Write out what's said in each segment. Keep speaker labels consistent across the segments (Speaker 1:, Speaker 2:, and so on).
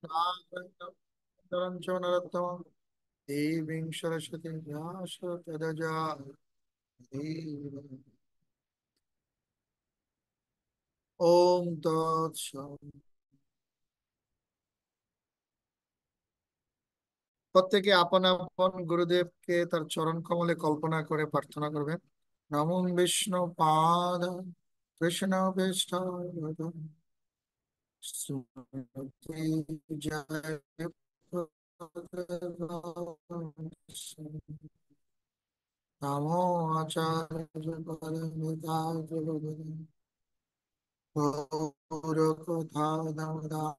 Speaker 1: नारायणं च नरोत्तमं देवीं सरस्वतीं व्यासं तदजा ओम तत्सत्। প্রত্যেকে আপন আপন গুরুদেবকে তার চরণ কমলে কল্পনা করে প্রার্থনা করবেন। নমো বিষ্ণু পাদ কৃষ্ণ পৃষ্ঠ শ্রীমতী জয় নমো আচার্য পরমিতায় গৌরকথা দামোদর।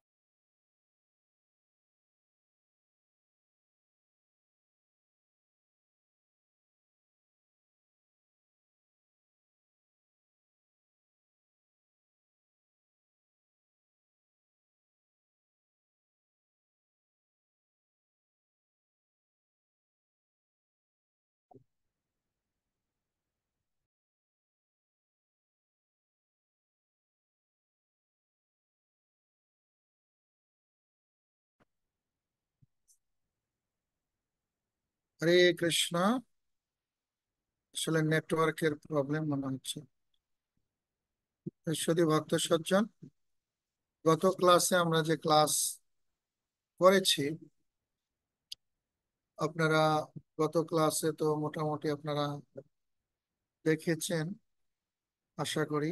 Speaker 1: হরে কৃষ্ণ। আসলে নেটওয়ার্কের প্রবলেম মনে হচ্ছে। ঈশ্বরী ভক্ত সজ্জন, গত ক্লাসে আমরা যে ক্লাস করেছি, আপনারা গত ক্লাসে তো মোটামুটি আপনারা দেখেছেন আশা করি।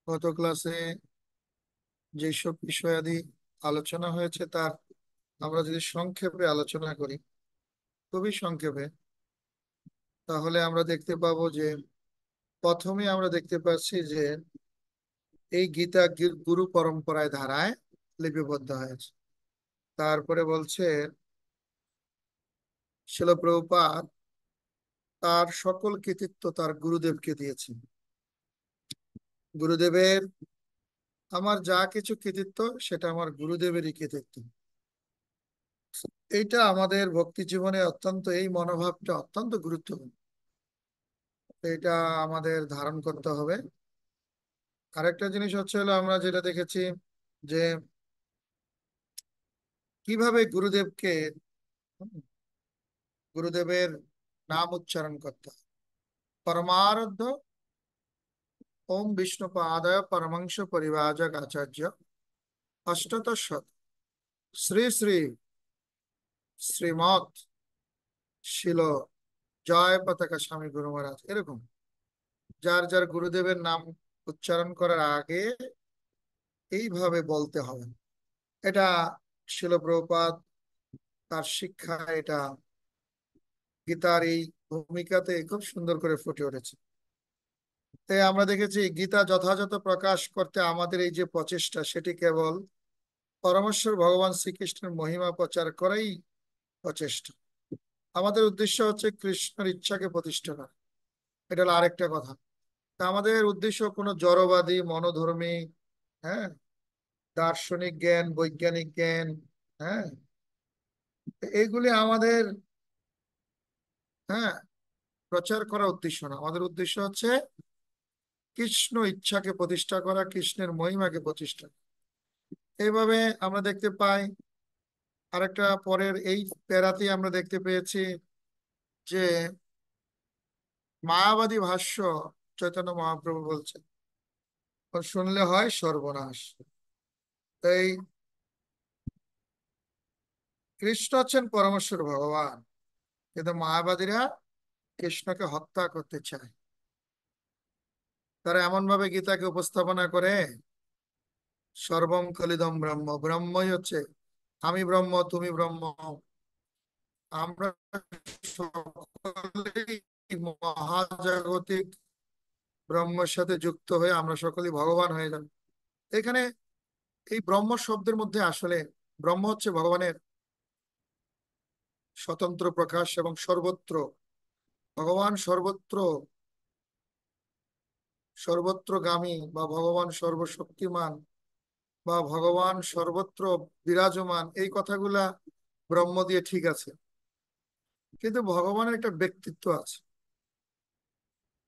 Speaker 1: গত ক্লাসে যেসব বিষয়াদি আলোচনা হয়েছে তার আমরা যদি সংক্ষেপে আলোচনা করি, খুবই সংক্ষেপে, তাহলে আমরা দেখতে পাবো যে প্রথমে আমরা দেখতে পাচ্ছি যে এই গীতা গুরু পরম্পরায় ধারায় লিপিবদ্ধ হয়েছে। তারপরে বলছে শিল প্রভুপাদ তার সকল কৃতিত্ব তার গুরুদেবকে দিয়েছেন। গুরুদেবের, আমার যা কিছু কৃতিত্ব সেটা আমার গুরুদেবেরই কৃতিত্ব। এইটা আমাদের ভক্তি জীবনে অত্যন্ত, এই মনোভাবটা অত্যন্ত গুরুত্বপূর্ণ। এটা আমাদের ধারণ করতে হবে। আরেকটা জিনিস হচ্ছে হলো, আমরা যেটা দেখেছি যে কিভাবে গুরুদেবের নাম উচ্চারণ করতে হয়। পরমারাধ্য ওম বিষ্ণুপাদায় পরমংশ পরিভাজক আচার্য অষ্টত শত শ্রী শ্রী শ্রীমৎ শিল জয় পতাকা স্বামী গুরু মহারাজ, এরকম যার যার গুরুদেবের নাম উচ্চারণ করার আগে এইভাবে বলতে হবে। এটা শিল প্রভুপাদ তার শিক্ষা, এটা গীতার এই ভূমিকাতে খুব সুন্দর করে ফুটে উঠেছে। তাই আমরা দেখেছি গীতা যথাযথ প্রকাশ করতে আমাদের এই যে প্রচেষ্টা, সেটি কেবল পরমেশ্বর ভগবান শ্রীকৃষ্ণের মহিমা প্রচার করাই প্রচেষ্টা। আমাদের উদ্দেশ্য হচ্ছে কৃষ্ণের ইচ্ছাকে প্রতিষ্ঠা করা। এটা হলো আরেকটা কথা। তা আমাদের উদ্দেশ্য কোনো জড়বাদী মনোধর্মী, হ্যাঁ, দার্শনিক জ্ঞান, বৈজ্ঞানিক জ্ঞান, হ্যাঁ, এইগুলি আমাদের, হ্যাঁ, প্রচার করা উদ্দেশ্য না। আমাদের উদ্দেশ্য হচ্ছে কৃষ্ণ ইচ্ছাকে প্রতিষ্ঠা করা, কৃষ্ণের মহিমাকে প্রতিষ্ঠা করা। এইভাবে আমরা দেখতে পাই, আরেকটা পরের এই প্যারাতে আমরা দেখতে পেয়েছি যে মায়াবাদী ভাষ্য চৈতন্য মহাপ্রভু বলছেন, "ও শুনলে হয় সর্বনাশ।" তাই কৃষ্ণ হচ্ছেন পরমেশ্বর ভগবান, কিন্তু মায়াবাদীরা কৃষ্ণকে হত্যা করতে চায়। তারা এমন ভাবে গীতাকে উপস্থাপনা করে, সর্বম কলিদম ব্রহ্ম, ব্রহ্মই হচ্ছে, আমি ব্রহ্ম তুমি ব্রহ্ম, আমরা সকলেই মহাজাগতিক ব্রহ্মের সাথে যুক্ত হয়ে আমরা সকলেই ভগবান হয়ে যাব। এখানে এই ব্রহ্ম শব্দের মধ্যে আসলে ব্রহ্ম হচ্ছে ভগবানের স্বতন্ত্র প্রকাশ, এবং সর্বত্র ভগবান, সর্বত্র সর্বত্রগামী, বা ভগবান সর্বশক্তিমান, বা ভগবান সর্বত্র বিরাজমান, এই কথাগুলা ব্রহ্ম দিয়ে ঠিক আছে, কিন্তু ভগবানের একটা ব্যক্তিত্ব আছে।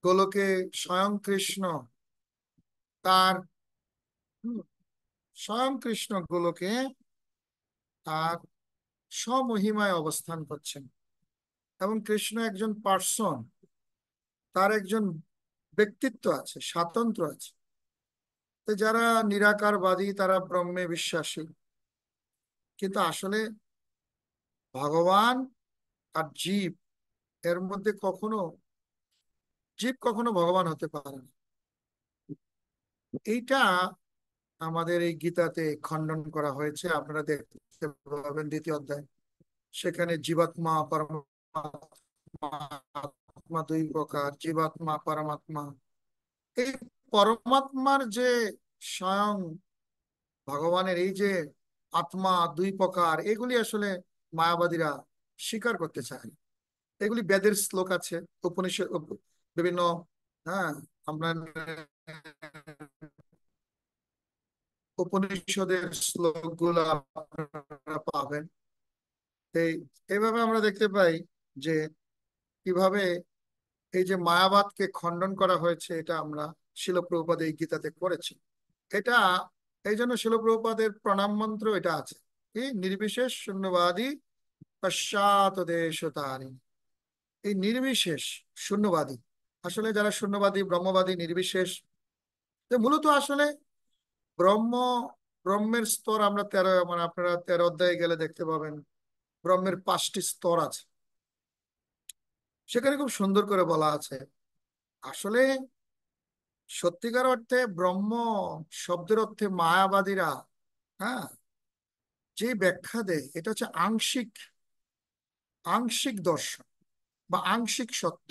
Speaker 1: গোলকে স্বয়ং কৃষ্ণ তার, হুম, স্বয়ং কৃষ্ণ গোলকে আর স্বমহিমায় অবস্থান করছেন। এবং কৃষ্ণ একজন পার্সন, তার একজন ব্যক্তিত্ব আছে, স্বাতন্ত্র্য আছে। তো যারা নিরাকারবাদী তারা ব্রহ্মে বিশ্বাসী, কিন্তু আসলে ভগবান আর জীব, এর মধ্যে কখনো জীব কখনো ভগবান হতে পারে না। এইটা আমাদের এই গীতাতে খণ্ডন করা হয়েছে, আপনারা দেখতে পাবেন দ্বিতীয় অধ্যায়। সেখানে জীবাত্মা পরমাত্মা, আত্মা দুই প্রকার, জীবাত্মা পরমাত্মা। এই পরমাত্মার যে স্বয়ং ভগবানের এই যে আত্মা দুই প্রকার, এগুলি আসলে মায়াবাদীরা স্বীকার করতে চায় না। এগুলি বেদের শ্লোক আছে, উপনিষদ, বিভিন্ন, হ্যাঁ, আমরা উপনিষদের শ্লোকগুলো আপনারা পাবেন। এই এইভাবে আমরা দেখতে পাই যে কিভাবে এই যে মায়াবাদকে খণ্ডন করা হয়েছে, এটা আমরা শিল প্রভুপাদ এই গীতাতে করেছি। এটা এই জন্য শিল প্রভুপাদের প্রণাম মন্ত্র এটা আছে, কি নির্বিশেষ শূন্যবাদী পশ্চাৎ দেশতারিণী। এই নির্বিশেষ শূন্যবাদী, আসলে যারা শূন্যবাদী ব্রহ্মবাদী নির্বিশেষ, যে মূলত আসলে ব্রহ্ম, ব্রহ্মের স্তর আমরা তেরো, মানে আপনারা 13 অধ্যায়ে গেলে দেখতে পাবেন ব্রহ্মের 5টি স্তর আছে। সেখানে খুব সুন্দর করে বলা আছে আসলে সত্যিকার অর্থে ব্রহ্ম শব্দের অর্থে মায়াবাদীরা, হ্যাঁ, যে ব্যাখ্যা দেয় এটা হচ্ছে আংশিক, আংশিক দর্শন বা আংশিক সত্য।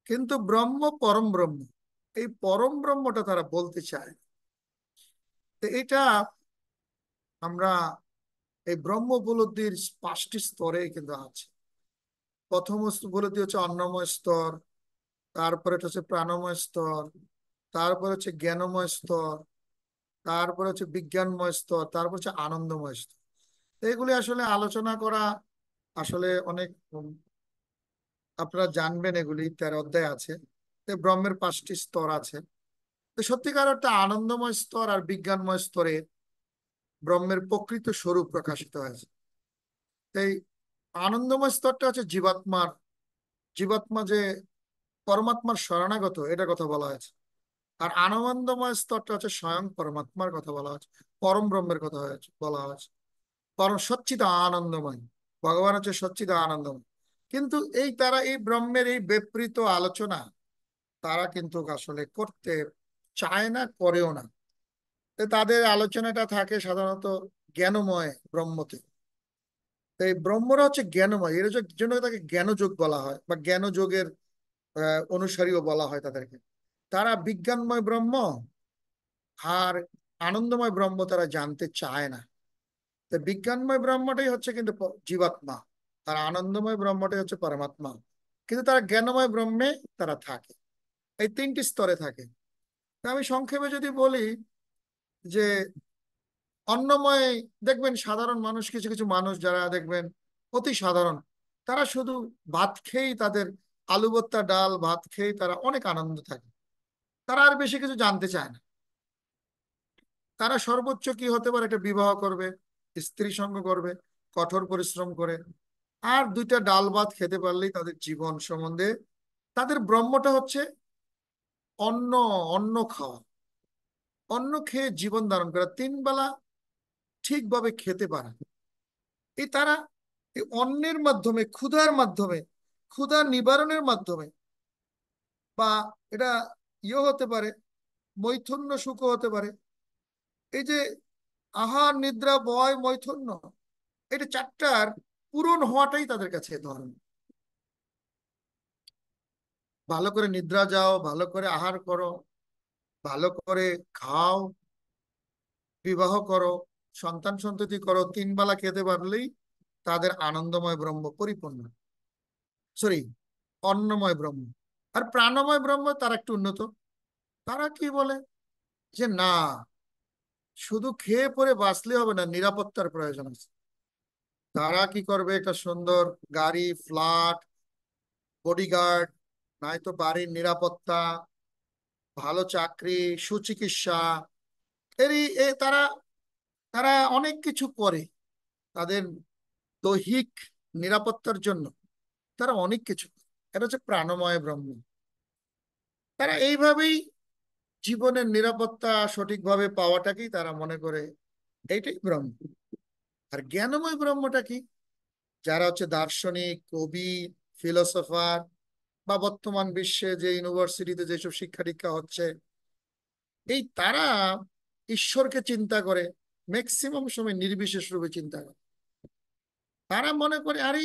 Speaker 1: কিন্তু ব্রহ্ম পরম ব্রহ্ম, এই পরম ব্রহ্মটা তারা বলতে চায়। তো এটা আমরা এই ব্রহ্ম উপলব্ধির 5টি স্তরে কিন্তু আছে। প্রথম উপলব্ধি হচ্ছে অন্নময় স্তর, তারপরে এটা হচ্ছে প্রাণময় স্তর, তারপরে হচ্ছে জ্ঞানময় স্তর, তারপরে হচ্ছে বিজ্ঞানময় স্তর, তারপর হচ্ছে আনন্দময় স্তর। তো এগুলি আসলে আলোচনা করা আসলে অনেক, আপনারা জানবেন এগুলি 13 অধ্যায় আছে। তো ব্রহ্মের 5টি স্তর আছে। তো সত্যিকার অর্থে আনন্দময় স্তর আর বিজ্ঞানময় স্তরে ব্রহ্মের প্রকৃত স্বরূপ প্রকাশিত হয়েছে। এই আনন্দময় স্তরটা হচ্ছে জীবাত্মার, জীবাত্মা যে পরমাত্মার শরণাগত, এটার কথা বলা হয়েছে। আর আনন্দময় স্তরটা হচ্ছে স্বয়ং পরমাত্মার কথা বলা হয়েছে, পরম ব্রহ্মের কথা হয়েছে বলা হয়েছে। পরম সচ্চিদ আনন্দময়, ভগবান হচ্ছে সচ্চিদ আনন্দময়। কিন্তু এই তারা এই ব্রহ্মের এই বিপরীত আলোচনা তারা কিন্তু আসলে করতে চায় না, করেও না। তো তাদের আলোচনাটা থাকে সাধারণত জ্ঞানময় ব্রহ্মতে। তো এই ব্রহ্মরা হচ্ছে জ্ঞানময়, এর জন্য তাকে জ্ঞানযোগ বলা হয়, বা জ্ঞানযোগের অনুসারীও বলা হয় তাদেরকে। তারা বিজ্ঞানময় ব্রহ্ম আর আনন্দময় ব্রহ্ম তারা জানতে চায় না। তো বিজ্ঞানময় ব্রহ্মটাই হচ্ছে কিন্তু জীবাত্মা, আর আনন্দময় ব্রহ্মটাই হচ্ছে পরমাত্মা। কিন্তু তারা জ্ঞানময় ব্রহ্মে তারা থাকে, এই 3টি স্তরে থাকে। তা আমি সংক্ষেপে যদি বলি যে অন্নময়, দেখবেন সাধারণ মানুষ, কিছু কিছু মানুষ যারা দেখবেন অতি সাধারণ, তারা শুধু ভাত খেয়েই তাদের, আলু ভর্তা ডাল ভাত খেয়েই তারা অনেক আনন্দ থাকে। তারা আর বেশি কিছু জানতে চায় না। তারা সর্বোচ্চ কি হতে পারে, একটা বিবাহ করবে, স্ত্রী সঙ্গ করবে, কঠোর পরিশ্রম করে, আর 2টা ডাল ভাত খেতে পারলেই তাদের জীবন সম্বন্ধে, তাদের ব্রহ্মটা হচ্ছে অন্ন, অন্ন খাওয়া, অন্ন খেয়ে জীবন ধারণ করা, 3 বেলা ঠিকভাবে খেতে পারা। এই তারা এই অন্নের মাধ্যমে, ক্ষুধার মাধ্যমে, ক্ষুধা নিবারণের মাধ্যমে, বা এটা হতে পারে, মৈথুন্য সুখ হতে পারে। এই যে আহার নিদ্রা ভয় মৈথুন্য, এটা 4টার পূরণ হওয়াটাই তাদের কাছে ধর্ম। ভালো করে নিদ্রা যাও, ভালো করে আহার করো, ভালো করে খাও, বিবাহ করো, সন্তান সন্ততি করো, 3 বেলা খেতে পারলেই তাদের আনন্দময় ব্রহ্ম পরিপূর্ণ, সরি, অন্নময় ব্রহ্ম। আর প্রাণময় ব্রহ্ম তারা একটু উন্নত। তারা কি বলে যে না, শুধু খেয়ে পরে বাঁচলে হবে না, নিরাপত্তার প্রয়োজন আছে। তারা কি করবে, একটা সুন্দর গাড়ি, ফ্ল্যাট, বডিগার্ড, নয়তো বাড়ির নিরাপত্তা, ভালো চাকরি, সুচিকিৎসা, তারা তারা অনেক কিছু করে। তাদের দৈহিক নিরাপত্তার জন্য তারা অনেক কিছু করে। এটা হচ্ছে প্রাণময় ব্রহ্ম। তারা এইভাবেই জীবনের নিরাপত্তা সঠিকভাবে পাওয়াটাকেই তারা মনে করে এইটাই ব্রহ্ম। আর জ্ঞানময় ব্রহ্মটা কি? যারা হচ্ছে দার্শনিক, কবি, ফিলোসোফার, বা বর্তমান বিশ্বে যে ইউনিভার্সিটিতে যেসব শিক্ষা দীক্ষা হচ্ছে, এই তারা ঈশ্বরকে চিন্তা করে, ম্যাক্সিমাম সময় নির্বিশেষ রূপে চিন্তা করে। তারা মনে করে আরে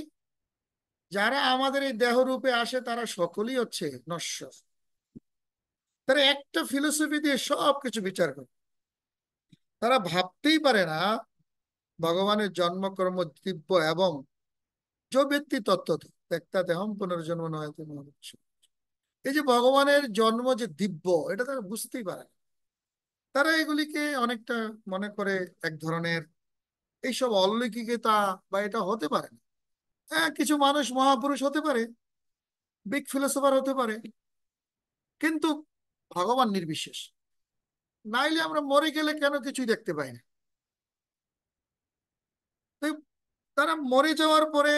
Speaker 1: যারা আমাদের এই দেহ রূপে আসে তারা সকলেই হচ্ছে নশ্বর। তারা একটা ফিলোসফি দিয়ে সবকিছু বিচার করে। তারা ভাবতেই পারে না ভগবানের জন্মকর্ম দিব্য এবং যে ব্যক্তি তত্ত্ব ত্যক্তা দেহম পুনর্জন্ম নয়। এই যে ভগবানের জন্ম যে দিব্য, এটা তারা বুঝতেই পারে না। তারা এগুলিকে অনেকটা মনে করে এক ধরনের এইসব অলৌকিকতা, বা এটা হতে পারে না। হ্যাঁ, কিছু মানুষ মহাপুরুষ হতে পারে, বিগ ফিলোসফার হতে পারে, কিন্তু ভগবান নির্বিশেষ। নাইলে আমরা মরে গেলে কেন কিছুই দেখতে পাই না? তাই তারা মরে যাওয়ার পরে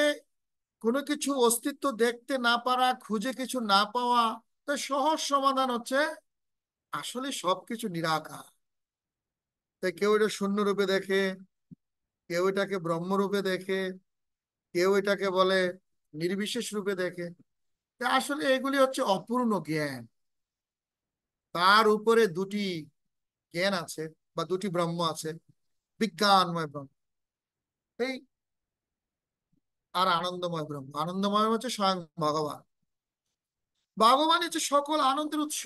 Speaker 1: কোনো কিছু অস্তিত্ব দেখতে না পারা, খুঁজে কিছু না পাওয়া, তাই সহজ সমাধান হচ্ছে আসলে সবকিছু নিরাকার। তাই কেউ এটা শূন্য রূপে দেখে, কেউ এটাকে ব্রহ্মরূপে দেখে, কেউ এটাকে বলে নির্বিশেষ রূপে দেখে। তা আসলে এগুলি হচ্ছে অপূর্ণ জ্ঞান। তার উপরে দুটি জ্ঞান আছে, বা দুটি ব্রহ্ম আছে, বিজ্ঞানময় ব্রহ্ম এই, আর আনন্দময় ব্রহ্ম। আনন্দময় হচ্ছে স্বয়ং ভগবান। ভগবান হচ্ছে সকল আনন্দের উৎস।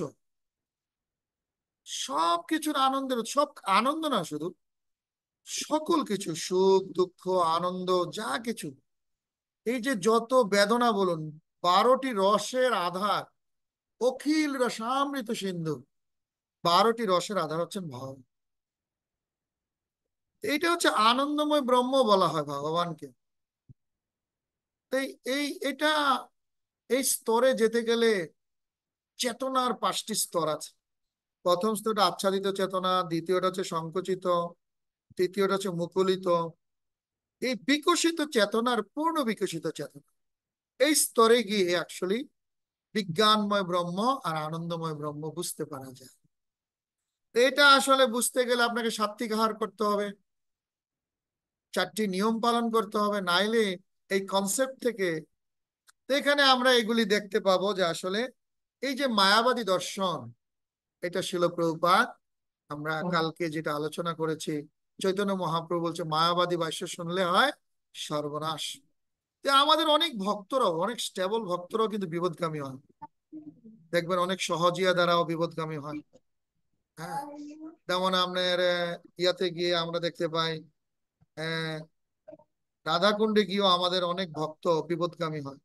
Speaker 1: সব কিছুর আনন্দের উৎস, সব আনন্দ না শুধু, সকল কিছু সুখ দুঃখ আনন্দ যা কিছু, এই যে যত বেদনা বলুন, 12টি রসের আধার, অখিল রসামৃত সিন্ধু, 12টি রসের আধার হচ্ছেন ভগবান। এইটা হচ্ছে আনন্দময় ব্রহ্ম বলা হয় ভগবানকে। তাই এটা এই স্তরে যেতে গেলে চেতনার 5টি স্তর আছে। প্রথম স্তরটা আচ্ছাদিত চেতনা, দ্বিতীয়টা হচ্ছে সংকুচিত, তৃতীয়টা হচ্ছে মুকুলিত। এই বিকশিত চেতনার পূর্ণ বিকশিত চেতনা, এই স্তরে গিয়ে অ্যাকচুয়ালি বিজ্ঞানময় ব্রহ্ম আর আনন্দময় ব্রহ্ম বুঝতে পারা যায়। এটা আসলে বুঝতে গেলে আপনাকে সাত্বিক আহার করতে হবে, 4টি নিয়ম পালন করতে হবে, নাইলে এই কনসেপ্ট থেকে। তো এখানে আমরা এগুলি দেখতে পাবো যে আসলে এই যে মায়াবাদী দর্শন, এটা ছিল প্রভুপাদ। আমরা কালকে যেটা আলোচনা করেছি, চৈতন্য মহাপ্রভু বলছে মায়াবাদী ভাষ্য শুনলে হয় সর্বনাশ। যে আমাদের অনেক ভক্তরাও, অনেক স্টেবল ভক্তরাও কিন্তু বিপদগামী হয়। দেখবেন অনেক সহজিয়া দ্বারাও বিপদগামী হয়। হ্যাঁ, যেমন আপনার ইয়াতে গিয়ে আমরা দেখতে পাই, আহ রাধাকুণ্ডে গিয়েও আমাদের অনেক ভক্ত বিপদগামী হয়।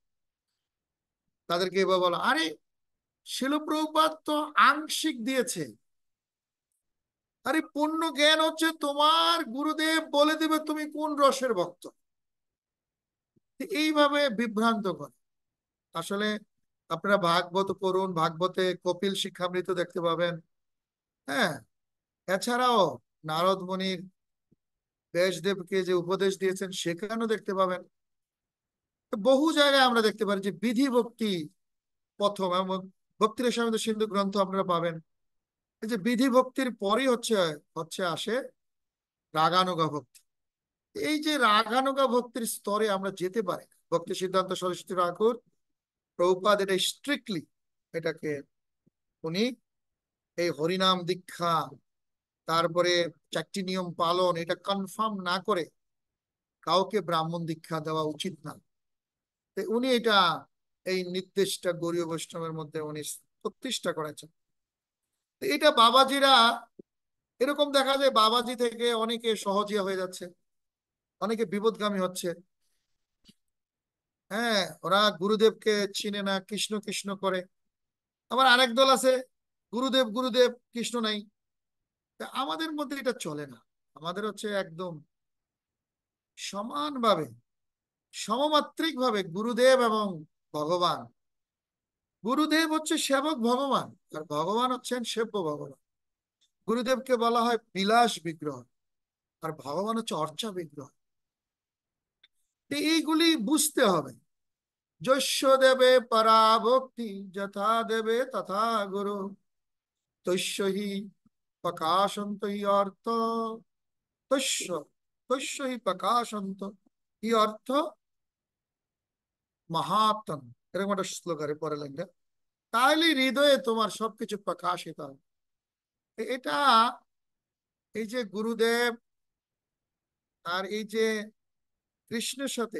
Speaker 1: তাদেরকে এবার বলো আরে শিল প্রভুপাদ তো আংশিক দিয়েছে। আরে পূর্ণ জ্ঞান হচ্ছে তোমার গুরুদেব বলে দিবে তুমি কোন রসের ভক্ত। এইভাবে বিভ্রান্ত করে। আসলে আপনারা ভাগবত পড়ুন, ভাগবতে কপিল শিক্ষামৃত দেখতে পাবেন। হ্যাঁ, এছাড়াও নারদ মুনির ব্যাসদেবকে যে উপদেশ দিয়েছেন সেখানেও দেখতে পাবেন। তো বহু জায়গায় আমরা দেখতে পারি যে বিধি ভক্তি প্রথম, এবং ভক্তির সমিত সিন্ধু গ্রন্থ আপনারা পাবেন। এই যে বিধি ভক্তির পরই হচ্ছে হচ্ছে আসে রাগানুগা ভক্তি। এই যে রাগানুগা ভক্তির স্তরে আমরা যেতে পারি না। ভক্তি সিদ্ধান্ত সরস্বতী ঠাকুর প্রভুপাদ এটা স্ট্রিক্টলি এটাকে উনি এই হরিনাম দীক্ষা, তারপরে 4টি নিয়ম পালন, এটা কনফার্ম না করে কাউকে ব্রাহ্মণ দীক্ষা দেওয়া উচিত না। তো উনি এটা এই নির্দেশটা গৌড়ীয় বৈষ্ণবের মধ্যে উনি প্রতিষ্ঠা করেছেন। তো এটা বাবাজিরা, এরকম দেখা যায় বাবাজি থেকে অনেকে সহজিয়া হয়ে যাচ্ছে, অনেকে বিপদগামী হচ্ছে। হ্যাঁ, ওরা গুরুদেবকে চিনে না, কৃষ্ণ কৃষ্ণ করে। আবার আরেক দল আছে গুরুদেব গুরুদেব, কৃষ্ণ নাই। তা আমাদের মধ্যে এটা চলে না। আমাদের হচ্ছে একদম সমানভাবে, সমমাত্রিক ভাবে গুরুদেব এবং ভগবান। গুরুদেব হচ্ছে সেবক ভগবান, আর ভগবান হচ্ছেন সেব্য ভগবান। গুরুদেবকে বলা হয় বিলাস বিগ্রহ, আর ভগবান হচ্ছে অর্চা বিগ্রহ। তো এইগুলি বুঝতে হবে। যস্য দেবে পরাভক্তি, যথা দেবে তথা গুরু, তস্য হি প্রকাশন্ত হি অর্থ, তস্য তস্য হি প্রকাশন্ত হি অর্থ মাহাত্ম। এরকম একটা শ্লোকারে পরে লেখা। তাহলে হৃদয়ে তোমার সবকিছু প্রকাশিত হবে। এটা এই যে গুরুদেব আর এই যে কৃষ্ণের সাথে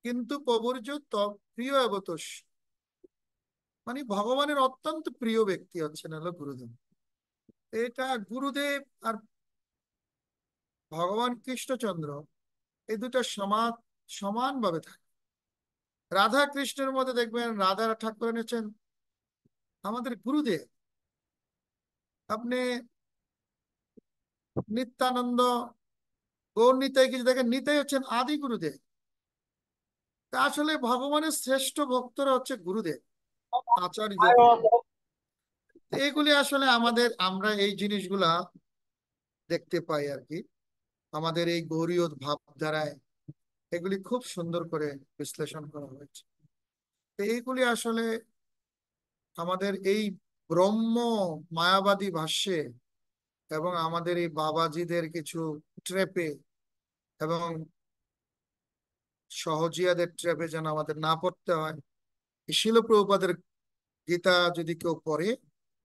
Speaker 1: কিন্তু প্রভুর যে প্রিয় অবতোষ, মানে ভগবানের অত্যন্ত প্রিয় ব্যক্তি হচ্ছেন হলো গুরুদেব। এটা গুরুদেব আর ভগবান কৃষ্ণচন্দ্র এই দুটা সমানভাবে থাকে। রাধা কৃষ্ণের মধ্যে দেখবেন রাধা ঠাকুর এনেছেন আমাদের গুরুদেব। আপনি নিত্যানন্দ গৌর নিতাই কিছু দেখেন, নিতাই হচ্ছেন আদি গুরুদেব। তা আসলে ভগবানের শ্রেষ্ঠ ভক্তরা হচ্ছে গুরুদেব, আচার্য। এগুলি আসলে আমরা এই জিনিসগুলা দেখতে পাই আর কি আমাদের এই গৌরীয় ভাবধারায়। এগুলি খুব সুন্দর করে বিশ্লেষণ করা হয়েছে। তো এইগুলি আসলে আমাদের এই ব্রহ্ম মায়াবাদী ভাষ্যে এবং আমাদের এই বাবাজিদের কিছু ট্রেপে এবং সহজিয়াদের ট্রেপে যেন আমাদের না পড়তে হয়। এই শিল প্রভুপাদের গীতা যদি কেউ পড়ে,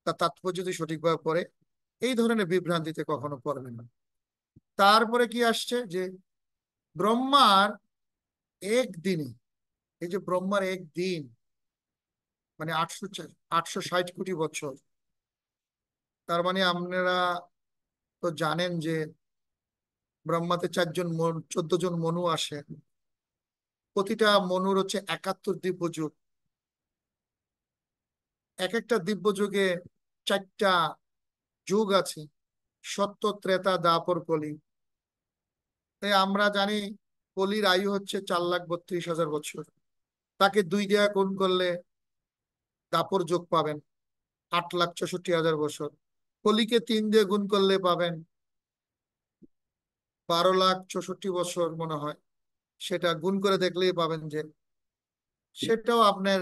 Speaker 1: তার তাৎপর্য যদি সঠিকভাবে পড়ে, এই ধরনের বিভ্রান্তিতে কখনো পড়বে না। তারপরে কি আসছে যে ব্রহ্মার একদিনে, এই যে ব্রহ্মার একদিন মানে 860 কোটি বছর। তার মানে আপনারা তো জানেন যে ব্রহ্মাতে 14জন মনু আসে। প্রতিটা মনুর হচ্ছে 71 দিব্য যুগ। এক একটা দিব্য যুগে 4টা যুগ আছে, সত্য, ত্রেতা, দ্বাপর, কলি। তাই আমরা জানি কলির আয়ু হচ্ছে 4,32,000 বছর। তাকে 2 দিয়ে গুণ করলে দাপর যোগ পাবেন 8,64,000 বছর। কলিকে 3 দিয়ে গুণ করলে পাবেন 12,64,000 বছর মনে হয়। সেটা গুণ করে দেখলেই পাবেন যে সেটাও আপনার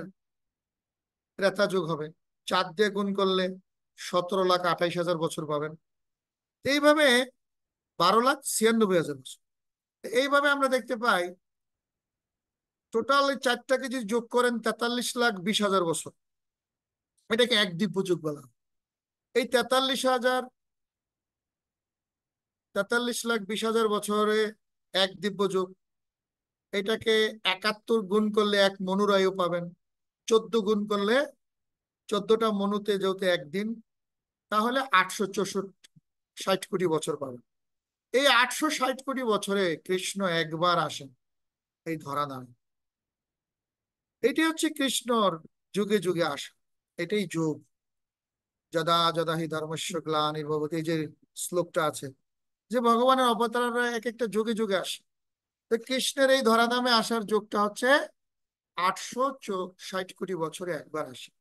Speaker 1: ত্রেতা যুগ হবে। 4 দিয়ে গুণ করলে 17,28,000 বছর পাবেন। এইভাবে 12,96,000 বছর। এইভাবে আমরা দেখতে পাই টোটাল এই 4টাকে যদি যোগ করেন 43,20,000 বছর। এটাকে এক দিব্য যুগ বলা হয়। এই 43,20,000 বছরে এক দিব্য যুগ। এটাকে 71 গুণ করলে এক মনুর আয়ু পাবেন। 14 গুণ করলে 14টা মনুতে যেহেতু একদিন, তাহলে 860 কোটি বছর পাবেন। এই 860 কোটি বছরে কৃষ্ণ একবার আসেন এই ধরা দামে। এটি হচ্ছে কৃষ্ণর যুগে যুগে আসা। এটাই যুগ। যদা যদা হি ধর্মস্য গ্লানির্ভবতি, এই যে শ্লোকটা আছে যে ভগবানের অবতাররা এক একটা যুগে যুগে আসে। তো কৃষ্ণের এই ধরাধামে আসার যুগটা হচ্ছে 860 কোটি বছরে একবার আসে।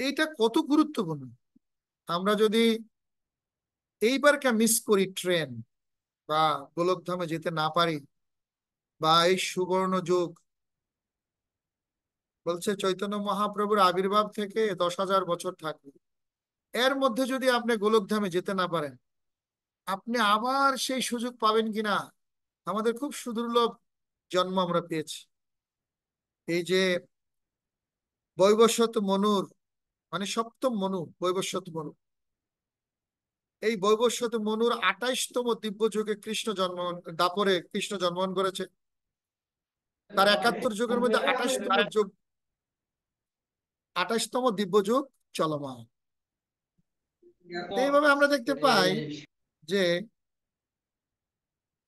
Speaker 1: এইটা কত গুরুত্বপূর্ণ। আমরা যদি এইবারকে মিস করি ট্রেন বা গোলকধামে যেতে না পারি, বা এই সুবর্ণ যুগ বলছে চৈতন্য মহাপ্রভুর আবির্ভাব থেকে 10,000 বছর থাকবে, এর মধ্যে যদি আপনি গোলকধামে যেতে না পারেন, আপনি আবার সেই সুযোগ পাবেন কিনা। আমাদের খুব সুদুর্লভ জন্ম আমরা পেয়েছি। এই যে বৈবস্বত মনুর মানে সপ্তম মনু বৈবস্বত মনু, এই বৈবস্বত মনুর 28তম দিব্য যুগে কৃষ্ণ জন্ম, দাপরে কৃষ্ণ জন্মগ্রহণ করেছে। তার 71 যুগের মধ্যে 28তম দিব্য যুগ চলমান। এইভাবে আমরা দেখতে পাই যে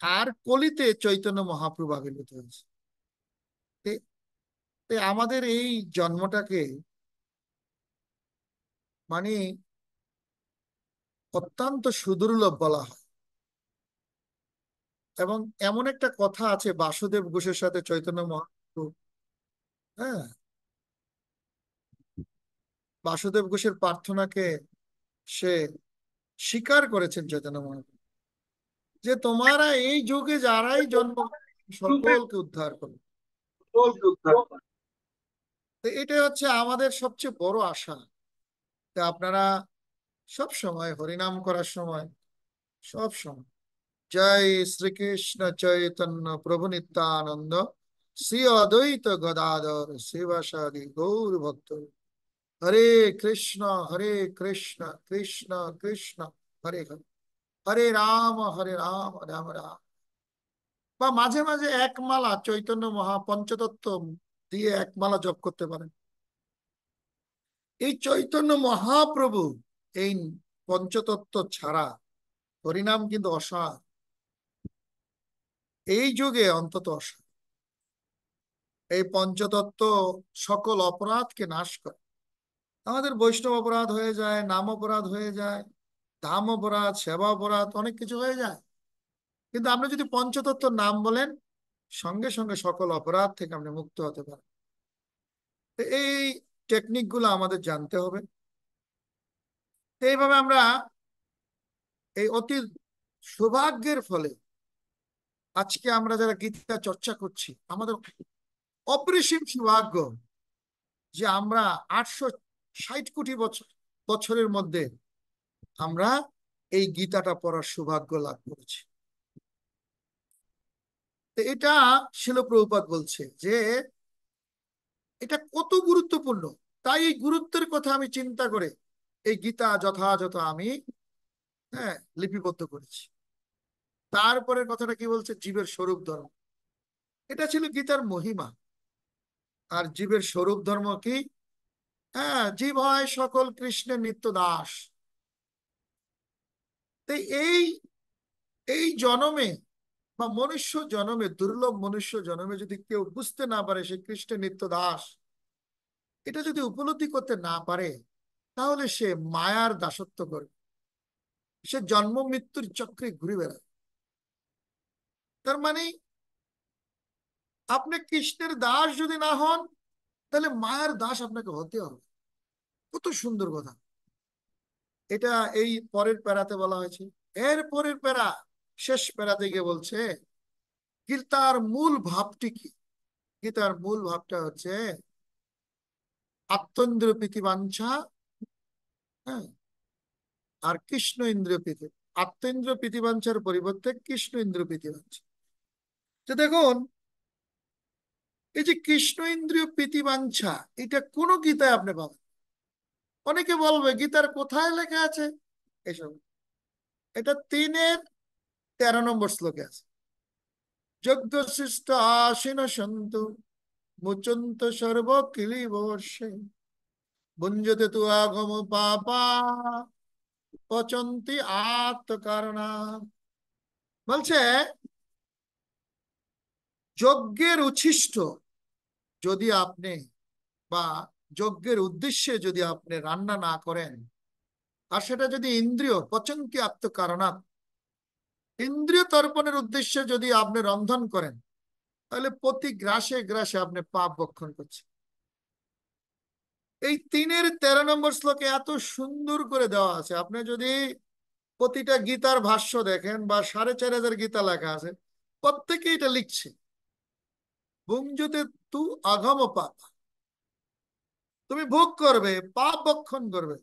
Speaker 1: আর কলিতে চৈতন্য মহাপ্রভু আবির্ভূত হয়েছে। এ- আমাদের এই জন্মটাকে মানে অত্যন্ত সুদুর্লভ বলা হয়। এবং এমন একটা কথা আছে বাসুদেব ঘোষের সাথে চৈতন্য মহাপ্রভু, হ্যাঁ, বাসুদেব ঘোষের প্রার্থনাকে সে স্বীকার করেছেন চৈতন্য মহাপ্রভু, যে তোমারা এই যুগে যারাই জন্ম সকলকে উদ্ধার করবে। তো এটাই হচ্ছে আমাদের সবচেয়ে বড় আশা। তা আপনারা সব সময় হরিনাম করার সময় সব সময় জয় শ্রীকৃষ্ণ চৈতন্য প্রভু নিত্যানন্দ শ্রী অদ্বৈত গদাধর শিবাসাদি গৌর ভক্ত হরে কৃষ্ণ হরে কৃষ্ণ কৃষ্ণ কৃষ্ণ হরে হরে হরে রাম রাম রাম। বা মাঝে মাঝে এক মালা চৈতন্য মহাপঞ্চতত্ত্ব দিয়ে এক মালা জপ করতে পারেন। এই চৈতন্য মহাপ্রভু এই পঞ্চতত্ত্ব ছাড়া হরিনাম কিন্তু অসার, এই যুগে অন্তত অসার। এই পঞ্চতত্ত্ব সকল অপরাধকে নাশ করে। আমাদের বৈষ্ণব অপরাধ হয়ে যায়, নাম অপরাধ হয়ে যায়, ধাম অপরাধ, সেবা অপরাধ, অনেক কিছু হয়ে যায়। কিন্তু আপনি যদি পঞ্চতত্ত্বর নাম বলেন, সঙ্গে সঙ্গে সকল অপরাধ থেকে আপনি মুক্ত হতে পারেন। তো এই টেকনিক গুলো আমাদের জানতে হবে। তো এইভাবে আমরা এই অতি সৌভাগ্যের ফলে আজকে আমরা যারা গীতা চর্চা করছি, আমাদের অপরিসীম সৌভাগ্য যে আমরা 860 কোটি বছরের মধ্যে আমরা এই গীতাটা পড়ার সৌভাগ্য লাভ করেছি। তো এটা শিল প্রভুপাদ বলছে যে এটা কত গুরুত্বপূর্ণ। তাই এই গুরুত্বের কথা আমি চিন্তা করে এই গীতা যথাযথ আমি লিপিবদ্ধ করেছি। তারপরের কথাটা কি বলছে, জীবের স্বরূপ ধর্ম। এটা ছিল গীতার মহিমা। আর জীবের স্বরূপ ধর্ম কি? জীব হয় সকল কৃষ্ণের নিত্য দাস। তাই এই এই জনমে বা মনুষ্য জনমে, দুর্লভ মনুষ্য জনমে যদি কেউ বুঝতে না পারে সে কৃষ্ণের নিত্য দাস, এটা যদি উপলব্ধি করতে না পারে, তাহলে সে মায়ার দাসত্ব করবে, সে জন্ম মৃত্যুর চক্রে ঘুরে বেড়ায়। তার মানে আপনি কৃষ্ণের দাস যদি না হন, তাহলে মায়ার দাস আপনাকে হতে হবে। কত সুন্দর কথা। এটা এই পরের প্যারাতে বলা হয়েছে। এর পরের প্যারা, শেষ প্যারাতে গিয়ে বলছে গীতার মূল ভাবটি কি। গীতার মূল ভাবটা হচ্ছে আত্মেন্দ্রিয় প্রীতিবাঞ্ছা, হ্যাঁ, আর কৃষ্ণ ইন্দ্রিয় প্রীতি। আত্মেন্দ্রিয় প্রীতিবাঞ্ছার পরিবর্তে কৃষ্ণ ইন্দ্রিয় প্রীতিবাঞ্ছা। তো দেখুন, এই যে কৃষ্ণ ইন্দ্রিয় প্রীতিবাঞ্ছা, এটা কোন গীতায় আপনি পাবেন? অনেকে বলবে গীতার কোথায় লেখা আছে এসব। এটা 3-13 নম্বর শ্লোকে আছে। যজ্ঞ শিষ্ট আসীন সন্তু মুচন্ত সর্ব কিলিবর্ষে ভুঞ্জতে তু আগম পাপা পচন্তি আত্মকারণা। বলছে যজ্ঞের উচ্ছিষ্ট যদি আপনি বা যজ্ঞের উদ্দেশ্যে যদি আপনি রান্না না করেন, আর সেটা যদি ইন্দ্রিয় পচন্তি আত্মকারণা, ইন্দ্রিয় তর্পণের উদ্দেশ্যে যদি আপনি রন্ধন করেন, তাহলে প্রতি গ্রাসে গ্রাসে আপনি পাপ ভক্ষণ করছেন। এই 3-13 নম্বর শ্লোকে এত সুন্দর করে দেওয়া আছে। আপনি যদি প্রতিটা গীতার ভাষ্য দেখেন বা 4500 গীতা লেখা আছে, প্রত্যেকে এটা লিখছে ভুঞ্জতে তু অঘম পাপ, তুমি ভোগ করবে, পাপ ভক্ষণ করবে।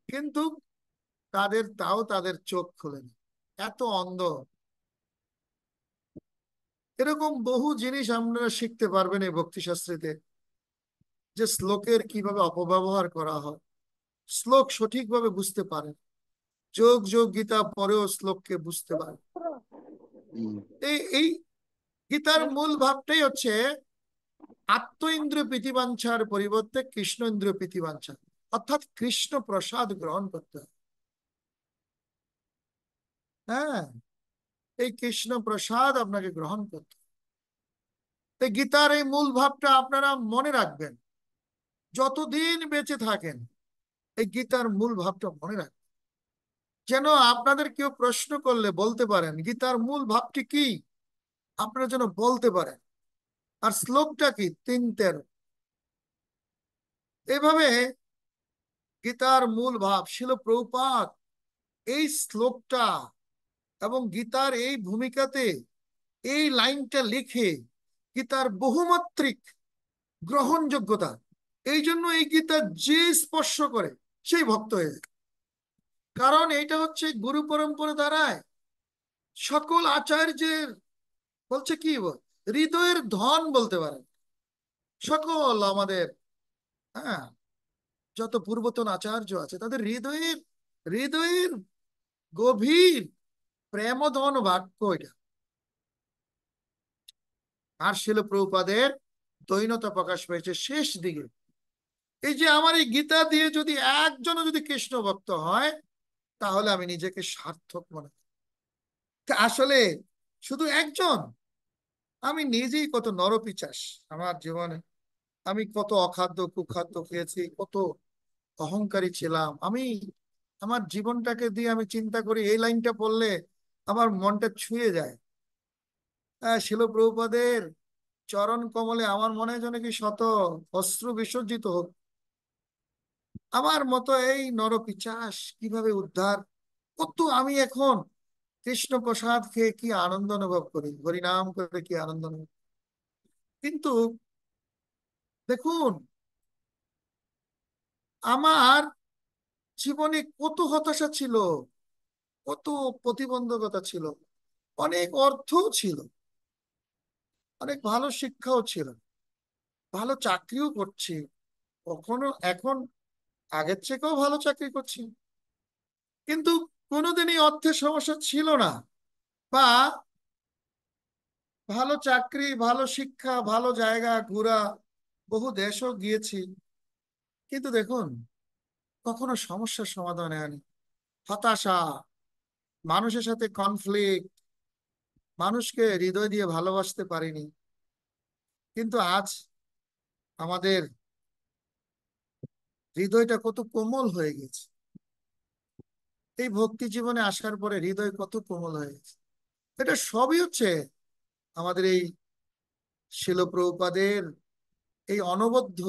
Speaker 1: কিন্তু তাদের চোখ খোলেনি, এত অন্ধ। এরকম বহু জিনিস আপনারা শিখতে পারবেন এই ভক্তিশাস্ত্রীতে, যে শ্লোকের কিভাবে অপব্যবহার করা হয়, শ্লোক সঠিকভাবে বুঝতে পারেন, যোগ যোগ গীতা পরেও শ্লোককে বুঝতে পারে। এই গীতার মূল ভাবটাই হচ্ছে আত্ম ইন্দ্রিয় প্রীতিবাঞ্ছার পরিবর্তে কৃষ্ণ ইন্দ্রিয় প্রীতিবাঞ্ছা, অর্থাৎ কৃষ্ণ প্রসাদ গ্রহণ করতে হবে। হ্যাঁ, এই কৃষ্ণ প্রসাদ আপনাকে গ্রহণ করতে হবে। তো গীতার এই মূল ভাবটা আপনারা মনে রাখবেন, যতদিন বেঁচে থাকেন এই গীতার মূল ভাবটা মনে রাখবেন, যেন আপনাদের কেউ প্রশ্ন করলে বলতে পারেন গীতার মূল ভাবটি কি, আপনারা যেন বলতে পারেন। আর শ্লোকটা কি? 3-13। এভাবে গীতার মূল ভাব শিল প্রভুপাদ এই শ্লোকটা এবং গীতার এই ভূমিকাতে এই লাইনটা লিখে গীতার বহুমাত্রিক গ্রহণযোগ্যতা, এই জন্য এই গীতা যে স্পর্শ করে সেই ভক্ত হয়ে যায়। কারণ এইটা হচ্ছে গুরু পরম্পরা দ্বারায় সকল আচার্যের, বলছে কি হৃদয়ের ধন বলতে পারেন। সকল আমাদের, হ্যাঁ, যত পূর্বতন আচার্য আছে তাদের হৃদয়ের হৃদয়ের গভীর প্রেমধন বাক্য এটা। আর শিল প্রভুপাদের দৈনতা প্রকাশ পেয়েছে শেষ দিকে। এই যে আমার এই গীতা দিয়ে যদি একজনও যদি কৃষ্ণ ভক্ত হয়, তাহলে আমি নিজেকে সার্থক মনে করি। আসলে শুধু একজন, আমি নিজেই কত নরপিশাচ আমার জীবনে। আমি কত অখাদ্য কুখাদ্য খেয়েছি, কত অহংকারী ছিলাম আমি। আমার জীবনটাকে দিয়ে আমি চিন্তা করি, এই লাইনটা পড়লে আমার মনটা ছুঁয়ে যায়। শিল প্রভুপাদের চরণ কমলে আমার মনে হয় যেন কি শত অশ্রু বিসর্জিত হোক। আমার মতো এই নরপিশাচ কিভাবে উদ্ধার। কত আমি এখন কৃষ্ণ প্রসাদ খেয়ে কি আনন্দ অনুভব করি, হরিনাম করে কি আনন্দ অনুভব। কিন্তু দেখুন, আমার জীবনে কত হতাশা ছিল, কত প্রতিবন্ধকতা ছিল, অনেক অর্থও ছিল, অনেক ভালো শিক্ষাও ছিল, ভালো চাকরিও করছি, কখনো এখন আগের থেকেও ভালো চাকরি করছি। কিন্তু কোনোদিনই অর্থের সমস্যা ছিল না, বা ভালো চাকরি, ভালো শিক্ষা, ভালো জায়গা ঘোরা, বহু দেশও গিয়েছি। কিন্তু দেখুন, কখনো সমস্যার সমাধান হয়নি। হতাশা, মানুষের সাথে কনফ্লিক্ট, মানুষকে হৃদয় দিয়ে ভালোবাসতে পারিনি। কিন্তু আজ আমাদের হৃদয়টা কত কোমল হয়ে গেছে। এই ভক্তি জীবনে আসার পরে হৃদয় কত কোমল হয়ে গেছে। এটা সবই হচ্ছে আমাদের এই শিল প্রভুপাদের এই অনবদ্য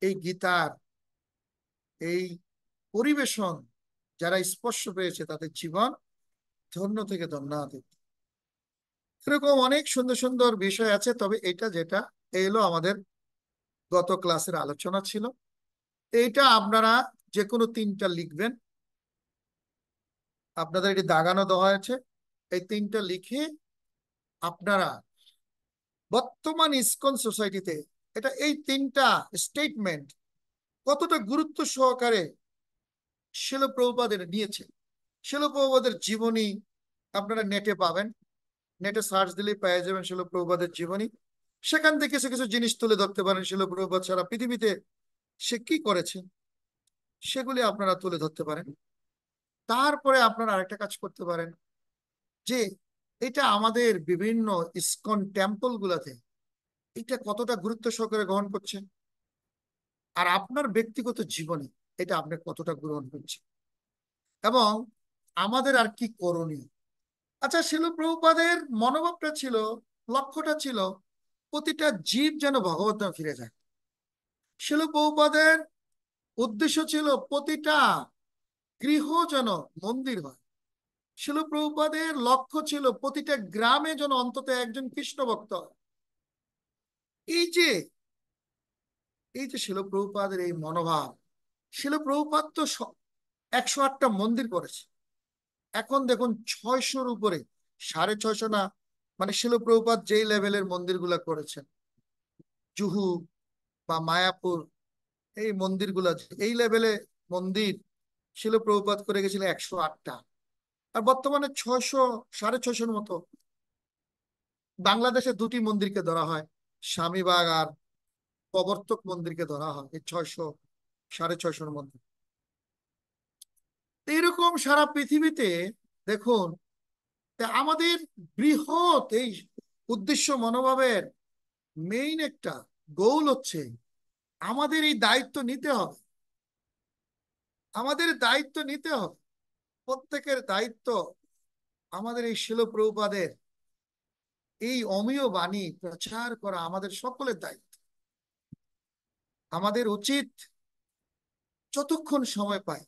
Speaker 1: এই গীতার এই পরিবেশন, যারা স্পর্শ পেয়েছে তাদের জীবন ধন্য থেকে ধন্য হতে। এরকম অনেক সুন্দর সুন্দর বিষয় আছে, তবে এটা যেটা এলো আমাদের গত ক্লাসের আলোচনা ছিল। এইটা আপনারা যে কোনো তিনটা লিখবেন, আপনাদের এটি দাগানো দেওয়া হয়েছে। এই তিনটা লিখে আপনারা বর্তমান ইসকন সোসাইটিতে এটা এই তিনটা স্টেটমেন্ট কতটা গুরুত্ব সহকারে শিল প্রভুপাদের নিয়েছে। শিল প্রভুপাদের জীবনী আপনারা নেটে পাবেন, নেটে সার্চ দিলেই পেয়ে যাবেন শিল প্রভুপাদের জীবনী। সেখান থেকে কিছু কিছু জিনিস তুলে ধরতে পারেন শিল প্রভুপাদ সারা পৃথিবীতে সে কি করেছে, সেগুলি আপনারা তুলে ধরতে পারেন। তারপরে আপনারা আরেকটা কাজ করতে পারেন, যে এটা আমাদের বিভিন্ন ইসকন টেম্পল গুলাতে এটা কতটা গুরুত্ব সহকারে গ্রহণ করছে, আর আপনার ব্যক্তিগত জীবনে এটা আপনি কতটা গ্রহণ করছেন, এবং আমাদের আর কি করণীয়। আচ্ছা, শিল প্রভুপাদের মনোভাবটা ছিল, লক্ষ্যটা ছিল প্রতিটা জীব যেন ভগবত ধামে ফিরে যায়। শিল প্রভুপাদের উদ্দেশ্য ছিল প্রতিটা গৃহ যেন মন্দির হয়। শিল প্রভুপাদের লক্ষ্য ছিল প্রতিটা গ্রামে যেন অন্তত একজন কৃষ্ণ ভক্ত হয়। এই যে এই যে শিল প্রভুপাদের এই মনোভাব, শিল প্রভুপাদ তো 108টা মন্দির করেছে। এখন দেখুন 600-র উপরে, 650 না, মানে শিল প্রভুপাদ যেই লেভেলের মন্দিরগুলা করেছেন, জুহু বা মায়াপুর, এই মন্দিরগুলা এই লেভেলে মন্দির শিল প্রভুপাদ করে গেছিল 108টা। আর বর্তমানে 600, 650-র মতো। বাংলাদেশে দুটি মন্দিরকে ধরা হয়, স্বামীবাগ আর প্রবর্তক মন্দিরকে ধরা হয় এই 600, 650-র মধ্যে। এইরকম সারা পৃথিবীতে দেখুন, তা আমাদের বৃহৎ এই উদ্দেশ্য মনোভাবের মেইন একটা গোল হচ্ছে আমাদের এই দায়িত্ব নিতে হবে। আমাদের দায়িত্ব নিতে হবে, প্রত্যেকের দায়িত্ব। আমাদের এই শিল প্রভুপাদের এই অমীয় বাণী প্রচার করা আমাদের সকলের দায়িত্ব। আমাদের উচিত যতক্ষণ সময় পাই,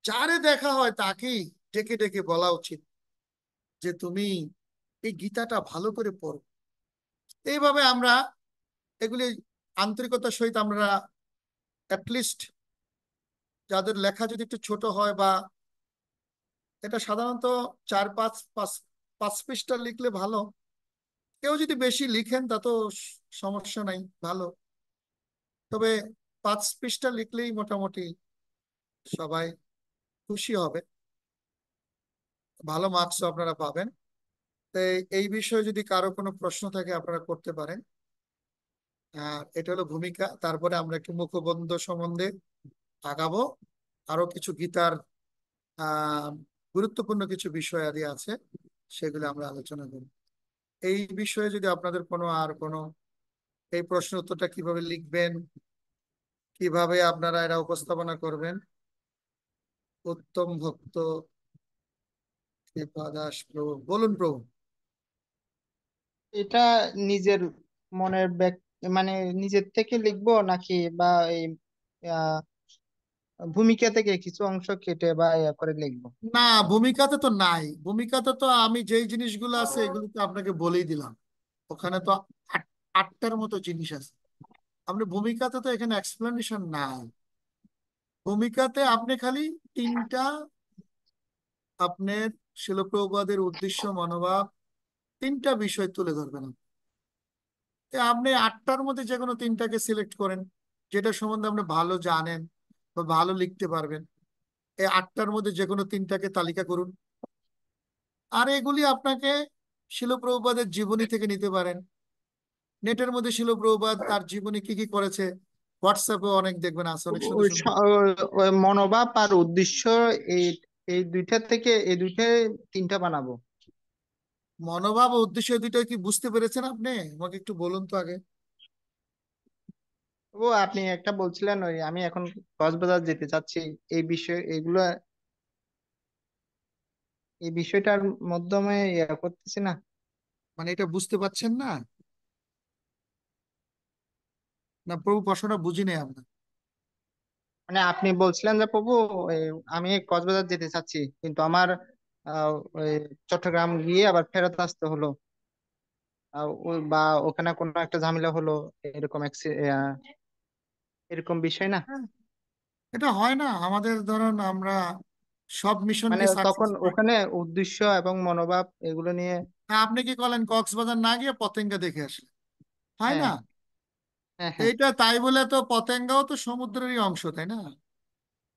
Speaker 1: যারে দেখা হয় তাকেই ডেকে ডেকে বলা উচিত যে তুমি এই গীতাটা ভালো করে পড়ো। এইভাবে আমরা এগুলি আন্তরিকতার সহিত আমরা অ্যাটলিস্ট, যাদের লেখা যদি একটু ছোট হয়, বা এটা সাধারণত চার পাঁচ পাঁচ পাঁচ পৃষ্ঠা লিখলে ভালো। কেউ যদি বেশি লিখেন তা তো সমস্যা নাই, ভালো। তবে 5 পৃষ্ঠা লিখলেই মোটামুটি সবাই খুশি হবে, ভালো মার্কসও আপনারা পাবেন। তো এই বিষয়ে যদি কারো কোনো প্রশ্ন থাকে আপনারা করতে পারেন। আর এটা হলো ভূমিকা। তারপরে আমরা একটু মুখবন্ধ সম্বন্ধে আগাবো। আরো কিছু গীতার আহ গুরুত্বপূর্ণ কিছু বিষয় আদি আছে, সেগুলো আমরা আলোচনা করব। এই বিষয়ে যদি আপনাদের কোনো আর কোনো, এই প্রশ্ন উত্তরটা কিভাবে লিখবেন, কিভাবে আপনারা এটা উপস্থাপনা করবেন, উত্তম ভক্ত কৃপা দাস প্রভু, বলুন প্রভু।
Speaker 2: এটা নিজের মনের মানে নিজের থেকে লিখবো নাকি, বা এই আহ, ভূমিকা থেকে কিছু অংশ কেটে বা করে লিখবো?
Speaker 1: না, ভূমিকাতে তো নাই। ভূমিকাতে তো আমি যেই জিনিসগুলো আছে এগুলো তো আপনাকে বলেই দিলাম। ওখানে তো আট- 8টার মতো জিনিস আছে। আপনি ভূমিকাতে তো এখানে এক্সপ্লেনেশন নাই। ভূমিকাতে আপনি খালি 3টা, আপনার শিলপ্রভুপাদের উদ্দেশ্য, মনোভাব, 3টা বিষয় তুলে ধরবেন। আপনি 8টার মধ্যে যে কোনো 3টাকে সিলেক্ট করেন, যেটা সম্বন্ধে আপনি ভালো জানেন বা ভালো লিখতে পারবেন। এই 8টার মধ্যে যে কোনো 3টাকে তালিকা করুন। আর এগুলি আপনাকে শিলপ্রভুপাদের জীবনী থেকে নিতে পারেন। নেটের মধ্যে শিলপ্রভুপাদ তার জীবনী কি কি করেছে, হোয়াটসঅ্যাপে অনেক দেখবেন আছে, অনেক সুন্দর
Speaker 2: ওই
Speaker 1: সুন্দর।
Speaker 2: ওই মনোভাব আর উদ্দেশ্য, এই এই দুইটা থেকে এই দুইটা তিনটা বানাবো।
Speaker 1: মনোভাব ও উদ্দেশ্য দুটো কি বুঝতে পেরেছেন আপনি? আমাকে একটু বলুন তো আগে।
Speaker 2: ও আপনি একটা বলছিলেন, ওই আমি এখন কক্সবাজার যেতে চাচ্ছি, এই বিষয় এইগুলা, এই বিষয়টার মাধ্যমে করতেছি না।
Speaker 1: মানে এটা বুঝতে পারছেন না? না প্রভু, প্রশ্নটা বুঝি নেই আপনার।
Speaker 2: মানে আপনি বলছিলেন যে প্রভু, এই আমি কক্সবাজার যেতে চাচ্ছি, কিন্তু আমার ওই চট্টগ্রাম গিয়ে আবার ফেরত আসতে হলো, বা ওখানে কোনো একটা ঝামেলা হলো, এরকম এরকম বিষয় না?
Speaker 1: হ্যাঁ, এটা হয় না আমাদের, ধরুন আমরা সব মিশন
Speaker 2: মানে
Speaker 1: কি
Speaker 2: তখন
Speaker 1: সাকসেসফুল?
Speaker 2: ওখানে উদ্দেশ্য এবং মনোভাব এগুলো নিয়ে।
Speaker 1: আপনি কি করলেন, কক্সবাজার না গিয়ে পতেঙ্গা দেখে আসলেন, হয়
Speaker 2: হ্যাঁ,
Speaker 1: না?
Speaker 2: হ্যাঁ, হ্যাঁ।
Speaker 1: এইটা তাই বলে তো পতেঙ্গাও তো সমুদ্রেরই অংশ, তাই না?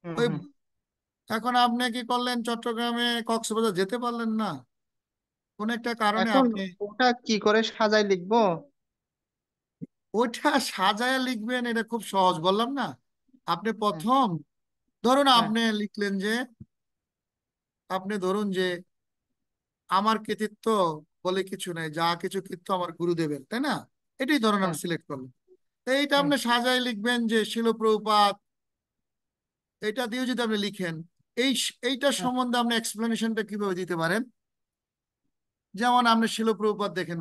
Speaker 2: হুম,
Speaker 1: ওই
Speaker 2: হুম।
Speaker 1: এখন আপনি কি করলেন, চট্টগ্রামে কক্সবাজার যেতে পারলেন না কোন একটা কারণে
Speaker 2: এখন
Speaker 1: আপনি।
Speaker 2: ওটা কি করে সাজাই লিখবো?
Speaker 1: ওইটা সাজায় লিখবেন, এটা খুব সহজ, বললাম না। আপনি
Speaker 2: হ্যাঁ,
Speaker 1: প্রথম, ধরুন
Speaker 2: হ্যাঁ,
Speaker 1: আপনি লিখলেন যে, আপনি ধরুন যে আমার কৃতিত্ব বলে কিছু নাই, যা কিছু কৃতিত্ব আমার গুরুদেবের, তাই না? এটাই ধরুন
Speaker 2: হ্যাঁ।
Speaker 1: আমি সিলেক্ট করলাম। তো এইটা
Speaker 2: হুম,
Speaker 1: আপনি সাজায় লিখবেন যে শিলপ্রভুপাদ, এটা দিয়ে যদি আপনি লিখেন, এইটার
Speaker 2: হ্যাঁ,
Speaker 1: সম্বন্ধে আপনি এক্সপ্লেনেশনটা কিভাবে দিতে পারেন। যেমন আপনি শিলপ্রভুপাদ দেখেন,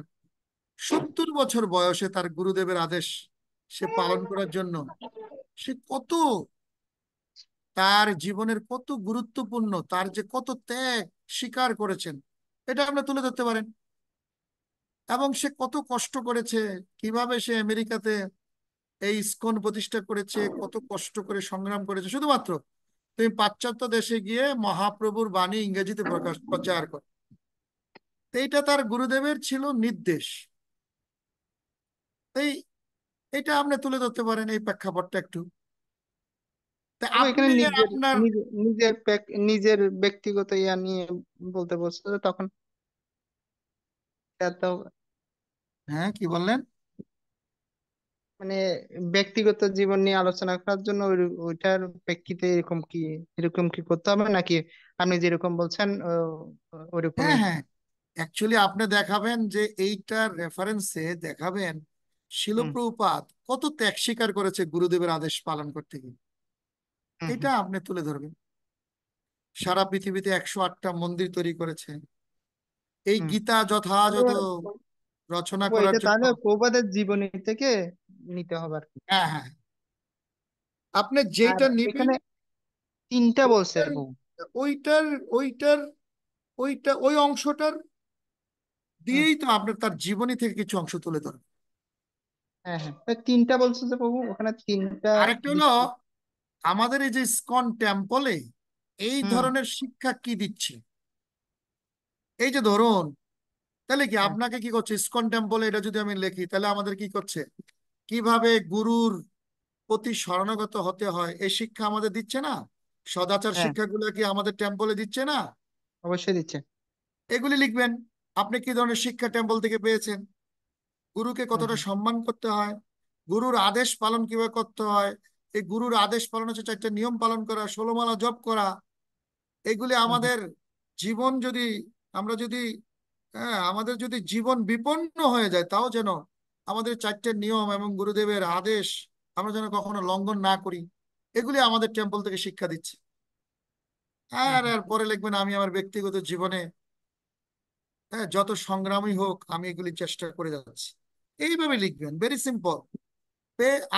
Speaker 1: 70 বছর বয়সে তার গুরুদেবের আদেশ সে পালন করার জন্য সে কত, তার জীবনের কত গুরুত্বপূর্ণ, তার যে কত ত্যাগ স্বীকার করেছেন, এটা আপনি তুলে ধরতে পারেন। এবং সে কত কষ্ট করেছে, কিভাবে সে আমেরিকাতে এই ইসকন প্রতিষ্ঠা করেছে, কত কষ্ট করে সংগ্রাম করেছে শুধুমাত্র তুমি পাশ্চাত্য দেশে গিয়ে মহাপ্রভুর বাণী ইংরেজিতে প্রচার কর। তো এইটা তার গুরুদেবের ছিল নির্দেশ। এই এটা আপনি তুলে ধরতে পারেন, এই প্রেক্ষাপটটা একটু। তা
Speaker 2: তবে এখানে
Speaker 1: আপনি
Speaker 2: নিজের
Speaker 1: আপনার,
Speaker 2: নিজের ব্যক্তিগত ইয়া নিয়ে বলতে বলছে, তো তখন এত
Speaker 1: হ্যাঁ কি বললেন?
Speaker 2: মানে ব্যক্তিগত জীবন নিয়ে আলোচনা করার জন্য ওইটার প্রেক্ষিতে এরকম কি করতে হবে নাকি আপনি যেরকম বলছেন
Speaker 1: হ্যাঁ
Speaker 2: ওরকমই?
Speaker 1: হ্যাঁ, অ্যাকচুয়ালি আপনি দেখাবেন যে এইটার রেফারেন্সে দেখাবেন
Speaker 2: হুম,
Speaker 1: শিলপ্রভুপাদ কত ত্যাগ স্বীকার করেছে গুরুদেবের আদেশ পালন করতে গিয়ে।
Speaker 2: হুম,
Speaker 1: এটা
Speaker 2: হুম।
Speaker 1: আপনি তুলে ধরবেন। সারা পৃথিবীতে 108টা মন্দির তৈরি করেছে এই
Speaker 2: হুম।
Speaker 1: গীতা
Speaker 2: তবে
Speaker 1: যথাযথ রচনা করার
Speaker 2: এটা
Speaker 1: জন্য।
Speaker 2: তাহলে প্রবাদের জীবনী থেকে নিতে হবে আর কি।
Speaker 1: হ্যাঁ হ্যাঁ, আপনি
Speaker 2: আর
Speaker 1: যেইটা নিবেন
Speaker 2: এখানে তিনটা বলছে
Speaker 1: ওইটার
Speaker 2: প্রভু।
Speaker 1: ওইটার ওইটার ওইটা ওই অংশটার
Speaker 2: হুম।
Speaker 1: দিয়েই তো আপনার তার জীবনী থেকে কিছু অংশ তুলে ধরেন।
Speaker 2: হ্যাঁ, হ্যাঁ, তিনটা বলছো যে প্রভু, ওখানে তিনটা
Speaker 1: আরেকটা হলো,
Speaker 2: দৃষ্টি।
Speaker 1: আমাদের এই যে ইসকন টেম্পলে এই
Speaker 2: হুম।
Speaker 1: ধরনের শিক্ষা কি দিচ্ছে? এই যে ধরুন, তাহলে কি
Speaker 2: হ্যাঁ,
Speaker 1: আপনাকে কি করছে ইসকন টেম্পলে, এটা যদি আমি লিখি তাহলে আমাদের কি করছে, কিভাবে গুরুর প্রতি শরণাগত হতে হয় এই শিক্ষা আমাদের দিচ্ছে না? সদাচার
Speaker 2: হ্যাঁ,
Speaker 1: শিক্ষাগুলো কি আমাদের টেম্পলে দিচ্ছে না?
Speaker 2: অবশ্যই দিচ্ছে।
Speaker 1: এগুলি লিখবেন। আপনি কি ধরনের শিক্ষা টেম্পল থেকে পেয়েছেন? গুরুকে
Speaker 2: হুম,
Speaker 1: কতটা
Speaker 2: হুম,
Speaker 1: সম্মান করতে হয়, গুরুর আদেশ পালন কিভাবে করতে হয়। এই গুরুর আদেশ পালন হচ্ছে 4টা নিয়ম পালন করা, 16 মালা জপ করা। এগুলি
Speaker 2: হুম, হুম,
Speaker 1: আমাদের জীবন যদি, আমরা যদি, হ্যাঁ, আমাদের যদি জীবন বিপন্ন হয়ে যায় তাও যেন আমাদের 4টে নিয়ম এবং গুরুদেবের আদেশ আমরা যেন কখনো লঙ্ঘন না করি। এগুলি আমাদের টেম্পল থেকে শিক্ষা দিচ্ছে।
Speaker 2: হুম,
Speaker 1: আর
Speaker 2: হুম।
Speaker 1: আর পরে লিখবেন, আমি আমার ব্যক্তিগত জীবনে, হ্যাঁ, যত সংগ্রামই হোক আমি এগুলি চেষ্টা করে যাচ্ছি। এইভাবে লিখবেন, ভেরি সিম্পল।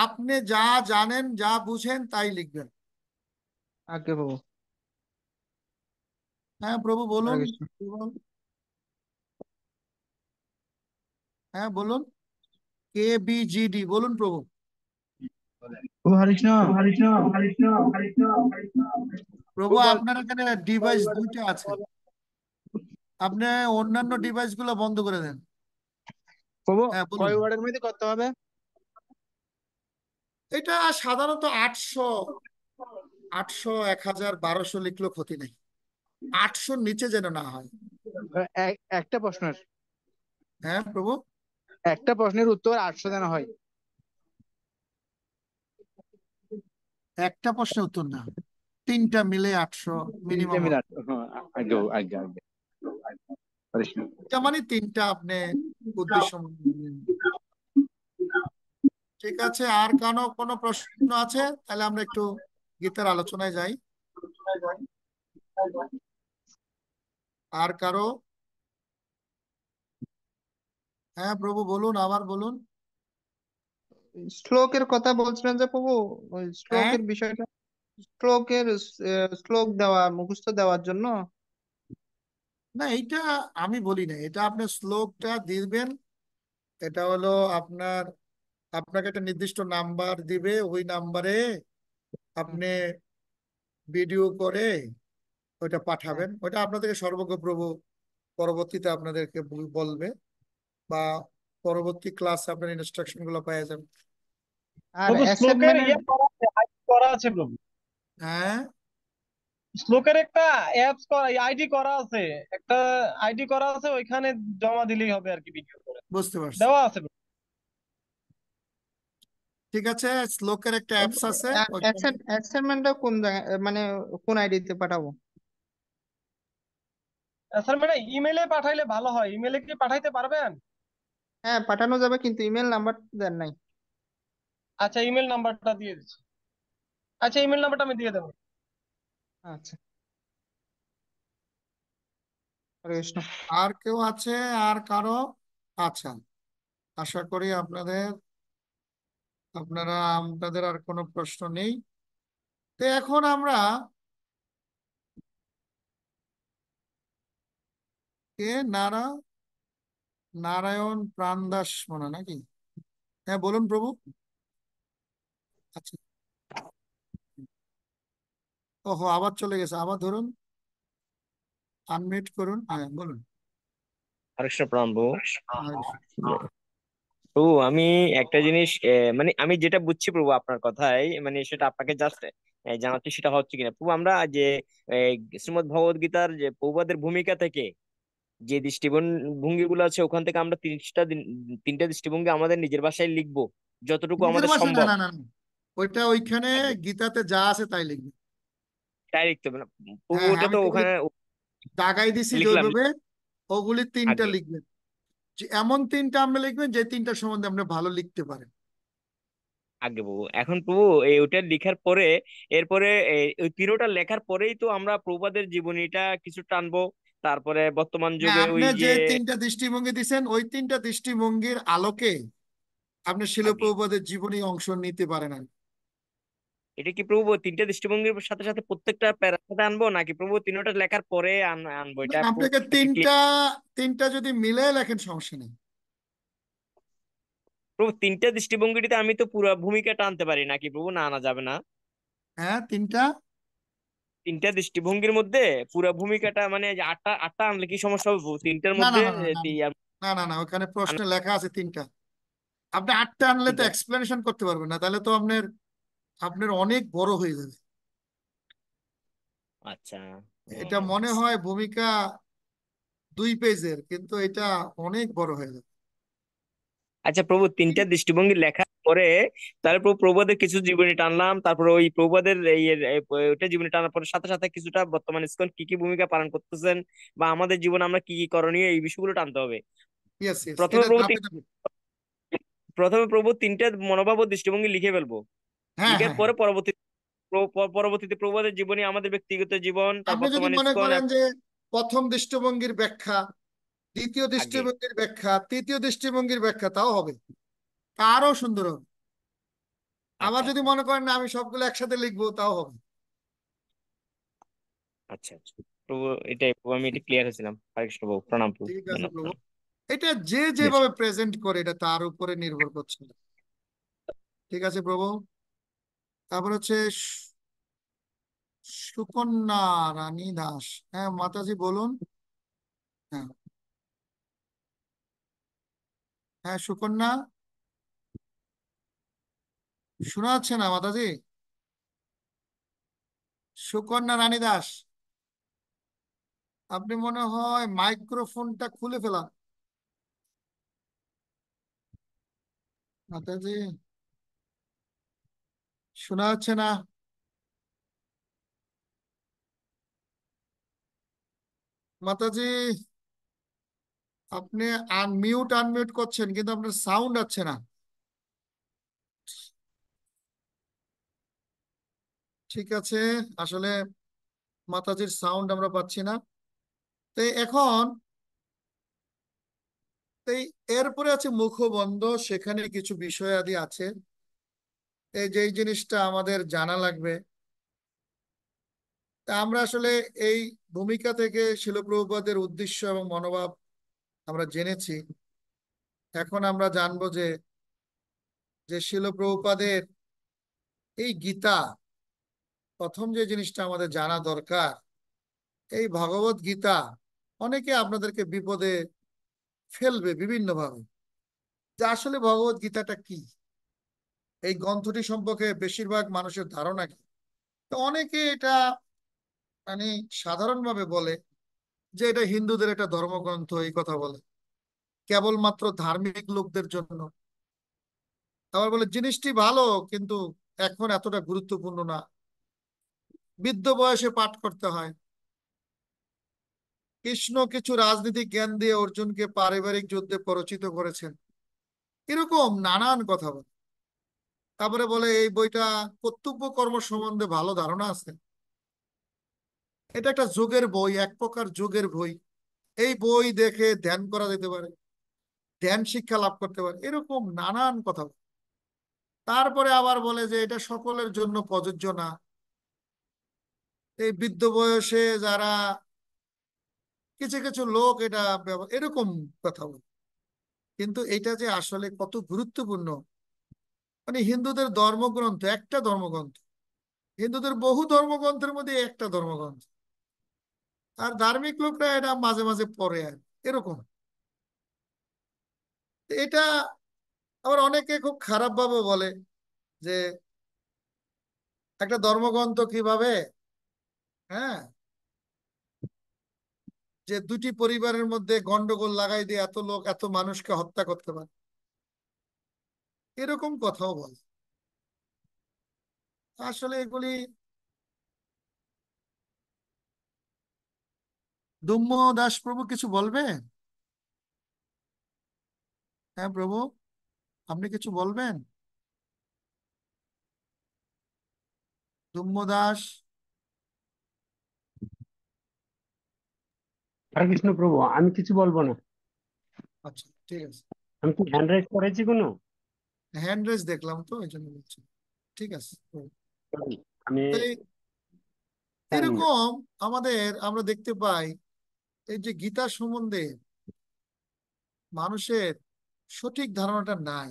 Speaker 1: আপনি যা জানেন যা বুঝেন তাই লিখবেন।
Speaker 2: আজ্ঞে প্রভু।
Speaker 1: হ্যাঁ প্রভু
Speaker 2: হরে
Speaker 1: বলুন।
Speaker 2: কৃষ্ণ।
Speaker 1: বলুন। হ্যাঁ বলুন। KBGD বলুন প্রভু।
Speaker 2: প্রভু হরে কৃষ্ণ।
Speaker 1: প্রভু
Speaker 2: প্রভু
Speaker 1: আপনার এখানে ডিভাইস দুইটা আছে, আপনি অন্যান্য ডিভাইস গুলো বন্ধ করে দেন।
Speaker 2: প্রভু,
Speaker 1: হ্যাঁ বলুন।
Speaker 2: কয় ওয়ার্ডের মধ্যে করতে হবে?
Speaker 1: এটা সাধারণত 800, 800, 1000, 1200 লিখলেও ক্ষতি নেই। 800 নিচে যেন না হয়।
Speaker 2: একটা প্রশ্নের
Speaker 1: হ্যাঁ প্রভু।
Speaker 2: একটা প্রশ্নের উত্তর 800 দেনা হয়।
Speaker 1: একটা প্রশ্নের উত্তর না, তিনটা মিলে 800
Speaker 2: তিনটে
Speaker 1: মিনিমাম
Speaker 2: মিলে
Speaker 1: হবে।
Speaker 2: 800, হ্যাঁ। আজ্ঞে বাবু, আজ্ঞে, আজ্ঞে। হরে কৃষ্ণ।
Speaker 1: এটা মানে তিনটা আপনি উদ্দেশ্য ঠিক আছে। আর কারো কোনো প্রশ্ন আছে? তাহলে আমরা একটু গীতার আলোচনায় যাই। আর কারো? হ্যাঁ প্রভু বলুন, আবার বলুন।
Speaker 2: শ্লোকের কথা বলছিলেন যে প্রভু, ওই
Speaker 1: হ্যাঁ,
Speaker 2: শ্লোকের বিষয়টা, শ্লোকের শ্লোক দেওয়া, মুখস্থ দেওয়ার জন্য।
Speaker 1: না এইটা আমি বলি না, এটা আপনি শ্লোকটা দিবেন। এটা হলো আপনার, আপনাকে একটা নির্দিষ্ট নাম্বার দিবে, ওই নাম্বারে
Speaker 2: হুম,
Speaker 1: আপনি ভিডিও করে ওইটা
Speaker 2: হ্যাঁ।
Speaker 1: পাঠাবেন। ওইটা আপনাদেরকে সর্বজ্ঞ প্রভু পরবর্তীতে আপনাদেরকে বলবে, বা পরবর্তী ক্লাসে আপনার ইনস্ট্রাকশন গুলো পেয়ে যাবেন।
Speaker 2: আর
Speaker 3: প্রভু শ্লোকের
Speaker 2: অ্যাসাইনমেন্টের।
Speaker 3: ইয়ে করা আছে, আইডি করা আছে প্রভু।
Speaker 1: হ্যাঁ
Speaker 3: শ্লোকের একটা অ্যাপস করা, আইডি করা আছে, একটা আইডি করা আছে, ওইখানে জমা দিলেই হবে আর কি, ভিডিও করে
Speaker 1: বুঝতে পারছি।
Speaker 3: দেওয়া আছে প্রভু।
Speaker 1: ঠিক আছে, শ্লোকের একটা অ্যাপস আছে ওইখানে।
Speaker 2: অ্যাসাইনমেন্টটা কোন জায়গায়, মানে কোন আইডিতে পাঠাবো?
Speaker 3: স্যার মানে ইমেলে পাঠাইলে ভালো হয়, ইমেলে কি পাঠাইতে পারবেন?
Speaker 2: হ্যাঁ, পাঠানো যাবে, কিন্তু ইমেল নাম্বার দেন নাই।
Speaker 3: আচ্ছা, ইমেল নাম্বারটা দিয়ে দিচ্ছি। আচ্ছা, ইমেল নাম্বারটা আমি দিয়ে দেবো।
Speaker 2: আচ্ছা। হরে কৃষ্ণ।
Speaker 1: আর কেউ আছে? আর কারো? আচ্ছা, আশা করি আপনাদের আর কোনো প্রশ্ন নেই। তো এখন আমরা, কে নারায়ণ প্রাণদাস মনে হয় নাকি? হ্যাঁ বলুন প্রভু। আচ্ছা। ওহো, আবার চলে গেছে, আবার ধরুন, আনমিউট করুন, হ্যাঁ বলুন।
Speaker 4: আরেকটা প্রণাম প্রভু।
Speaker 1: আর
Speaker 4: প্রভু আমি একটা জিনিস মানে আমি যেটা বুঝছি প্রভু আপনার কথাই, মানে সেটা আপনাকে জাস্ট জানাচ্ছি, সেটা হচ্ছে কিনা প্রভু। আমরা যে শ্রীমদ্ ভগবদ গীতার যে প্রভুপাদের ভূমিকা থেকে যে দৃষ্টিভঙ্গি গুলো আছে, ওখান থেকে আমরা তিনটা দৃষ্টিভঙ্গি আমাদের নিজের ভাষায় লিখবো যতটুকু
Speaker 1: নিজের
Speaker 4: আমাদের
Speaker 1: ভাষায় না,
Speaker 4: সম্ভব।
Speaker 1: না, না, না। ওইটা ওইখানে
Speaker 4: আগে
Speaker 1: গীতাতে যা আছে তাই লিখবে।
Speaker 4: তাই লিখতে হবে না প্রভু?
Speaker 1: হ্যাঁ হ্যাঁ,
Speaker 4: ওটা
Speaker 1: আমি
Speaker 4: তো
Speaker 1: তো ওগুলি
Speaker 4: ওখানে
Speaker 1: দাগাই দিছি যে
Speaker 4: লিখলাম
Speaker 1: ওইভাবে, ওগুলি তিনটা
Speaker 4: আগে।
Speaker 1: লিখবেন। যে এমন তিনটা আপনি লিখবেন যে তিনটা সম্বন্ধে আপনি ভালো লিখতে পারেন।
Speaker 4: আগে প্রভু, এখন প্রভু এই ওটা লেখার পরে, এরপরে ওই তিনোটা লেখার পরেই তো আমরা প্রভুপাদের জীবনীটা কিছু টানবো। তারপরে বর্তমান
Speaker 1: হ্যাঁ,
Speaker 4: যুগে
Speaker 1: আপনি
Speaker 4: ওই
Speaker 1: যে
Speaker 4: যে
Speaker 1: তিনটা দৃষ্টিভঙ্গি দিছেন ওই তিনটা দৃষ্টিভঙ্গির আলোকে আপনি শিল
Speaker 4: আগে
Speaker 1: প্রভুপাদের জীবনী অংশ নিতে পারেন আর কি।
Speaker 4: এটা কি প্রভু তিনটা দৃষ্টিভঙ্গির সাথে সাথে প্রত্যেকটা প্যারাতে আনবো, নাকি প্রভু তিনটা লেখার পরে আনবো?
Speaker 1: না,
Speaker 4: এটা
Speaker 1: আপনাকে
Speaker 4: একটু
Speaker 1: তিনটা
Speaker 4: clear-
Speaker 1: তিনটা যদি মিলে লেখেন সমস্যা নেই।
Speaker 4: প্রভু তিনটা দৃষ্টিভঙ্গিতে আমি তো পুরো ভূমিকাটা আনতে পারি নাকি প্রভু, না আনা যাবে না?
Speaker 1: হ্যাঁ, তিনটা।
Speaker 4: তিনটা দৃষ্টিভঙ্গির মধ্যে পুরো ভূমিকাটা মানে যে আটটা আটটা আনলে কি সমস্যা হবে প্রভু? তিনটার
Speaker 1: না না
Speaker 4: মধ্যে
Speaker 1: না না না না না না, ওখানে প্রশ্নে লেখা আছে তিনটা। আপনি আটটা আনলে তো
Speaker 4: তিনটা।
Speaker 1: এক্সপ্লেনেশন করতে পারবেন না, তাহলে তো আপনার আপনার অনেক বড় হয়ে যাবে।
Speaker 4: আচ্ছা।
Speaker 1: এটা
Speaker 4: হুম।
Speaker 1: মনে হয় ভূমিকা 2 পেজের, কিন্তু এটা অনেক বড় হয়ে যাবে।
Speaker 4: আচ্ছা প্রভু তিনটা দৃষ্টিভঙ্গি লেখার পরে তারপর প্রভু প্রভুদের কিছু জীবনী টানলাম, তারপর ওই প্রভুদের ওইটা জীবনী টানার পরে সাথে সাথে কিছুটা বর্তমান ইসকন কি কি ভূমিকা পালন করতেছেন বা আমাদের জীবনে আমরা কি কি করণীয় এই বিষয়গুলো টানতে হবে।
Speaker 1: ইয়েস ইয়েস,
Speaker 4: প্রথমে
Speaker 1: এটা
Speaker 4: প্রভু
Speaker 1: ধাপে ধাপে।
Speaker 4: প্রথমে প্রভু তিনটা মনোভাব ও দৃষ্টিভঙ্গি লিখে ফেলবো।
Speaker 1: হ্যাঁ
Speaker 4: লিখার
Speaker 1: হ্যাঁ হ্যাঁ।
Speaker 4: পরে পরবর্তীতে প্রভুদের জীবনী, আমাদের ব্যক্তিগত জীবন, তার
Speaker 1: আপনি যদি
Speaker 4: বর্তমান
Speaker 1: মনে
Speaker 4: ইসকন
Speaker 1: করেন যে প্রথম দৃষ্টিভঙ্গির ব্যাখ্যা, দ্বিতীয়
Speaker 4: আগে।
Speaker 1: দৃষ্টিভঙ্গির ব্যাখ্যা, তৃতীয় দৃষ্টিভঙ্গির ব্যাখ্যা, তাও হবে, তা আরো সুন্দর হবে। আবার
Speaker 4: আচ্ছা
Speaker 1: যদি
Speaker 4: আচ্ছা
Speaker 1: মনে করেন না আমি সবগুলো একসাথে লিখবো, তাও হবে।
Speaker 4: আচ্ছা আচ্ছা প্রভু, এটাই প্রভু, আমি এটা ক্লিয়ার হয়েছিলাম। হরে কৃষ্ণ প্রভু, প্রণাম প্রভু,
Speaker 1: ঠিক আছে
Speaker 4: ধন্যবাদ
Speaker 1: প্রভু।
Speaker 4: প্রণাম।
Speaker 1: এটা যে
Speaker 4: Yes.
Speaker 1: যেভাবে প্রেজেন্ট করে এটা তার উপরে নির্ভর করছে। ঠিক আছে প্রভু। তারপর হচ্ছে সুকন্যা রানী দাস। হ্যাঁ মাতাজি বলুন। হ্যাঁ হ্যাঁ, সুকন্যা, শোনা যাচ্ছে না মাতাজি? সুকন্যা রানী দাস, আপনি মনে হয় মাইক্রোফোনটা খুলে ফেলা। মাতাজি শোনা যাচ্ছে না? মাতাজি আপনি আনমিউট আনমিউট করছেন, কিন্তু আপনার সাউন্ড আসছে না। ঠিক আছে, আসলে মাতাজির সাউন্ড আমরা পাচ্ছি না। তো এখন এই এরপরে আছে মুখবন্ধ, সেখানে কিছু বিষয় আদি আছে, এই যে এই জিনিসটা আমাদের জানা লাগবে। তা আমরা আসলে এই ভূমিকা থেকে শিল প্রভুপাদের উদ্দেশ্য এবং মনোভাব আমরা জেনেছি। এখন আমরা জানবো যে যে শিল প্রভুপাদের এই গীতা, প্রথম যে জিনিসটা আমাদের জানা দরকার, এই ভগবত গীতা অনেকে আপনাদেরকে বিপদে ফেলবে বিভিন্ন ভাবে, যে আসলে ভগবত গীতাটা কি, এই গ্রন্থটি সম্পর্কে বেশিরভাগ মানুষের ধারণা কি। তো অনেকে এটা মানে সাধারণভাবে বলে যে এটা হিন্দুদের একটা ধর্মগ্রন্থ, এই কথা বলে কেবলমাত্র ধার্মিক লোকদের জন্য। আবার বলে জিনিসটি ভালো, কিন্তু এখন এতটা গুরুত্বপূর্ণ না, বৃদ্ধ বয়সে পাঠ করতে হয়। কৃষ্ণ কিছু রাজনীতিক জ্ঞান দিয়ে অর্জুনকে পারিবারিক যুদ্ধে পরিচিত করেছেন, এরকম নানান কথা বলে। তারপরে বলে এই বইটা কর্তব্য কর্ম সম্বন্ধে ভালো ধারণা আছে, এটা একটা যোগের বই, এক প্রকার যোগের বই, এই বই দেখে ধ্যান করা যেতে পারে, ধ্যান শিক্ষা লাভ করতে পারে, এরকম নানান কথা বলে। তারপরে আবার বলে যে এটা সকলের জন্য প্রযোজ্য না, এই বৃদ্ধ বয়সে যারা কিছু কিছু লোক এটা এরকম কথা বলে। কিন্তু এটা যে আসলে কত গুরুত্বপূর্ণ, মানে হিন্দুদের ধর্মগ্রন্থ, একটা ধর্মগ্রন্থ, হিন্দুদের বহু ধর্মগ্রন্থের মধ্যে একটা ধর্মগ্রন্থ, আর ধার্মিক লোকরা এটা মাঝে মাঝে পড়ে আর এরকম। তো এটা আবার অনেকে খুব খারাপ ভাবে বলে যে একটা ধর্মগ্রন্থ কিভাবে, হ্যাঁ, যে দুটি পরিবারের মধ্যে গন্ডগোল লাগাই দিয়ে এত লোক এত মানুষকে হত্যা করতে পারে, এরকম কথাও বলে। আসলে এগুলি দম্য দাস প্রভু কিছু বলবে? হ্যাঁ প্রভু, আপনি কিছু বলবেন? দম্য দাস।
Speaker 5: হরে কৃষ্ণ প্রভু, আমি কিছু বলবো না।
Speaker 1: আচ্ছা ঠিক আছে।
Speaker 5: আমি কি হ্যান্ড রাইজ করেছি কোনো?
Speaker 1: হ্যান্ড রেজ দেখলাম তো, এই জন্য বলছি। ঠিক আছে।
Speaker 5: আমি
Speaker 1: তাই
Speaker 5: হ্যাঁ,
Speaker 1: এরকম আমরা দেখতে পাই এই যে গীতা সম্বন্ধে মানুষের সঠিক ধারণাটা নাই।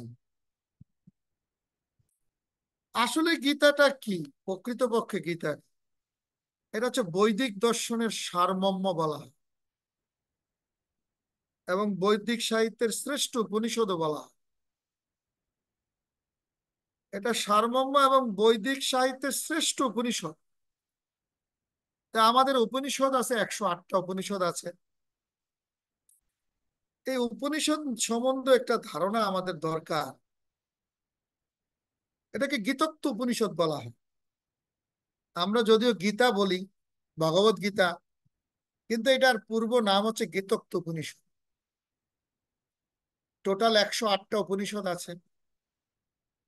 Speaker 1: আসলে গীতাটা কি? প্রকৃতপক্ষে গীতা এটা হচ্ছে বৈদিক দর্শনের সারমর্ম বলা হয় এবং বৈদিক সাহিত্যের শ্রেষ্ঠ উপনিষদও বলা হয়। এটা সারমর্ম এবং বৈদিক সাহিত্যের শ্রেষ্ঠ উপনিষদ। তা আমাদের উপনিষদ আছে, 108টা উপনিষদ আছে। এই উপনিষদ সম্বন্ধে একটা ধারণা আমাদের দরকার। এটাকে গীতত্ব উপনিষদ বলা হয়। আমরা যদিও গীতা বলি, ভগবত গীতা, কিন্তু এটার পূর্ব নাম হচ্ছে গীতত্ব উপনিষদ। টোটাল 108টা উপনিষদ আছে,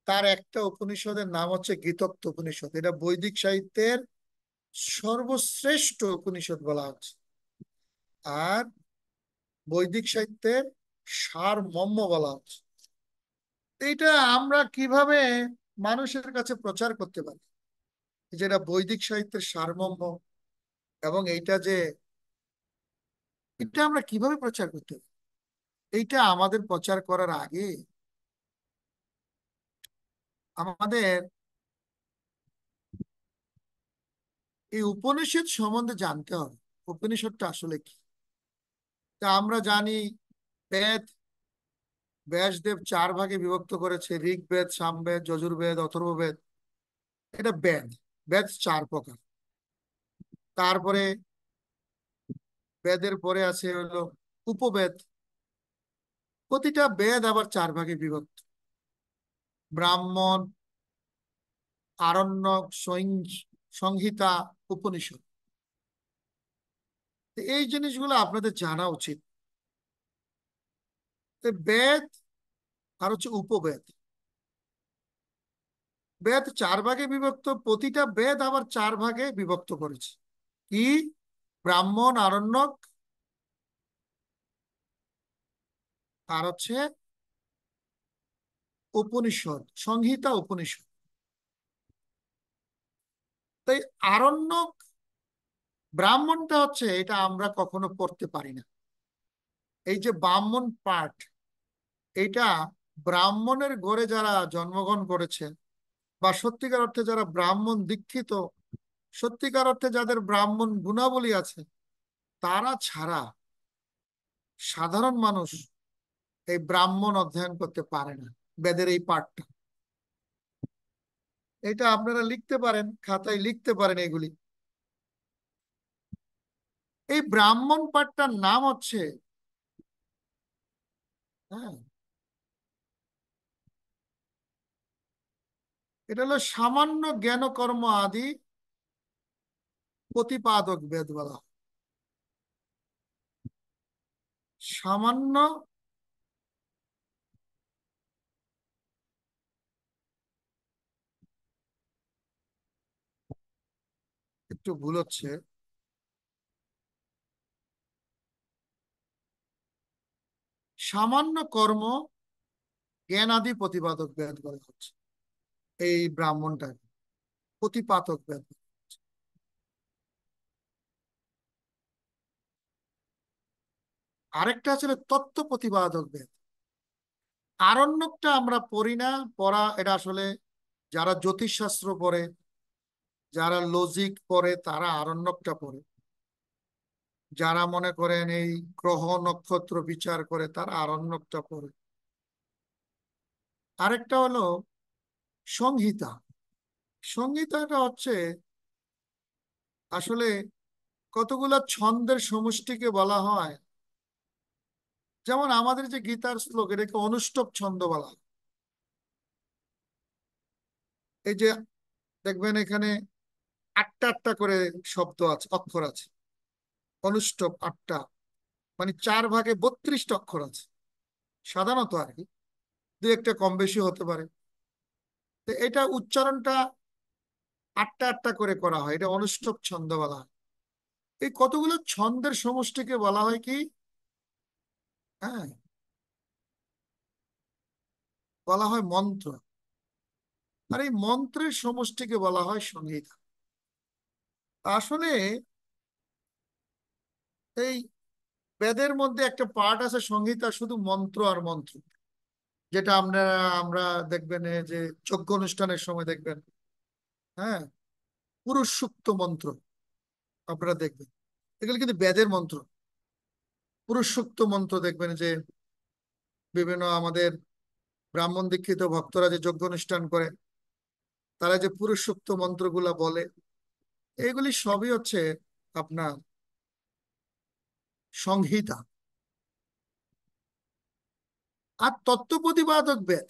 Speaker 1: তার একটা উপনিষদের নাম হচ্ছে গীতত্ব উপনিষদ। এটা বৈদিক সাহিত্যের সর্বশ্রেষ্ঠ উপনিষদ বলা হচ্ছে, আর বৈদিক সাহিত্যের সারমর্ম বলা হচ্ছে। এটা আমরা কিভাবে মানুষের কাছে প্রচার করতে পারি, যেটা বৈদিক সাহিত্যের সারমর্ম, এবং এটা আমরা কিভাবে প্রচার করতে পারি? এইটা আমাদের প্রচার করার আগে আমাদের এই উপনিষদ সম্বন্ধে জানতে হবে। উপনিষদটা আসলে কি? তা আমরা জানি বেদ, ব্যাসদেব 4 ভাগে বিভক্ত করেছে: ঋগ্বেদ, সামবেদ, যজুর্বেদ, অথর্ববেদ। এটা বেদ। বেদ 4 প্রকার। তারপরে বেদের পরে আছে হলো উপবেদ। প্রতিটা বেদ আবার 4 ভাগে বিভক্ত: ব্রাহ্মণ, আরণ্যক, সংহিতা, উপনিষদ। তো এই জিনিসগুলো আপনাদের জানা উচিত। তো বেদ আর হচ্ছে উপবেদ। বেদ 4 ভাগে বিভক্ত, প্রতিটা বেদ আবার 4 ভাগে বিভক্ত করেছে। কি? ব্রাহ্মণ, আরণ্যক, আর হচ্ছে উপনিষদ, সংহিতা, উপনিষদ। তাই আরণ্যক, ব্রাহ্মণটা হচ্ছে, এটা আমরা কখনো পড়তে পারি না। এই যে ব্রাহ্মণ পাঠ, এটা ব্রাহ্মণের ঘরে যারা জন্মগ্রহণ করেছে বা সত্যিকার অর্থে যারা ব্রাহ্মণ দীক্ষিত, সত্যিকার অর্থে যাদের ব্রাহ্মণ গুণাবলী আছে, তারা ছাড়া সাধারণ মানুষ এই ব্রাহ্মণ অধ্যয়ন করতে পারে না। বেদের এই পাঠটা, এটা আপনারা লিখতে পারেন, খাতায় লিখতে পারেন এগুলি। এই ব্রাহ্মণ পাঠটার নাম হচ্ছে, হ্যাঁ, এটা হলো সামান্য জ্ঞান কর্ম আদি প্রতিপাদক বেদ বলা হয়। সামান্য একটু ভুল হচ্ছে, সামান্য কর্ম জ্ঞান আদি প্রতিপাদক বেদ বলা হচ্ছে এই ব্রাহ্মণটাকে। প্রতিপাদক বেদ। আরেকটা আছে তত্ত্ব প্রতিপাদক বেদ। আরণ্যকটা আমরা পড়ি না, পড়া এটা আসলে যারা জ্যোতিষশাস্ত্র পড়ে, যারা লজিক পড়ে, তারা আরণ্যকটা পড়ে। যারা মনে করেন এই গ্রহ নক্ষত্র বিচার করে, তারা আরণ্যকটা পড়ে। আরেকটা হলো সংহিতা। সংহিতাটা হচ্ছে আসলে কতগুলা ছন্দের সমষ্টিকে বলা হয়। যেমন আমাদের যে গীতার শ্লোক, এটাকে অনুষ্টক ছন্দ বলা হয়। এই যে দেখবেন এখানে 8টা 8টা করে শব্দ আছে, অক্ষর আছে। অনুষ্টক 8টা, মানে 4 ভাগে 32টা অক্ষর আছে সাধারণত, আর কি 2-1টা কম বেশি হতে পারে। তো এটা উচ্চারণটা 8টা 8টা করে করা হয়, এটা অনুষ্টক ছন্দ বলা হয়। এই কতগুলো ছন্দের সমষ্টিকে বলা হয় কি, হ্যাঁ, বলা হয় মন্ত্র। আর এই মন্ত্রের সমষ্টিকে বলা হয় সংহিতা। আসলে এই বেদের মধ্যে একটা পার্ট আছে সংহিতা, শুধু মন্ত্র আর মন্ত্র, যেটা আমরা আমরা দেখবেন এই যে যজ্ঞ অনুষ্ঠানের সময় দেখবেন, হ্যাঁ, পুরুষ সূক্ত মন্ত্র আপনারা দেখবেন, এগুলো কিন্তু বেদের মন্ত্র। পুরুষ সূক্ত মন্ত্র দেখবেন যে বিভিন্ন আমাদের ব্রাহ্মণ দীক্ষিত ভক্তরা যে যজ্ঞ অনুষ্ঠান করে, তারা যে পুরুষ সূক্ত মন্ত্রগুলা বলে, এগুলি সবই হচ্ছে আপনার সংহিতা। আর তত্ত্ব প্রতিপাদক বেদ,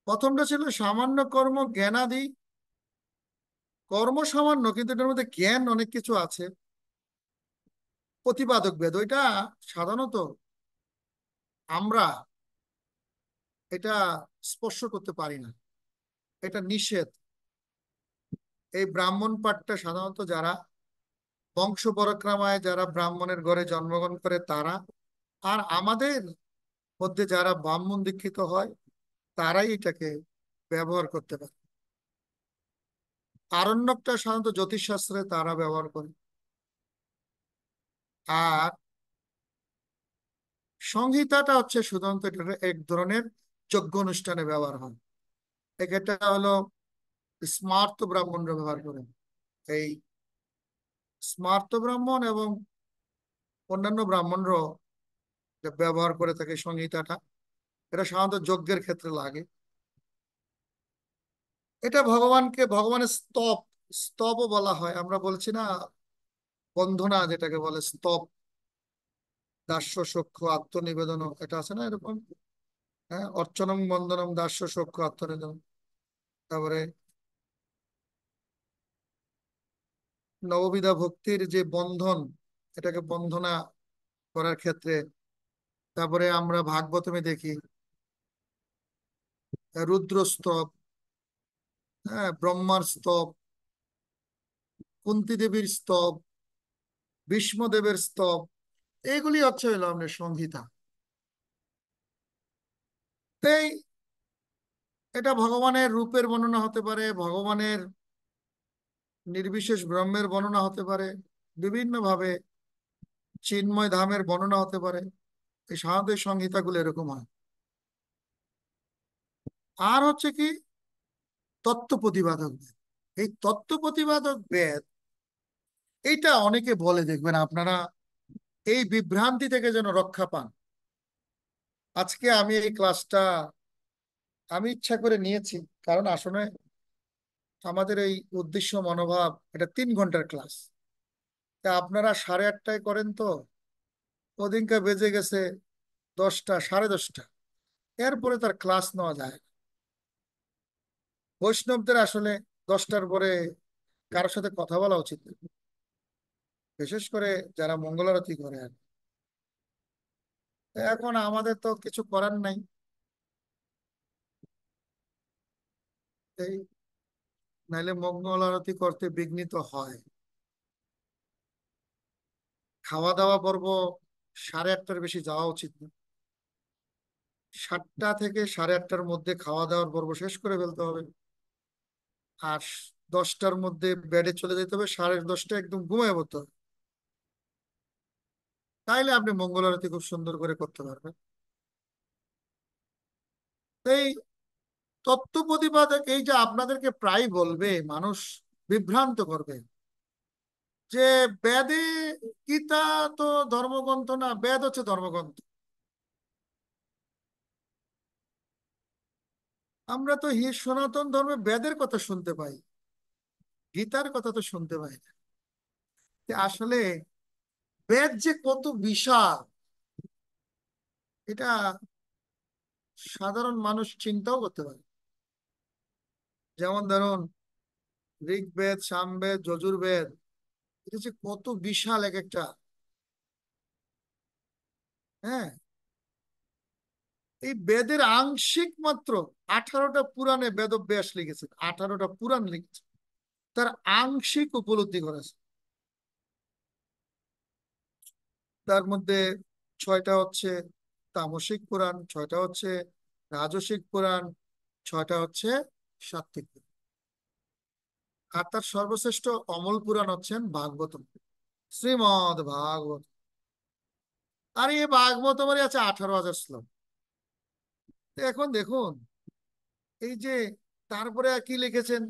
Speaker 1: প্রথমটা ছিল সামান্য কর্ম জ্ঞানাদি। কর্ম সামান্য, কিন্তু এটার মধ্যে জ্ঞান অনেক কিছু আছে। প্রতিপাদক বেদ ওইটা সাধারণত আমরা এটা স্পর্শ করতে পারি না, এটা নিষেধ। এই ব্রাহ্মণ পাঠটা সাধারণত যারা বংশ পরক্রমায়, যারা ব্রাহ্মণের ঘরে জন্মগ্রহণ করে তারা, আর আমাদের মধ্যে যারা ব্রাহ্মণ দীক্ষিত হয় তারাই এটাকে ব্যবহার করতে পারে। আরণ্যকটা সাধারণত জ্যোতিষশাস্ত্রে তারা ব্যবহার করে। আর সংহিতাটা হচ্ছে শুধুমাত্র এটা এক ধরনের যজ্ঞ অনুষ্ঠানে ব্যবহার হয়। এটা হলো স্মার্ত ব্রাহ্মণরা ব্যবহার করেন। এই স্মার্ত ব্রাহ্মণ এবং অন্যান্য ব্রাহ্মণরাও এটা ব্যবহার করে থাকে সংহিতাটা। এটা সাধারণত যজ্ঞের ক্ষেত্রে লাগে। এটা ভগবানকে, ভগবানের স্তব, স্তবও বলা হয়। আমরা বলছি না বন্ধনা, যেটাকে বলে স্তব, দাস্য সখ্য আত্মনিবেদন, এটা আছে না এরকম, হ্যাঁ, অর্চনং বন্দনম দাস্য সখ্য আত্মনিবেদন। তারপরে নববিধা ভক্তির যে বন্ধন, এটাকে বন্ধনা করার ক্ষেত্রে। তারপরে আমরা ভাগবতমে দেখি রুদ্র স্তব, হ্যাঁ, ব্রহ্মার স্তব, কুন্তী দেবীর স্তব, ভীষ্মদেবের স্তব, এগুলি হচ্ছে হলো আমাদের সংহিতা। এই এটা ভগবানের রূপের বর্ণনা হতে পারে, ভগবানের নির্বিশেষ ব্রহ্মের বর্ণনা হতে পারে, বিভিন্ন ভাবে চিন্ময় ধামের বর্ণনা হতে পারে। এই সাধারণত সংহিতাগুলো এরকম হয়। আর হচ্ছে কি তত্ত্ব প্রতিপাদক বেদ। এই তত্ত্ব প্রতিপাদক বেদ, এইটা অনেকে বলে, দেখবেন আপনারা, এই বিভ্রান্তি থেকে যেন রক্ষা পান। আজকে আমি এই ক্লাসটা আমি ইচ্ছা করে নিয়েছি, কারণ আসলে আমাদের এই উদ্দেশ্য মনোভাব, এটা 3 ঘন্টার ক্লাস। তা আপনারা 8:30টায় করেন, তো ওদিনকে বেজে গেছে 10টা, 10:30। এরপরে তার ক্লাস নেওয়া যায় না। বৈষ্ণবদের আসলে 10টার পরে কারোর সাথে কথা বলা উচিত না, বিশেষ করে যারা মঙ্গল আরতি করে। আর এখন আমাদের তো কিছু করার নাই, এই নাইলে মঙ্গল আরতি করতে বিঘ্নিত হয়। খাওয়া দাওয়া পর্ব 8:30টার বেশি যাওয়া উচিত না। 7টা থেকে 8:30টার মধ্যে খাওয়া দাওয়ার পর্ব শেষ করে ফেলতে হবে। আর 10টার মধ্যে বেডে চলে যেতে হবে, 10:30 একদম ঘুমিয়ে পড়তে হবে। তাইলে আপনি মঙ্গল আরতি খুব সুন্দর করে করতে পারবেন। এই তত্ত্ব প্রতিপাদক, এই যে আপনাদেরকে প্রায় বলবে, মানুষ বিভ্রান্ত করবে যে বেদে, গীতা তো ধর্মগ্রন্থ না, বেদ হচ্ছে ধর্মগ্রন্থ। আমরা তো সনাতন ধর্মে বেদের কথা শুনতে পাই, গীতার কথা তো শুনতে পাই না। যে আসলে বেদ যে কত বিশাল, এটা সাধারণ মানুষ চিন্তাও করতে পারে। যেমন ধরুন ঋগ্বেদ, সামবেদ, যজুর্বেদ, এটা যে কত বিশাল এক একটা, হ্যাঁ। এই বেদের আংশিক মাত্র 18টা পুরাণে বেদব্যাস লিখেছে, 18টা পুরাণ লিখেছে, তার আংশিক উপলব্ধি করেছে। তার মধ্যে 6টা হচ্ছে তামসিক পুরাণ, 6টা হচ্ছে রাজসিক পুরাণ, ছয়টা হচ্ছে সাত্বিক পুরাণ। আর তার সর্বশ্রেষ্ঠ অমল পুরাণ হচ্ছেন ভাগবতম, শ্রীমদ ভাগবত। আর এই ভাগবতমেরই আছে 18,000 শ্লোক। তো এখন দেখুন, এই যে তারপরে আর কি লিখেছেন,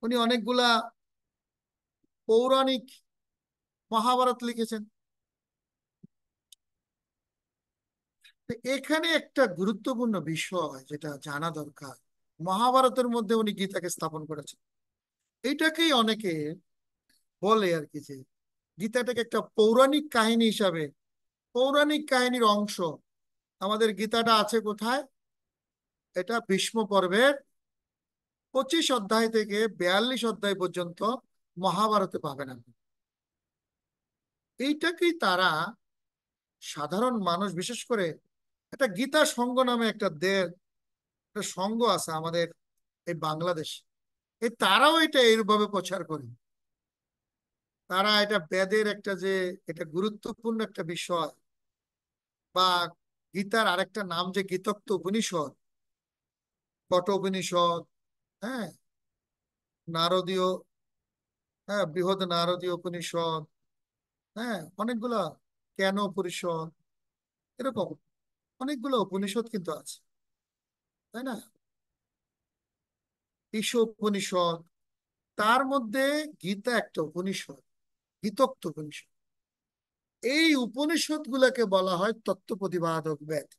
Speaker 1: উনি অনেকগুলা পৌরাণিক মহাভারত লিখেছেন। তো এখানে একটা গুরুত্বপূর্ণ বিষয় যেটা জানা দরকার, মহাভারতের মধ্যে উনি গীতাকে স্থাপন করেছেন। এইটাকেই অনেকে বলে আর কি, যে গীতাটাকে একটা পৌরাণিক কাহিনী হিসাবে, পৌরাণিক কাহিনীর অংশ। আমাদের গীতাটা আছে কোথায়? এটা ভীষ্ম পর্বের 25 অধ্যায় থেকে 42 অধ্যায় পর্যন্ত মহাভারতে পাবেন আপনি। এইটাকেই তারা, সাধারণ মানুষ বিশেষ করে, একটা গীতা সংঘ নামে একটা সংঘ আছে আমাদের এই বাংলাদেশ, এই তারাও এটা এইভাবে প্রচার করে। তারা এটা বেদের একটা যে, এটা গুরুত্বপূর্ণ একটা বিষয়, বা গীতার আরেকটা নাম যে গীতোক্ত উপনিষদ, কঠ উপনিষদ, হ্যাঁ, নারদীয়, হ্যাঁ, বৃহৎ নারদীয় উপনিষদ, হ্যাঁ, অনেকগুলা, কেন পরিষদ, এরকম অনেকগুলো উপনিষদ কিন্তু আছে, তাই না? ঈশ উপনিষদ, তার মধ্যে গীতা একটা উপনিষদ, গীতোক্ত উপনিষদ। এই উপনিষদ গুলাকে বলা হয় তত্ত্ব প্রতিপাদক বেদ।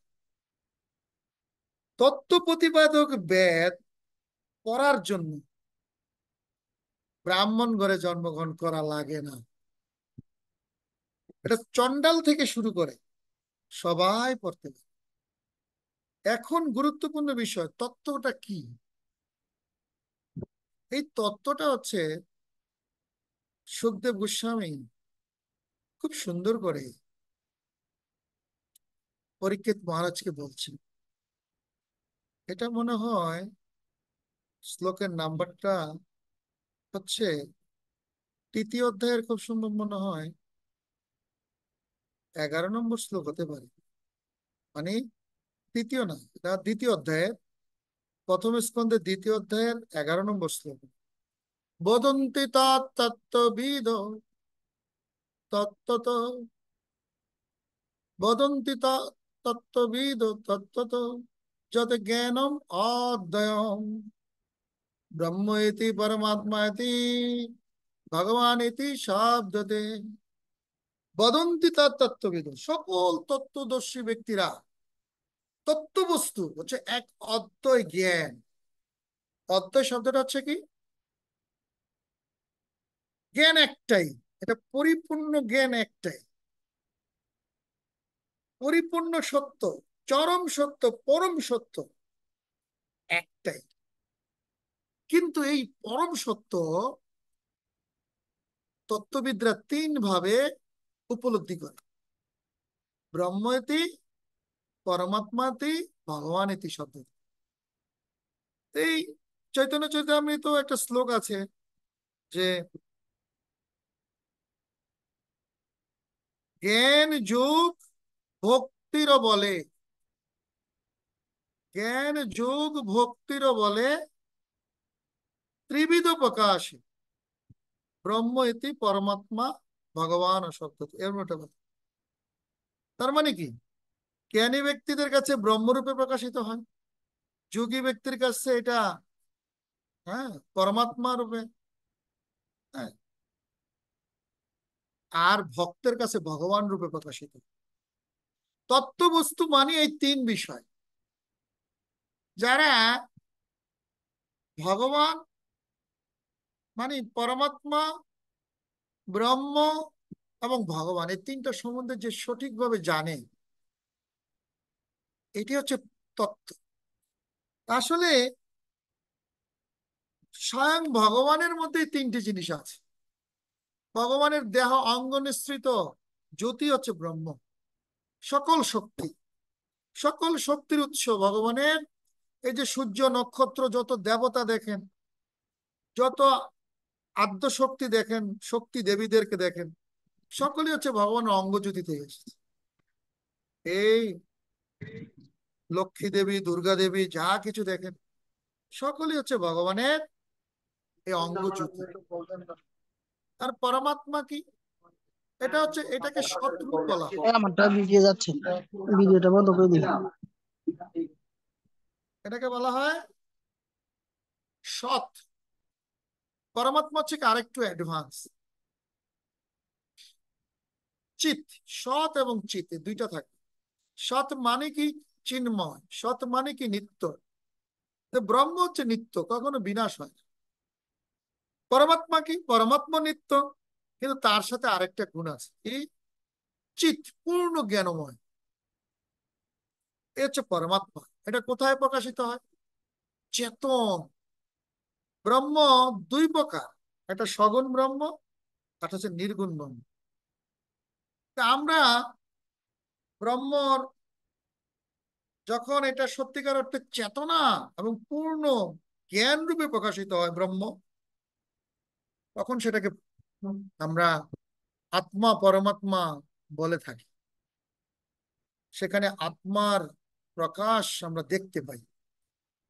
Speaker 1: তত্ত্ব প্রতিপাদক বেদ পড়ার জন্য ব্রাহ্মণ ঘরে জন্মগ্রহণ করা লাগে না। এটা চন্ডাল থেকে শুরু করে সবাই পড়তে পারে। এখন গুরুত্বপূর্ণ বিষয়, তত্ত্বটা কি? এই তত্ত্বটা হচ্ছে সুখদেব গোস্বামী খুব সুন্দর করে পরীক্ষিত মহারাজকে বলছেন। এটা মনে হয় শ্লোকের নাম্বারটা হচ্ছে 3য় অধ্যায়ের, খুব সম্ভব মনে হয় 11 নম্বর শ্লোক হতে পারে। মানে তৃতীয় না, এটা 2য় অধ্যায়ের, প্রথম স্কন্ধের 2য় অধ্যায়ের 11 নম্বর শ্লোক। বদন্তি তত্ত্ববিদ তত্ত্বত, বদন্তি তত্ত্ববিদ তত্ত্বত যত জ্ঞানম অদ্বয়ম ব্রহ্ম ইতি পরমাত্মা ইতি ভগবান ইতি শব্দতে। বদন্তি তত্ত্ববিদ, সকল তত্ত্বদর্শী ব্যক্তিরা, তত্ত্ববস্তু হচ্ছে এক অদ্বয় জ্ঞান। অদ্বয় শব্দটা হচ্ছে কি? জ্ঞান একটাই, এটা পরিপূর্ণ জ্ঞান একটাই, পরিপূর্ণ সত্য, চরম সত্য, পরম সত্য একটাই। কিন্তু এই পরম সত্য তত্ত্ববিদরা 3 ভাবে উপলব্ধি করে: ব্রহ্মতি, পরমাত্মাতি, ভগবান ইতি শব্দ। এই চৈতন্য চৈতামৃত একটা শ্লোক আছে যে জ্ঞান যোগ ভক্তির বলে, জ্ঞান যোগ ভক্তির বলে ত্রিবিধ প্রকাশ ব্রহ্ম ইতি পরমাত্মা ভগবান শব্দ। এর একটা কথা, তার মানে কি? জ্ঞানী ব্যক্তিদের কাছে ব্রহ্মরূপে প্রকাশিত হয়, যোগী ব্যক্তির কাছে এটা, হ্যাঁ, পরমাত্মা রূপে, হ্যাঁ, আর ভক্তের কাছে ভগবান রূপে প্রকাশিত। তত্ত্ববস্তু মানে এই 3 বিষয়। যারা ভগবান মানে পরমাত্মা, ব্রহ্ম এবং ভগবান, এই 3টা সম্বন্ধে যে সঠিকভাবে জানে, এটি হচ্ছে তত্ত্ব। আসলে স্বয়ং ভগবানের মধ্যে 3টি জিনিস আছে। ভগবানের দেহ অঙ্গ নিঃসৃত জ্যোতি হচ্ছে ব্রহ্ম, সকল শক্তি, সকল শক্তির উৎস ভগবানের। এই যে সূর্য নক্ষত্র, যত দেবতা দেখেন, যত আদ্য শক্তি দেখেন, শক্তি দেবীদেরকে দেখেন, সকলেই হচ্ছে ভগবানের অঙ্গজ্যোতি থেকে এসেছে। এই লক্ষ্মী দেবী, দুর্গা দেবী, যা কিছু দেখেন সকলই হচ্ছে ভগবানের এই অঙ্গচ্যুতি। আর পরমাত্মা কি? এটা হচ্ছে, এটাকে সৎরূপ বলা হয়।
Speaker 6: আমারটা ভিডিও যাচ্ছে, ভিডিওটা বন্ধ করে দিই।
Speaker 1: এটাকে বলা হয় সৎ। পরমাত্মা হচ্ছে কি আরেকটু অ্যাডভান্স। চিত, সৎ এবং চিত এই দুইটা থাকে। সৎ মানে কি? চিন্ময়। সৎ মানে কি? নিত্য। তো ব্রহ্ম হচ্ছে নিত্য, কখনো বিনাশ হয় না। পরমাত্মা কি? পরমাত্মা নিত্য, কিন্তু তার সাথে আরেকটা গুণ আছে, এই চিত, পূর্ণ জ্ঞানময়। এ হচ্ছে পরমাত্মা। এটা কোথায় প্রকাশিত হয়? চেতন। ব্রহ্ম দুই প্রকার, একটা সগুণ ব্রহ্ম, একটা হচ্ছে নির্গুণ ব্রহ্ম। তা আমরা ব্রহ্মর যখন এটা সত্যিকার অর্থে চেতনা এবং পূর্ণ জ্ঞান রূপে প্রকাশিত হয় ব্রহ্ম, তখন সেটাকে আমরা আত্মা, পরমাত্মা বলে থাকি। সেখানে আত্মার প্রকাশ আমরা দেখতে পাই।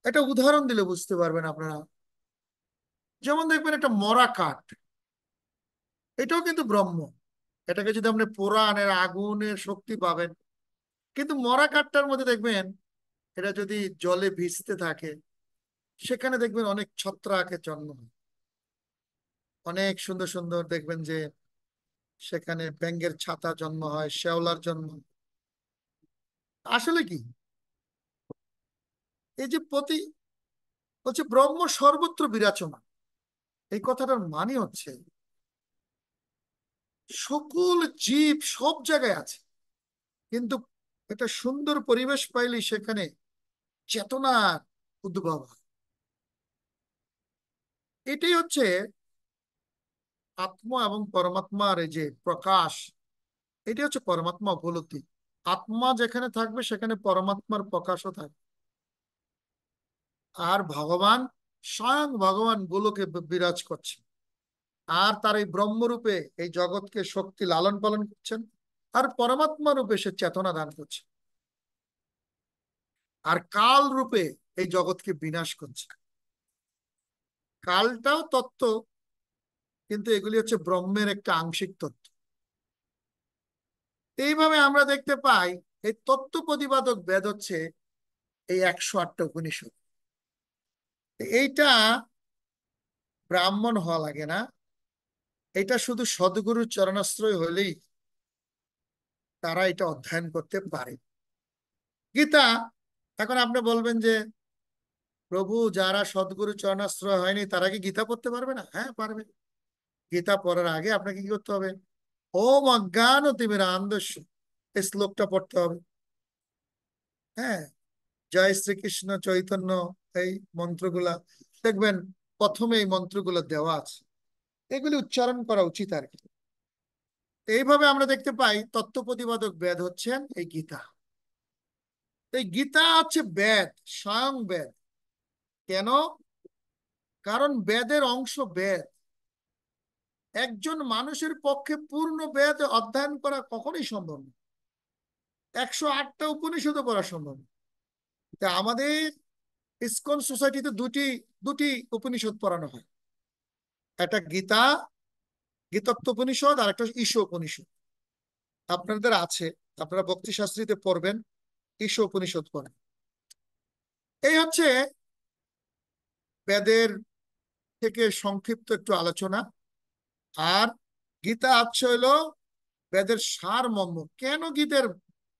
Speaker 1: এটা উদাহরণ দিলে বুঝতে পারবেন আপনারা। যেমন দেখবেন একটা মরা কাঠ, এটাও কিন্তু ব্রহ্ম। এটাকে যদি আপনি পোড়ানের আগুনের শক্তি পাবেন, কিন্তু মরা কাঠটার মধ্যে দেখবেন এটা যদি জলে ভিজতে থাকে, সেখানে দেখবেন অনেক ছত্রাকের জন্ম হয়। অনেক সুন্দর সুন্দর দেখবেন যে সেখানে ব্যাঙের ছাতা জন্ম হয়, শেওলার জন্ম হয়। আসলে কি? এই যে প্রতি বলছে ব্রহ্ম সর্বত্র বিরাজমান, এই কথাটার মানে হচ্ছে সকল জীব সব জায়গায় আছে, কিন্তু একটা সুন্দর পরিবেশ পাইলে সেখানে চেতনার উদ্ভব হয়। এটাই হচ্ছে আত্মা এবং পরমাত্মার এই যে প্রকাশ, এটি হচ্ছে পরমাত্মা উপলব্ধি। আত্মা যেখানে থাকবে সেখানে পরমাত্মার প্রকাশও থাকবে। আর ভগবান, স্বয়ং ভগবান গোলকে বিরাজ করছে, আর তার এই ব্রহ্মরূপে এই জগৎকে শক্তি লালন পালন করছেন, আর পরমাত্মা রূপে সে চেতনা দান করছে, আর কাল রূপে এই জগৎকে বিনাশ করছে। কালটাও তত্ত্ব, কিন্তু এগুলি হচ্ছে ব্রহ্মের একটা আংশিক তত্ত্ব। এইভাবে আমরা দেখতে পাই এই তত্ত্ব প্রতিপাদক বেদ হচ্ছে এই 108টা উপনিষদ। এইটা ব্রাহ্মণ হওয়া লাগে না, এটা শুধু সদ্গুরুর চরণাশ্রয় হলেই তারা এটা অধ্যয়ন করতে পারে। গীতা, এখন আপনি বলবেন যে প্রভু, যারা সদ্গুরু চরণাশ্রয় হয়নি তারা কি গীতা পড়তে পারবে না? হ্যাঁ পারবে। গীতা পড়ার আগে আপনাকে কি করতে হবে? ওম অজ্ঞান তিমিরান্ধস্য, এই শ্লোকটা পড়তে হবে। হ্যাঁ, জয় শ্রীকৃষ্ণ চৈতন্য, এই মন্ত্রগুলা দেখবেন প্রথমে এই মন্ত্রগুলো দেওয়া আছে, এগুলি উচ্চারণ করা উচিত আর কি। এইভাবে আমরা দেখতে পাই তত্ত্ব প্রতিপাদক বেদ হচ্ছেন এই গীতা। এই গীতা হচ্ছে বেদ, স্বয়ং বেদ। কেন? কারণ বেদের অংশ বেদ। একজন মানুষের পক্ষে পূর্ণ বেদ অধ্যয়ন করা কখনোই সম্ভব না। 108টা উপনিষদও পড়া সম্ভব না। তা আমাদের ইসকন সোসাইটিতে দুটি দুটি উপনিষদ পড়ানো হয়, একটা গীতা, গীতত্ব উপনিষদ, আর একটা ঈশ উপনিষদ। আপনাদের আছে, আপনারা ভক্তি শাস্ত্রীতে পড়বেন, ঈশ উপনিষদ পড়েন। এই হচ্ছে বেদের থেকে সংক্ষিপ্ত একটু আলোচনা। আর গীতা হচ্ছে হইলো বেদের সারমর্ম। কেন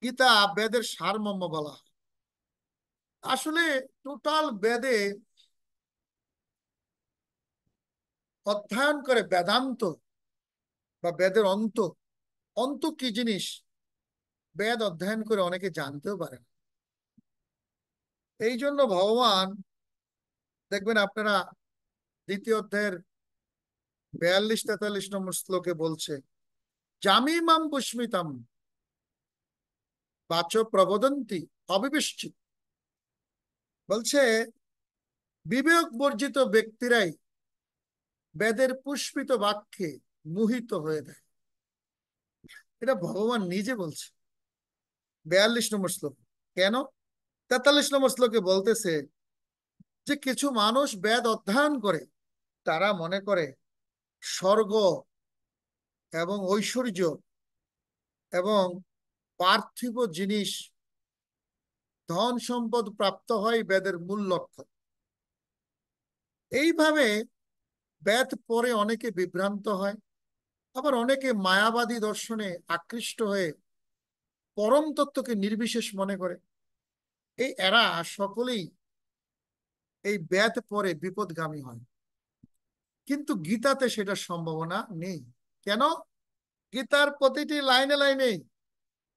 Speaker 1: গীতা বেদের সারমর্ম বলা হয়? আসলে টোটাল বেদে অধ্যয়ন করে বেদান্ত বা বেদের অন্ত, অন্ত কি জিনিস বেদ অধ্যয়ন করে অনেকে জানতেও পারে না। এই জন্য ভগবান দেখবেন আপনারা দ্বিতীয় অধ্যায়ের 42-43 নম্বর শ্লোকে বলছে, জামিমাম পুষ্মিতাম বাচ প্রবদন্তি অবিবেশিত। বলছে বিবেক বর্জিত ব্যক্তিরাই বেদের পুষ্পিত বাক্যে মোহিত হয়ে যায়। এটা ভগবান নিজে বলছে, 42 নম্বর শ্লোক। কেন? 43 নম্বর শ্লোকে বলতেছে যে কিছু মানুষ বেদ অধ্যয়ন করে, তারা মনে করে স্বর্গ এবং ঐশ্বর্য এবং পার্থিব জিনিস, ধন সম্পদ প্রাপ্ত হয় বেদের মূল লক্ষ্য। এইভাবে বেদ পড়ে অনেকে বিভ্রান্ত হয়, আবার অনেকে মায়াবাদী দর্শনে আকৃষ্ট হয়ে পরম তত্ত্বকে নির্বিশেষ মনে করে। এরা সকলেই এই বেদ পড়ে বিপদগামী হয়, কিন্তু গীতাতে সেটা সম্ভাবনা নেই। কেন? গীতার প্রতিটি লাইনে লাইনে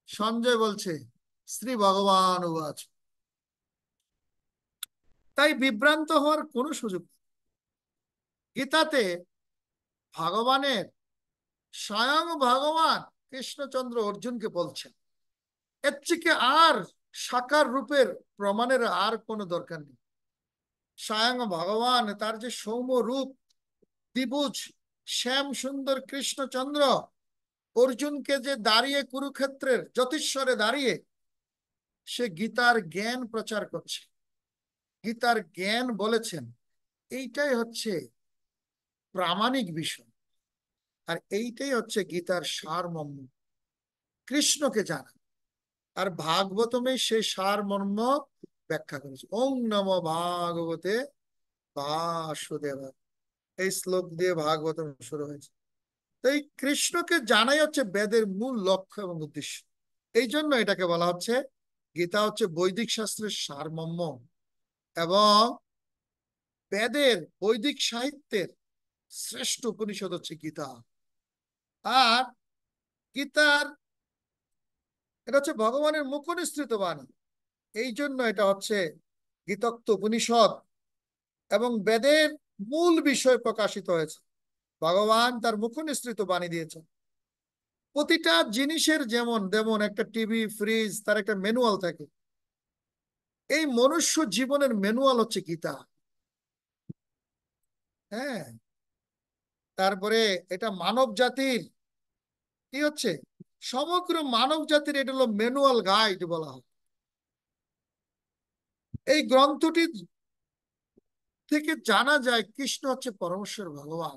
Speaker 1: সঞ্জয় বলছে শ্রী ভগবান উবাচ। তাই বিভ্রান্ত হওয়ার কোনো সুযোগ নেই। গীতাতে ভগবানের, স্বয়ং ভগবান কৃষ্ণচন্দ্র অর্জুনকে বলছেন, এর থেকে আর সাকার রূপের প্রমাণের আর কোনো দরকার নেই। স্বয়ং ভগবান তার যে সৌম্য রূপ, দ্বিভুজ শ্যাম সুন্দর কৃষ্ণচন্দ্র অর্জুনকে যে দাঁড়িয়ে কুরুক্ষেত্রের জ্যোতিষ্বরে দাঁড়িয়ে সে গীতার জ্ঞান প্রচার করছে, গীতার জ্ঞান বলেছেন, এইটাই হচ্ছে প্রামাণিক বিষয়। আর এইটাই হচ্ছে গীতার সারমর্ম, কৃষ্ণকে জানা। আর ভাগবতমে সেই সারমর্ম ব্যাখ্যা করেছে। ওং নমো ভাগবতে বাসুদেব, এই শ্লোক দিয়ে ভাগবতম শুরু হয়েছে। তো এই কৃষ্ণকে জানাই হচ্ছে বেদের মূল লক্ষ্য এবং উদ্দেশ্য। এই জন্য এটাকে বলা হচ্ছে গীতা হচ্ছে বৈদিক শাস্ত্রের সারমর্ম এবং বেদের, বৈদিক সাহিত্যের শ্রেষ্ঠ উপনিষদ হচ্ছে গীতা। আর গীতার, এটা হচ্ছে ভগবানের মুখনিসৃত বাণী, এই জন্য এটা হচ্ছে গীতোক্ত উপনিষদ এবং বেদের মূল বিষয় প্রকাশিত হয়েছে। ভগবান তার মুখনিসৃত বাণী দিয়েছেন। প্রতিটা জিনিসের যেমন যেমন একটা টিভি, ফ্রিজ, তার একটা ম্যানুয়াল থাকে, এই মনুষ্য জীবনের ম্যানুয়াল হচ্ছে গীতা। হ্যাঁ, তারপরে এটা মানব জাতির কি হচ্ছে, সমগ্র মানব জাতির এটা হলো ম্যানুয়াল গাইড বলা হয়। এই গ্রন্থটি থেকে জানা যায় কৃষ্ণ হচ্ছে পরমেশ্বর ভগবান।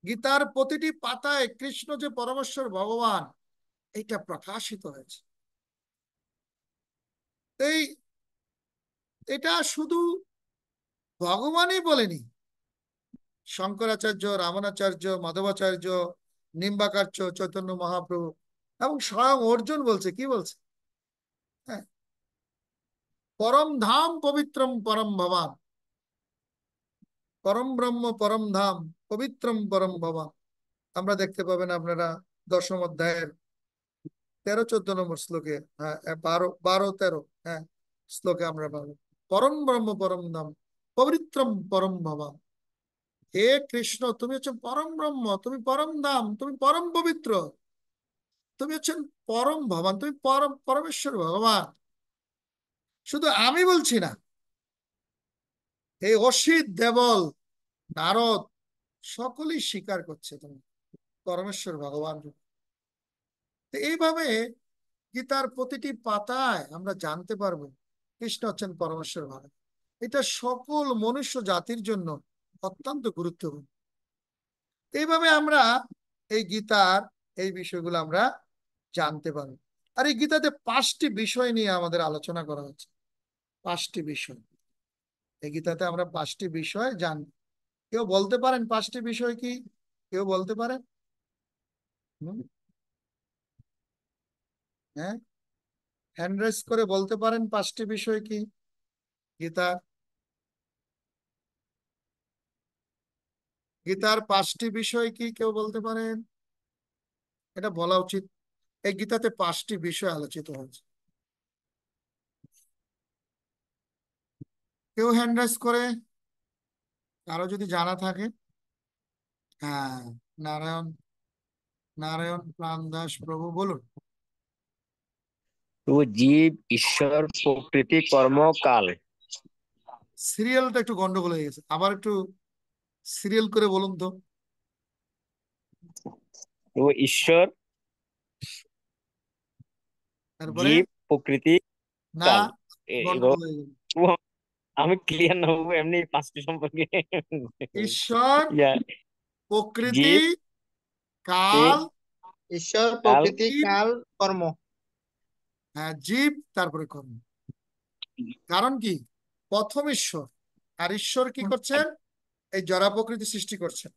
Speaker 1: গীতার প্রতিটি পাতায় কৃষ্ণ যে পরমেশ্বর ভগবান এটা প্রকাশিত হয়েছে। এই এটা শুধু ভগবানই বলেনি, শঙ্করাচার্য, রামানুচার্য, মাধবাচার্য, নিম্বাকার্য, চৈতন্য মহাপ্রভু এবং স্বয়ং অর্জুন বলছে। কি বলছে? হ্যাঁ, পরম ধাম পবিত্রম পরম ভবান, পরম ব্রহ্ম পরম ধাম পবিত্রম পরম ভবান। আমরা দেখতে পাবেন আপনারা 10ম অধ্যায়ের 13-14 নম্বর শ্লোকে, হ্যাঁ 12-13, হ্যাঁ শ্লোকে আমরা পাবো পরম ব্রহ্ম পরম ধাম পবিত্রম পরম ভবান। হে কৃষ্ণ, তুমি হচ্ছে পরম ব্রহ্ম, তুমি পরম ধাম, তুমি পরম পবিত্র, তুমি হচ্ছেন পরম ভগবান, তুমি পরম পরমেশ্বর ভগবান। শুধু আমি বলছি না, এই অসিত, দেবল, নারদ সকলেই স্বীকার করছে তুমি পরমেশ্বর ভগবান। তো এইভাবে গীতার প্রতিটি পাতায় আমরা জানতে পারবো কৃষ্ণ হচ্ছেন পরমেশ্বর ভগবান। এটা সকল মনুষ্য জাতির জন্য অত্যন্ত গুরুত্বপূর্ণ। এইভাবে আমরা এই গীতার এই বিষয়গুলো আমরা জানতে পারবো। আর এই গীতাতে 5টি বিষয় নিয়ে আমাদের আলোচনা করা হচ্ছে। 5টি বিষয়, এই গীতাতে আমরা 5টি বিষয় জানবো। কেউ বলতে পারেন 5টি বিষয় কি? কেউ বলতে পারেন? হুম, হ্যাঁ, হ্যান্ড রেজ করে বলতে পারেন 5টি বিষয় কি গীতার? গীতার 5টি বিষয় কি কেউ বলতে পারেন? এটা বলা উচিত। এই গীতাতে 5টি বিষয় আলোচিত হয়েছে। কেউ হ্যান্ড রেজ করে, কারো যদি জানা থাকে। হ্যাঁ, নারায়ণ, নারায়ণ প্রাণ দাস প্রভু বলুন।
Speaker 4: তো জীব, ঈশ্বর, প্রকৃতি, কর্ম, কাল।
Speaker 1: সিরিয়ালটা একটু গন্ডগোল হয়ে গেছে, আবার একটু সিরিয়াল করে বলুন তো।
Speaker 4: তো ঈশ্বর,
Speaker 1: তারপরে
Speaker 4: জীব, প্রকৃতি,
Speaker 1: না,
Speaker 4: কাল
Speaker 1: গন্ড
Speaker 4: বাবু,
Speaker 1: হয়ে গেল।
Speaker 4: আমি ক্লিয়ার না বাবু, এমনি পাঁচটি সম্পর্কে
Speaker 1: ঈশ্বর,
Speaker 4: ইয়া
Speaker 1: প্রকৃতি,
Speaker 4: জীব,
Speaker 1: কাল,
Speaker 4: জীব,
Speaker 2: ঈশ্বর,
Speaker 4: কাল,
Speaker 2: প্রকৃতি,
Speaker 1: জীব,
Speaker 2: কাল, কর্ম।
Speaker 1: হ্যাঁ জীব, তারপরে কর্ম। কারণ কি, প্রথম ঈশ্বর, আর ঈশ্বর কি করছেন, এই জড় প্রকৃতি সৃষ্টি করছেন,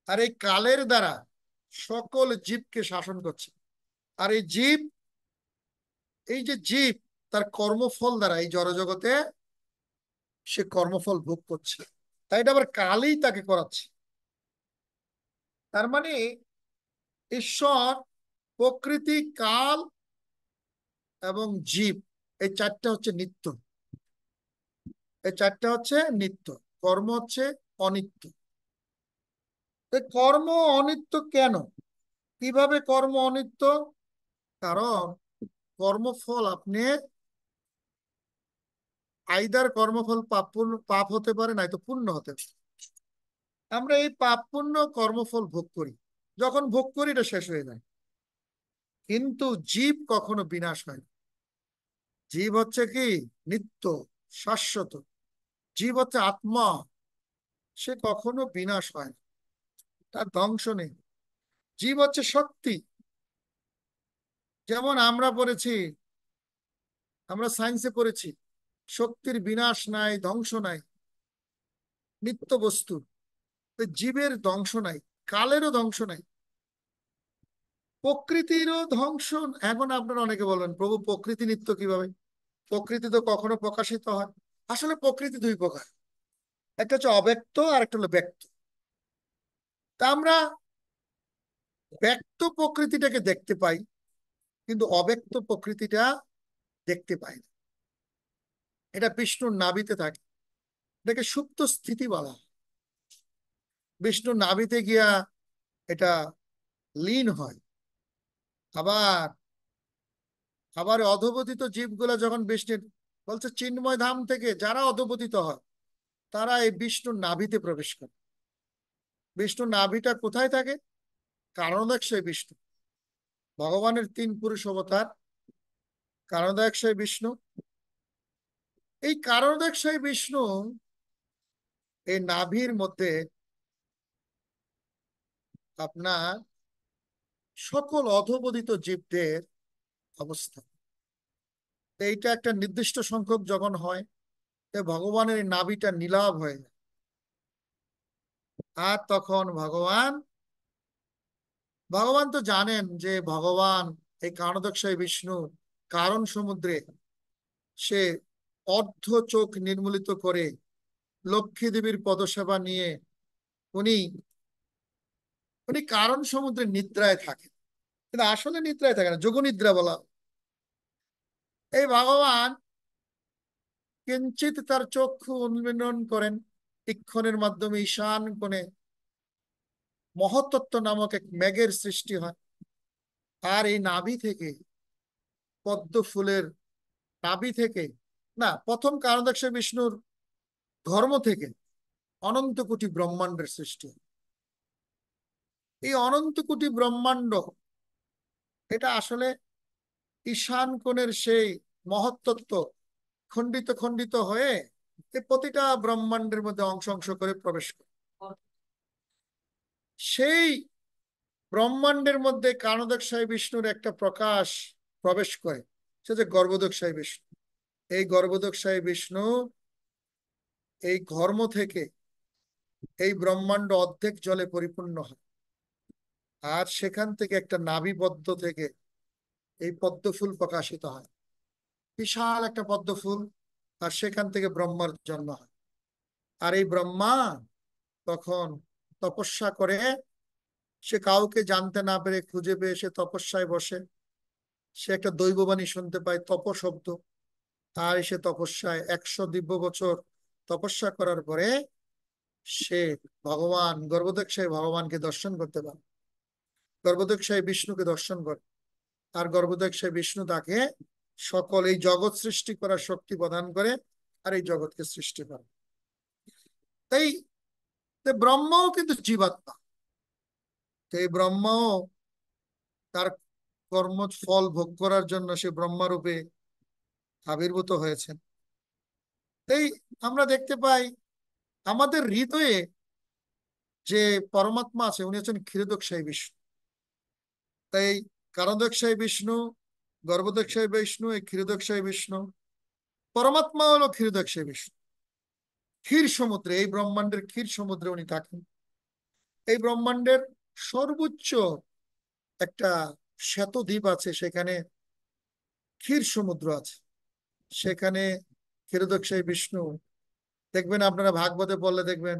Speaker 1: আর এই কালের দ্বারা সকল জীবকে শাসন করছে। আর এই জীব, এই যে জীব, তার কর্মফল দ্বারা এই জড়জগতে সে কর্মফল ভোগ করছে, তাই এটা আবার কালই তাকে করাচ্ছে। তার মানে ঈশ্বর, প্রকৃতি, কাল এবং জীব, এই চারটা হচ্ছে নিত্য। এই চারটা হচ্ছে নিত্য, কর্ম হচ্ছে অনিত্য। এই কর্ম অনিত্য কেন, কিভাবে কর্ম অনিত্য? কারণ কর্মফল আপনি আইদার কর্মফল পাপ হতে পারে, নয়তো পুণ্য হতে পারে। আমরা এই পাপ পুণ্য কর্মফল ভোগ করি, যখন ভোগ করি এটা শেষ হয়ে যায়। কিন্তু জীব কখনো বিনাশ হয় না। জীব হচ্ছে কি, নিত্য, শাশ্বত। জীব হচ্ছে আত্মা, সে কখনো বিনাশ হয় না, তার ধ্বংস নেই। জীব হচ্ছে শক্তি। যেমন আমরা পড়েছি, আমরা সায়েন্সে পড়েছি, শক্তির বিনাশ নাই, ধ্বংস নাই, নিত্য বস্তু। তো জীবের ধ্বংস নাই, কালেরও ধ্বংস নাই, প্রকৃতিরও ধ্বংস। এখন আপনারা অনেকে বলবেন, প্রভু প্রকৃতি নিত্য কিভাবে? প্রকৃতি তো কখনো প্রকাশিত হয়। আসলে প্রকৃতি দুই প্রকার, একটা হচ্ছে অব্যক্ত আর একটা হলো ব্যক্ত। তা আমরা ব্যক্ত প্রকৃতিটাকে দেখতে পাই, কিন্তু অব্যক্ত প্রকৃতিটা দেখতে পাই না। এটা বিষ্ণুর নাভিতে থাকে, এটাকে সুপ্ত স্থিতি বলা হয়। বিষ্ণুর নাভিতে গিয়া এটা লীন হয়। আবার আবার অধপতিত জীবগুলা যখন বিষ্ণুর, বলছে চিন্ময় ধাম থেকে যারা অধপতিত হয়, তারা এই বিষ্ণুর নাভিতে প্রবেশ করে। বিষ্ণুর নাভিটা কোথায় থাকে? কারণদায়ক বিষ্ণু, ভগবানের তিন পুরুষ অবতার, কারণদায়ক বিষ্ণু। এই কারণদায়ক বিষ্ণু এই নাভির মধ্যে আপনার সকল অধপতিত জীবদের অবস্থা। এইটা একটা নির্দিষ্ট সংখ্যক যখন হয়, ভগবানের এই নাভিটা নীলাভ হয়ে যায়। আর তখন ভগবান ভগবান তো জানেন যে ভগবান, এই কারণদক্ষায় বিষ্ণু কারণ সমুদ্রে সে অর্ধ চোখ নির্মূলিত করে লক্ষ্মী দেবীর পদসেবা নিয়ে উনি উনি কারণ সমুদ্রে নিদ্রায় থাকেন, কিন্তু আসলে নিদ্রায় থাকে না, যোগনিদ্রা বলা। এই ভগবান কিঞ্চিত তার চক্ষু উন্মীলন করেন, ইক্ষণের মাধ্যমে ঈশান কোণে মহত্তত্ত্ব নামক এক মেঘের সৃষ্টি হয়। আর এই নাভি থেকে, পদ্ম ফুলের নাভি থেকে, না, প্রথম কারণদক্ষ বিষ্ণুর ধর্ম থেকে অনন্ত কোটি ব্রহ্মাণ্ডের সৃষ্টি হয়। এই অনন্ত কোটি ব্রহ্মাণ্ড, এটা আসলে ঈশান কোণের সেই মহত্তত্ত্ব খণ্ডিত খণ্ডিত হয়ে এই প্রতিটা ব্রহ্মাণ্ডের মধ্যে অংশ অংশ করে প্রবেশ করে। সেই ব্রহ্মাণ্ডের মধ্যে কারণদক্ষায় বিষ্ণুর একটা প্রকাশ প্রবেশ করে, সে যে গর্ভদক্ষায় বিষ্ণু। এই গর্ভদক্ষায় বিষ্ণু এই ঘর্ম থেকে এই ব্রহ্মাণ্ড অর্ধেক জলে পরিপূর্ণ হয়। আর সেখান থেকে একটা নাভিপদ্ম থেকে এই পদ্ম ফুল প্রকাশিত হয়, বিশাল একটা পদ্ম ফুল। আর সেখান থেকে ব্রহ্মার জন্ম হয়। আর এই ব্রহ্মা তখন তপস্যা করে, সে কাউকে জানতে না পেরে খুঁজে পেয়ে সে তপস্যায় বসে। সে একটা দৈববাণী শুনতে পায়, তপ শব্দ। আর সে তপস্যায় 100 দিব্য বছর তপস্যা করার পরে সে ভগবান গর্ভদক্ষায় ভগবানকে দর্শন করতে পারে, গর্ভদক্ষায় বিষ্ণুকে দর্শন করে। আর গর্ভদক্ষায় বিষ্ণু তাকে সকল এই জগৎ সৃষ্টি করার শক্তি প্রদান করে, আর এই জগৎকে সৃষ্টি করে। তাই ব্রহ্মও কিন্তু জীবাত্মা। তো এই ব্রহ্মও তার কর্ম ফল ভোগ করার জন্য সে ব্রহ্মরূপে আবির্ভূত হয়েছেন। এই আমরা দেখতে পাই আমাদের হৃদয়ে যে পরমাত্মা আছে উনি হচ্ছেন ক্ষীরোদকশায়ী বিষ্ণু। তাই কারণোদকশায়ী বিষ্ণু, গর্ভোদকশায়ী বিষ্ণু, এই ক্ষীরোদকশায়ী বিষ্ণু, পরমাত্মা হলো ক্ষীরোদকশায়ী বিষ্ণু। ক্ষীর সমুদ্রে, এই ব্রহ্মাণ্ডের ক্ষীর সমুদ্রে উনি থাকেন। এই ব্রহ্মাণ্ডের সর্বোচ্চ একটা শ্বেত দ্বীপ আছে, সেখানে ক্ষীর সমুদ্র আছে। সেখানে ক্ষীরোদকশায়ী বিষ্ণু, দেখবেন আপনারা ভাগবতে পড়লে দেখবেন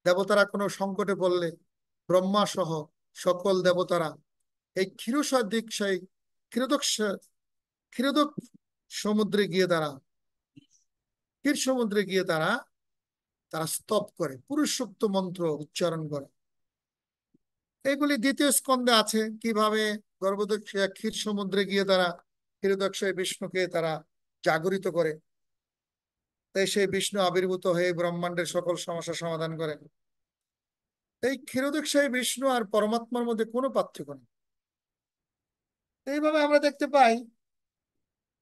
Speaker 1: দেবতারা কোনো সংকটে পড়লে ব্রহ্মা সহ সকল দেবতারা এই ক্ষীরোদকশায়ী ক্ষীরোদক ক্ষীরোদক সমুদ্রে গিয়ে তারা, ক্ষীর সমুদ্রে গিয়ে তারা তারা স্তব করে, পুরুষোক্ত মন্ত্র উচ্চারণ করে। এগুলি দ্বিতীয় স্কন্ধে আছে, কিভাবে গর্ভোদকশায়ী ক্ষীর সমুদ্রে গিয়ে তারা ক্ষীরোদকশায়ী বিষ্ণুকে তারা জাগরিত করে। তাই সেই বিষ্ণু আবির্ভূত হয়ে ব্রহ্মাণ্ডের সকল সমস্যা সমাধান করেন। এই ক্ষীরোদকশায়ী বিষ্ণু আর পরমাত্মার মধ্যে কোনো পার্থক্য নেই। এইভাবে আমরা দেখতে পাই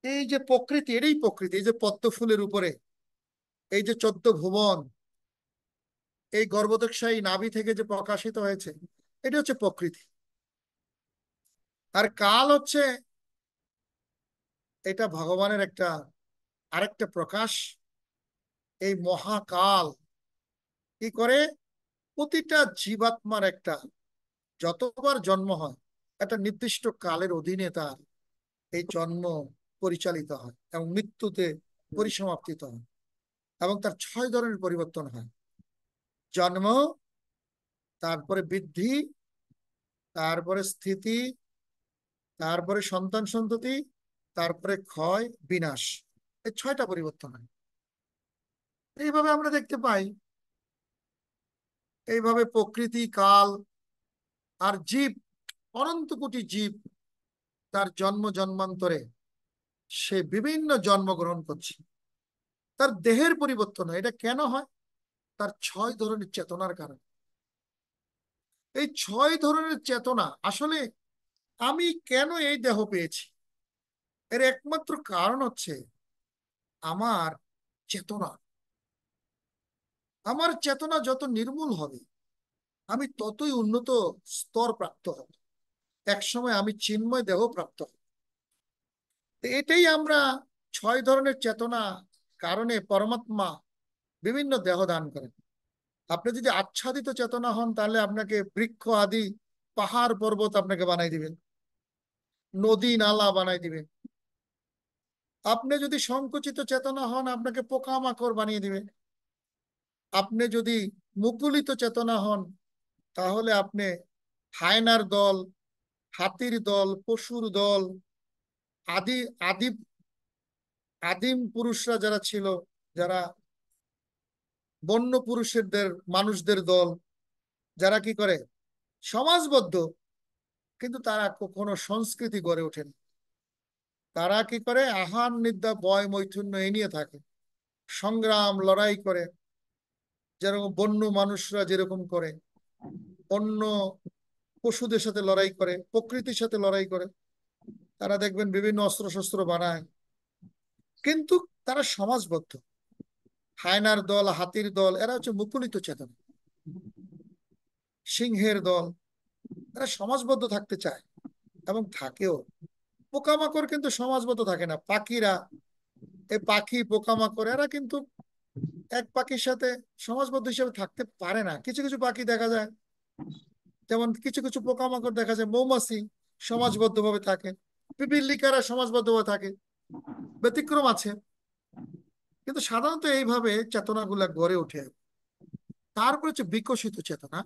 Speaker 1: এই যে প্রকৃতি, এটাই প্রকৃতি। এই যে পদ্ম ফুলের উপরে এই যে 14 ভুবন এই গর্ভোদকশায়ী নাভি থেকে যে প্রকাশিত হয়েছে, এটা হচ্ছে প্রকৃতি। আর কাল হচ্ছে এটা ভগবানের একটা আরেকটা প্রকাশ। এই মহাকাল কি করে, প্রতিটা জীবাত্মার একটা যতবার জন্ম হয় একটা নির্দিষ্ট কালের অধীনে তার এই জন্ম পরিচালিত হয় এবং মৃত্যুতে পরিসমাপ্তিত হয়, এবং তার 6 ধরনের পরিবর্তন হয়। জন্ম, তারপরে বৃদ্ধি, তারপরে স্থিতি, তারপরে সন্তান সন্ততি, তারপরে ক্ষয়, বিনাশ। এই 6টা পরিবর্তন হয়। এইভাবে আমরা দেখতে পাই এইভাবে প্রকৃতি, কাল আর জীব, অনন্ত কোটি জীব তার জন্ম জন্মান্তরে সে বিভিন্ন জন্মগ্রহণ করছে। তার দেহের পরিবর্তন হয়। এটা কেন হয়? তার 6 ধরনের চেতনার কারণে। এই 6 ধরনের চেতনা আসলে আমি কেন এই দেহ পেয়েছি, এর একমাত্র কারণ হচ্ছে আমার চেতনা। আমার চেতনা যত নির্মূল হবে আমি ততই উন্নত স্তর প্রাপ্ত হব। একসময় আমি চিন্ময় দেহ প্রাপ্ত হব। এটাই আমরা 6 ধরনের চেতনা কারণে পরমাত্মা বিভিন্ন দেহ দান করেন। আপনি যদি আচ্ছাদিত চেতনা হন তাহলে আপনাকে বৃক্ষ আদি পাহাড় পর্বত আপনাকে বানাই দিবেন, নদী নালা বানাই দিবেন। আপনি যদি সংকুচিত চেতনা হন আপনাকে পোকামাকড় বানিয়ে দিবেন। আপনি যদি মুকুলিত চেতনা হন তাহলে আপনি হায়নার দল, হাতির দল, পশুর দল, আদি আদি আদিম পুরুষরা যারা ছিল, যারা বন্য পুরুষদের মানুষদের দল, যারা কি করে সমাজবদ্ধ, কিন্তু তারা কখনো সংস্কৃতি গড়ে ওঠেন। তারা কি করে আহার নিদ্রা ভয় মৈথুন্য এই নিয়ে থাকে, সংগ্রাম লড়াই করে, যেরকম বন্য মানুষরা যেরকম করে, অন্য পশুদের সাথে লড়াই করে, প্রকৃতির সাথে লড়াই করে। তারা দেখবেন বিভিন্ন অস্ত্র শস্ত্র বানায়, কিন্তু তারা সমাজবদ্ধ। হায়নার দল, হাতির দল এরা হচ্ছে মুকুলিত চেতনা। সিংহের দল এরা সমাজবদ্ধ থাকতে চায় এবং থাকেও। পোকামাকড় কিন্তু সমাজবদ্ধ থাকে না। পাখিরা, এই পাখি পোকামাকড় এরা কিন্তু এক পাখির সাথে সমাজবদ্ধ হিসেবে থাকতে পারে না। কিছু কিছু পাখি দেখা যায়, যেমন কিছু কিছু পোকামাকড় দেখা যায়, মৌমাছি সমাজবদ্ধ ভাবে থাকে, পিপিলিকারা সমাজবদ্ধ ভাবে থাকে, ব্যতিক্রম আছে। কিন্তু সাধারণত এইভাবে চেতনাগুলা গড়ে ওঠে। তারপর হচ্ছে বিকশিত চেতনা,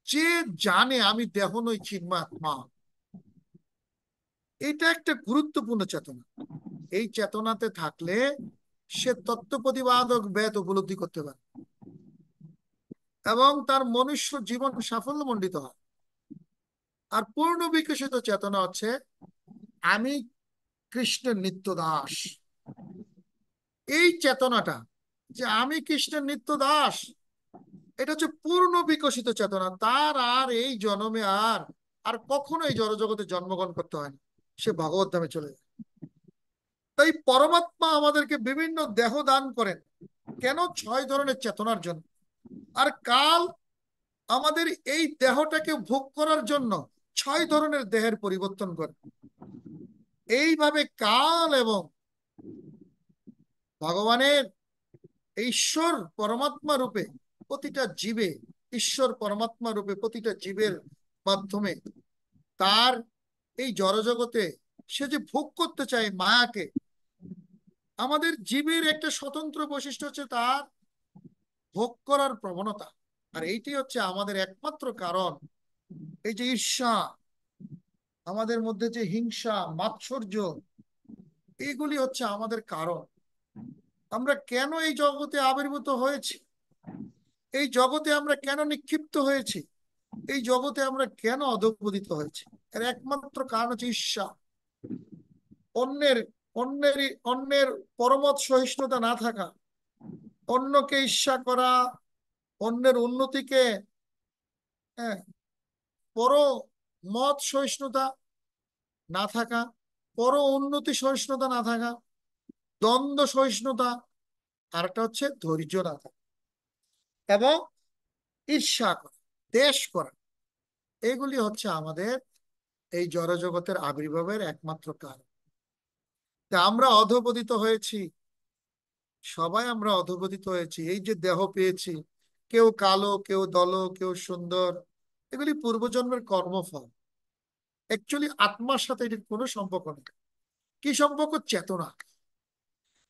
Speaker 1: যে জানে আমি দেহ নই চিন্ময় আত্মা। এটা একটা গুরুত্বপূর্ণ চেতনা। এই চেতনাতে থাকলে সে তত্ত্ব প্রতিপাদক বেদ উপলব্ধি করতে পারে এবং তার মনুষ্য জীবন সাফল্যমণ্ডিত হয়। আর পূর্ণ বিকশিত চেতনা হচ্ছে আমি কৃষ্ণের নিত্য দাস। এই চেতনাটা যে আমি কৃষ্ণের নিত্য দাস, এটা হচ্ছে পূর্ণ বিকশিত চেতনা। তার আর এই জন্মে আর আর কখনো এই জড়জগতে জন্মগ্রহণ করতে হয় না, সে ভগবত ধামে চলে যায়। তাই পরমাত্মা আমাদেরকে বিভিন্ন দেহ দান করেন কেন? 6 ধরনের চেতনার জন্য। আর কাল আমাদের এই দেহটাকে ভোগ করার জন্য 6 ধরনের দেহের পরিবর্তন করে। এইভাবে কাল এবং ভগবানের ঈশ্বর পরমাত্মা রূপে প্রতিটা জীবে, ঈশ্বর পরমাত্মা রূপে প্রতিটা জীবের মাধ্যমে তার এই জড়জগতে সে যে ভোগ করতে চায় মায়াকে, আমাদের জীবের একটা স্বতন্ত্র বৈশিষ্ট্য হচ্ছে তার ভোগ করার প্রবণতা। আর এইটি হচ্ছে আমাদের একমাত্র কারণ, এই যে ঈর্ষা, আমাদের মধ্যে যে হিংসা, মাৎসর্য, এইগুলি হচ্ছে আমাদের কারণ। আমরা কেন এই জগতে আবির্ভূত হয়েছি, এই জগতে আমরা কেন নিক্ষিপ্ত হয়েছি, এই জগতে আমরা কেন অধঃপতিত হয়েছি, এর একমাত্র কারণ হচ্ছে ঈর্ষা। অন্যের অন্যের পরমত সহিষ্ণুতা না থাকা, অন্যকে ঈর্ষা করা, অন্যের উন্নতিকে, হ্যাঁ, পর মত সহিষ্ণুতা না থাকা, পর উন্নতি সহিষ্ণুতা না থাকা, দ্বন্দ্ব সহিষ্ণুতা, আর একটা হচ্ছে ধৈর্য না থাকা, এবং ঈর্ষা করা, দ্বেষ করা, এগুলি হচ্ছে আমাদের এই জড়জগতের আবির্ভাবের একমাত্র কারণ। তা আমরা অধঃপতিত হয়েছি, সবাই আমরা অধঃপতিত হয়েছি। এই যে দেহ পেয়েছি, কেউ কালো, কেউ দল, কেউ সুন্দর, এগুলি পূর্বজন্মের কর্মফল। অ্যাকচুয়ালি আত্মার সাথে এটির কোনো সম্পর্ক নেই। কি সম্পর্ক? চেতনা।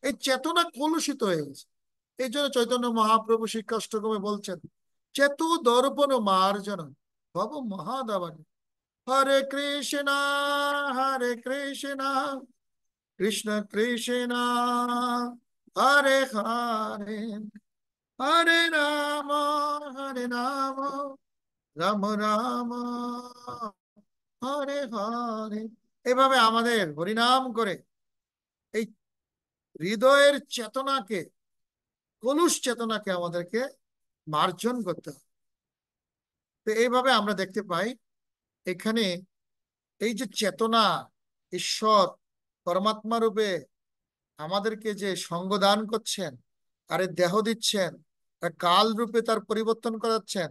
Speaker 1: এই চেতনা কলুষিত হয়ে গেছে। এই জন্য চৈতন্য মহাপ্রভু শিক্ষাষ্টকমে বলছেন, চেতু দর্পণ মার্জন ভব মহাদাবানী। হরে কৃষ্ণ কৃষ্ণ কৃষ্ণ হরে হরে, হরে রাম রাম রাম হরে হরে। এভাবে আমাদের হরিনাম করে এই হৃদয়ের চেতনাকে, কলুষ চেতনাকে আমাদেরকে মার্জন করতে হবে। তো এইভাবে আমরা দেখতে পাই এখানে এই যে চেতনা, ঈশ্বর পরমাত্মা রূপে আমাদেরকে যে সঙ্গ দান করছেন, আরে দেহ দিচ্ছেন, আর কাল রূপে তার পরিবর্তন করাচ্ছেন,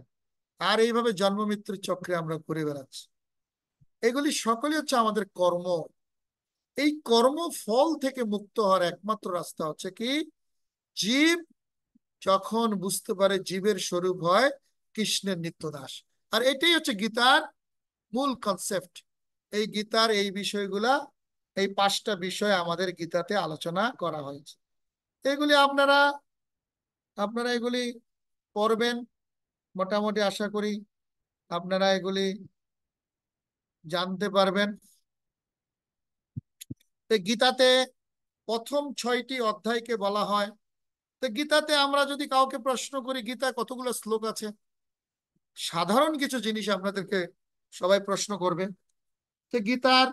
Speaker 1: আর এইভাবে জন্ম মৃত্যুর চক্রে আমরা ঘুরে বেড়াচ্ছি। এগুলি সকলই হচ্ছে আমাদের কর্ম। এই কর্ম ফল থেকে মুক্ত হওয়ার একমাত্র রাস্তা হচ্ছে কি? জীব যখন বুঝতে পারে জীবের স্বরূপ হয় কৃষ্ণের নিত্যদাস। আর এটাই হচ্ছে গীতার মূল কনসেপ্ট। এই গীতার এই বিষয়গুলা, এই 5টা বিষয় আমাদের গীতাতে আলোচনা করা হয়েছে। এগুলি আপনারা আপনারা এগুলি পড়বেন, মোটামুটি আশা করি আপনারা এগুলি জানতে পারবেন। তো গীতাতে প্রথম 6টি অধ্যায়কে বলা হয়। তো গীতাতে আমরা যদি কাউকে প্রশ্ন করি গীতা কতগুলো শ্লোক আছে, সাধারণ কিছু জিনিস আপনাদেরকে সবাই প্রশ্ন করবে। তো গীতার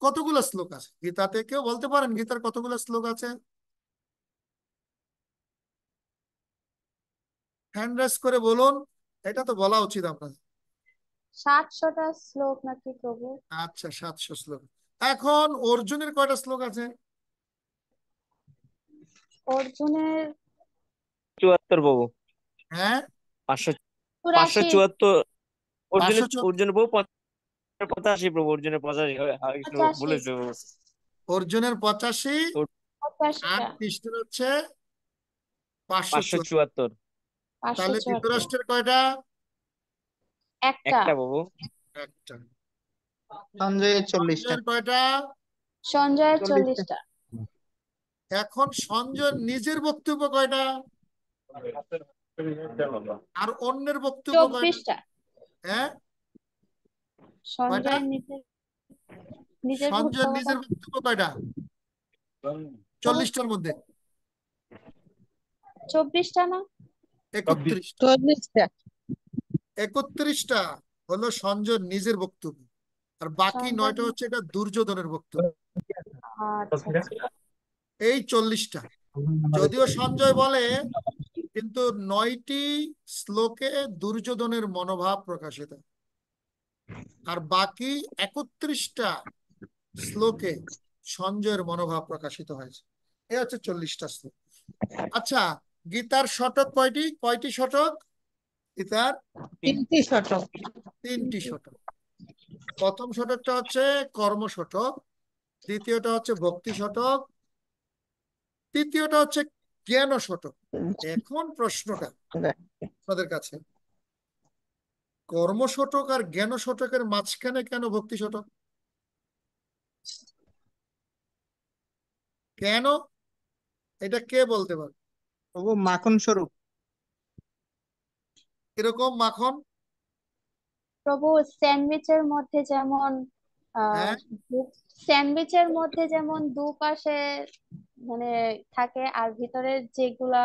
Speaker 1: কতগুলো শ্লোক আছে গীতাতে? কেউ বলতে পারেন গীতার কতগুলো শ্লোক আছে? হ্যান্ড রেজ করে বলুন, এটা তো বলা উচিত আপনাদের।
Speaker 7: 700টা শ্লোক নাকি প্রভু?
Speaker 1: আচ্ছা, 700 শ্লোক। এখন অর্জুনের কয়টা শ্লোক আছে?
Speaker 7: অর্জুনের
Speaker 4: 74 বাবু।
Speaker 1: হ্যাঁ,
Speaker 4: 500
Speaker 7: 84।
Speaker 4: 574। অর্জুনের
Speaker 1: 500।
Speaker 4: অর্জুনের বউ 85 প্রভু, অর্জুনের 85 একটু
Speaker 7: 85।
Speaker 4: বলেছে বাবু।
Speaker 1: অর্জুনের 85, আর
Speaker 7: 85টা।
Speaker 1: কৃষ্ণের হচ্ছে 574।
Speaker 4: 574।
Speaker 1: তাহলে
Speaker 7: 574।
Speaker 1: ধৃতরাষ্ট্রের কয়টা?
Speaker 7: একটা।
Speaker 4: একটা বাবু।
Speaker 1: একটা।
Speaker 2: সঞ্জয়ের 40টা।
Speaker 1: সঞ্জয়ের কয়টা?
Speaker 7: সঞ্জয়ের
Speaker 2: 40টা।
Speaker 7: 40টা।
Speaker 1: এখন সঞ্জয়ের নিজের বক্তব্য কয়টা, আর অন্যের বক্তব্য কয়টা?
Speaker 7: 24টা।
Speaker 1: হ্যাঁ, কয়টা?
Speaker 7: সঞ্জয়ের নিজের নিজের
Speaker 1: সঞ্জয়ের
Speaker 7: বক্তব্য
Speaker 1: নিজের বক্তব্য কয়টা 40টার মধ্যে?
Speaker 7: 24টা না?
Speaker 1: 31টা।
Speaker 6: 40টা।
Speaker 1: 31টা হলো সঞ্জয়ের নিজের বক্তব্য, আর বাকি
Speaker 7: সঞ্জয়।
Speaker 1: 9টা হচ্ছে এটা দুর্যোধনের বক্তব্য।
Speaker 7: আচ্ছা আচ্ছা।
Speaker 1: এই 40টা যদিও সঞ্জয় বলে, কিন্তু 9টি শ্লোকে দুর্যোধনের মনোভাব প্রকাশিত, আর বাকি 31টা শ্লোকে সঞ্জয়ের মনোভাব প্রকাশিত হয়েছে। এই হচ্ছে 40টা শ্লোক। আচ্ছা, গীতার শতক কয়টি? কয়টি শতক গীতার?
Speaker 6: 3টি শতক।
Speaker 1: 3টি শতক। প্রথম শতকটা হচ্ছে কর্ম শতক, দ্বিতীয়টা হচ্ছে ভক্তি শতক, তৃতীয়টা হচ্ছে জ্ঞান শতক। এখন প্রশ্নটা আপনাদের কাছে, কর্ম শতক আর জ্ঞান শতকের মাঝখানে কেন ভক্তি শতক? কেন? এটা কে বলতে পারে?
Speaker 2: প্রভু মাখন স্বরূপ।
Speaker 1: এরকম মাখন?
Speaker 7: প্রভু স্যান্ডউইচের মধ্যে যেমন
Speaker 1: হ্যাঁ,
Speaker 7: স্যান্ডউইচের মধ্যে যেমন দুপাশে মানে থাকে, আর ভিতরে যেগুলা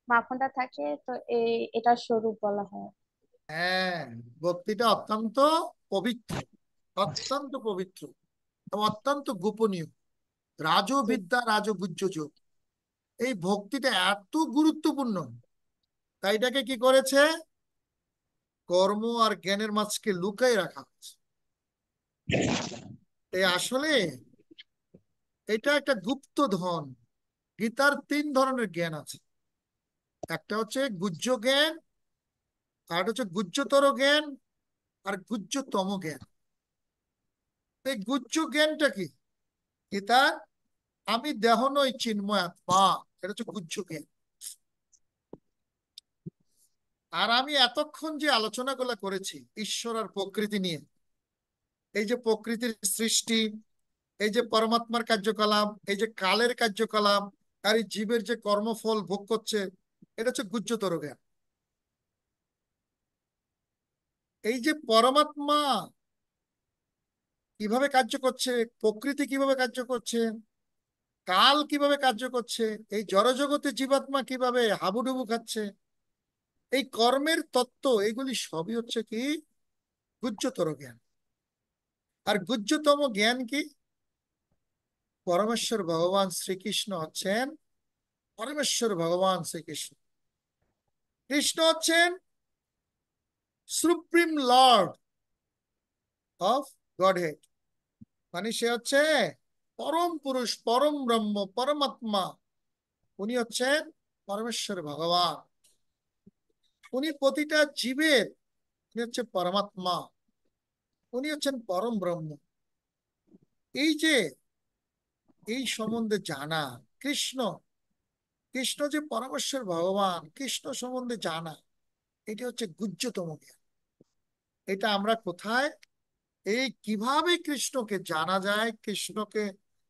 Speaker 7: মাখনটা থাকে, তো এটার স্বরূপ বলা হয়।
Speaker 1: হ্যাঁ, ভক্তিটা অত্যন্ত পবিত্র, অত্যন্ত পবিত্র এবং অত্যন্ত গোপনীয়। রাজবিদ্যা, রাজগুহ্য যোগ, এই ভক্তিটা এত গুরুত্বপূর্ণ, তাই এটাকে কি করেছে? কর্ম আর জ্ঞানের মাঝকে লুকাই রাখা হয়েছে। এই আসলে এটা একটা গুপ্ত ধন। গীতার 3 ধরনের জ্ঞান আছে। একটা হচ্ছে গুহ্য জ্ঞান, আর হচ্ছে গুহ্যতর জ্ঞান, আর গুহ্যতম জ্ঞান। এই গুহ্য জ্ঞানটা কি? গীতার আমি দেহ নই চিন্ময় আত্মা, এটা হচ্ছে গুহ্য জ্ঞান। আর আমি এতক্ষণ যে আলোচনাগুলো করেছি ঈশ্বর আর প্রকৃতি নিয়ে, এই যে প্রকৃতির সৃষ্টি, এই যে পরমাত্মার কার্যকলাপ, এই যে কালের কার্যকলাপ, আর এই জীবের যে কর্মফল ভোগ করছে, এটা হচ্ছে গুহ্যতর জ্ঞান। এই যে পরমাত্মা কিভাবে কার্য করছে, প্রকৃতি কিভাবে কার্য করছে, কাল কিভাবে কার্য করছে, এই জড়জগতে জীবাত্মা কিভাবে হাবুডুবু খাচ্ছে, এই কর্মের তত্ত্ব, এগুলি সবই হচ্ছে কি? গুহ্যতর জ্ঞান। আর গুহ্যতম জ্ঞান কি? পরমেশ্বর ভগবান শ্রীকৃষ্ণ হচ্ছেন, পরমেশ্বর ভগবান শ্রীকৃষ্ণ, কৃষ্ণ হচ্ছেন সুপ্রিম লর্ড অফ গডহেড, মানে সে হচ্ছে পরম পুরুষ, পরম ব্রহ্ম, পরমাত্মা। উনি হচ্ছেন পরমেশ্বর ভগবান। উনি প্রতিটা জীবের, উনি হচ্ছে পরমাত্মা, উনি হচ্ছেন পরম ব্রহ্ম। এই যে এই সম্বন্ধে জানা, কৃষ্ণ, কৃষ্ণ যে পরমেশ্বর ভগবান, কৃষ্ণ সম্বন্ধে জানা, এটা হচ্ছে গুহ্যতম জ্ঞান। এটা আমরা কোথায়, এই কিভাবে কৃষ্ণকে জানা যায়, কৃষ্ণকে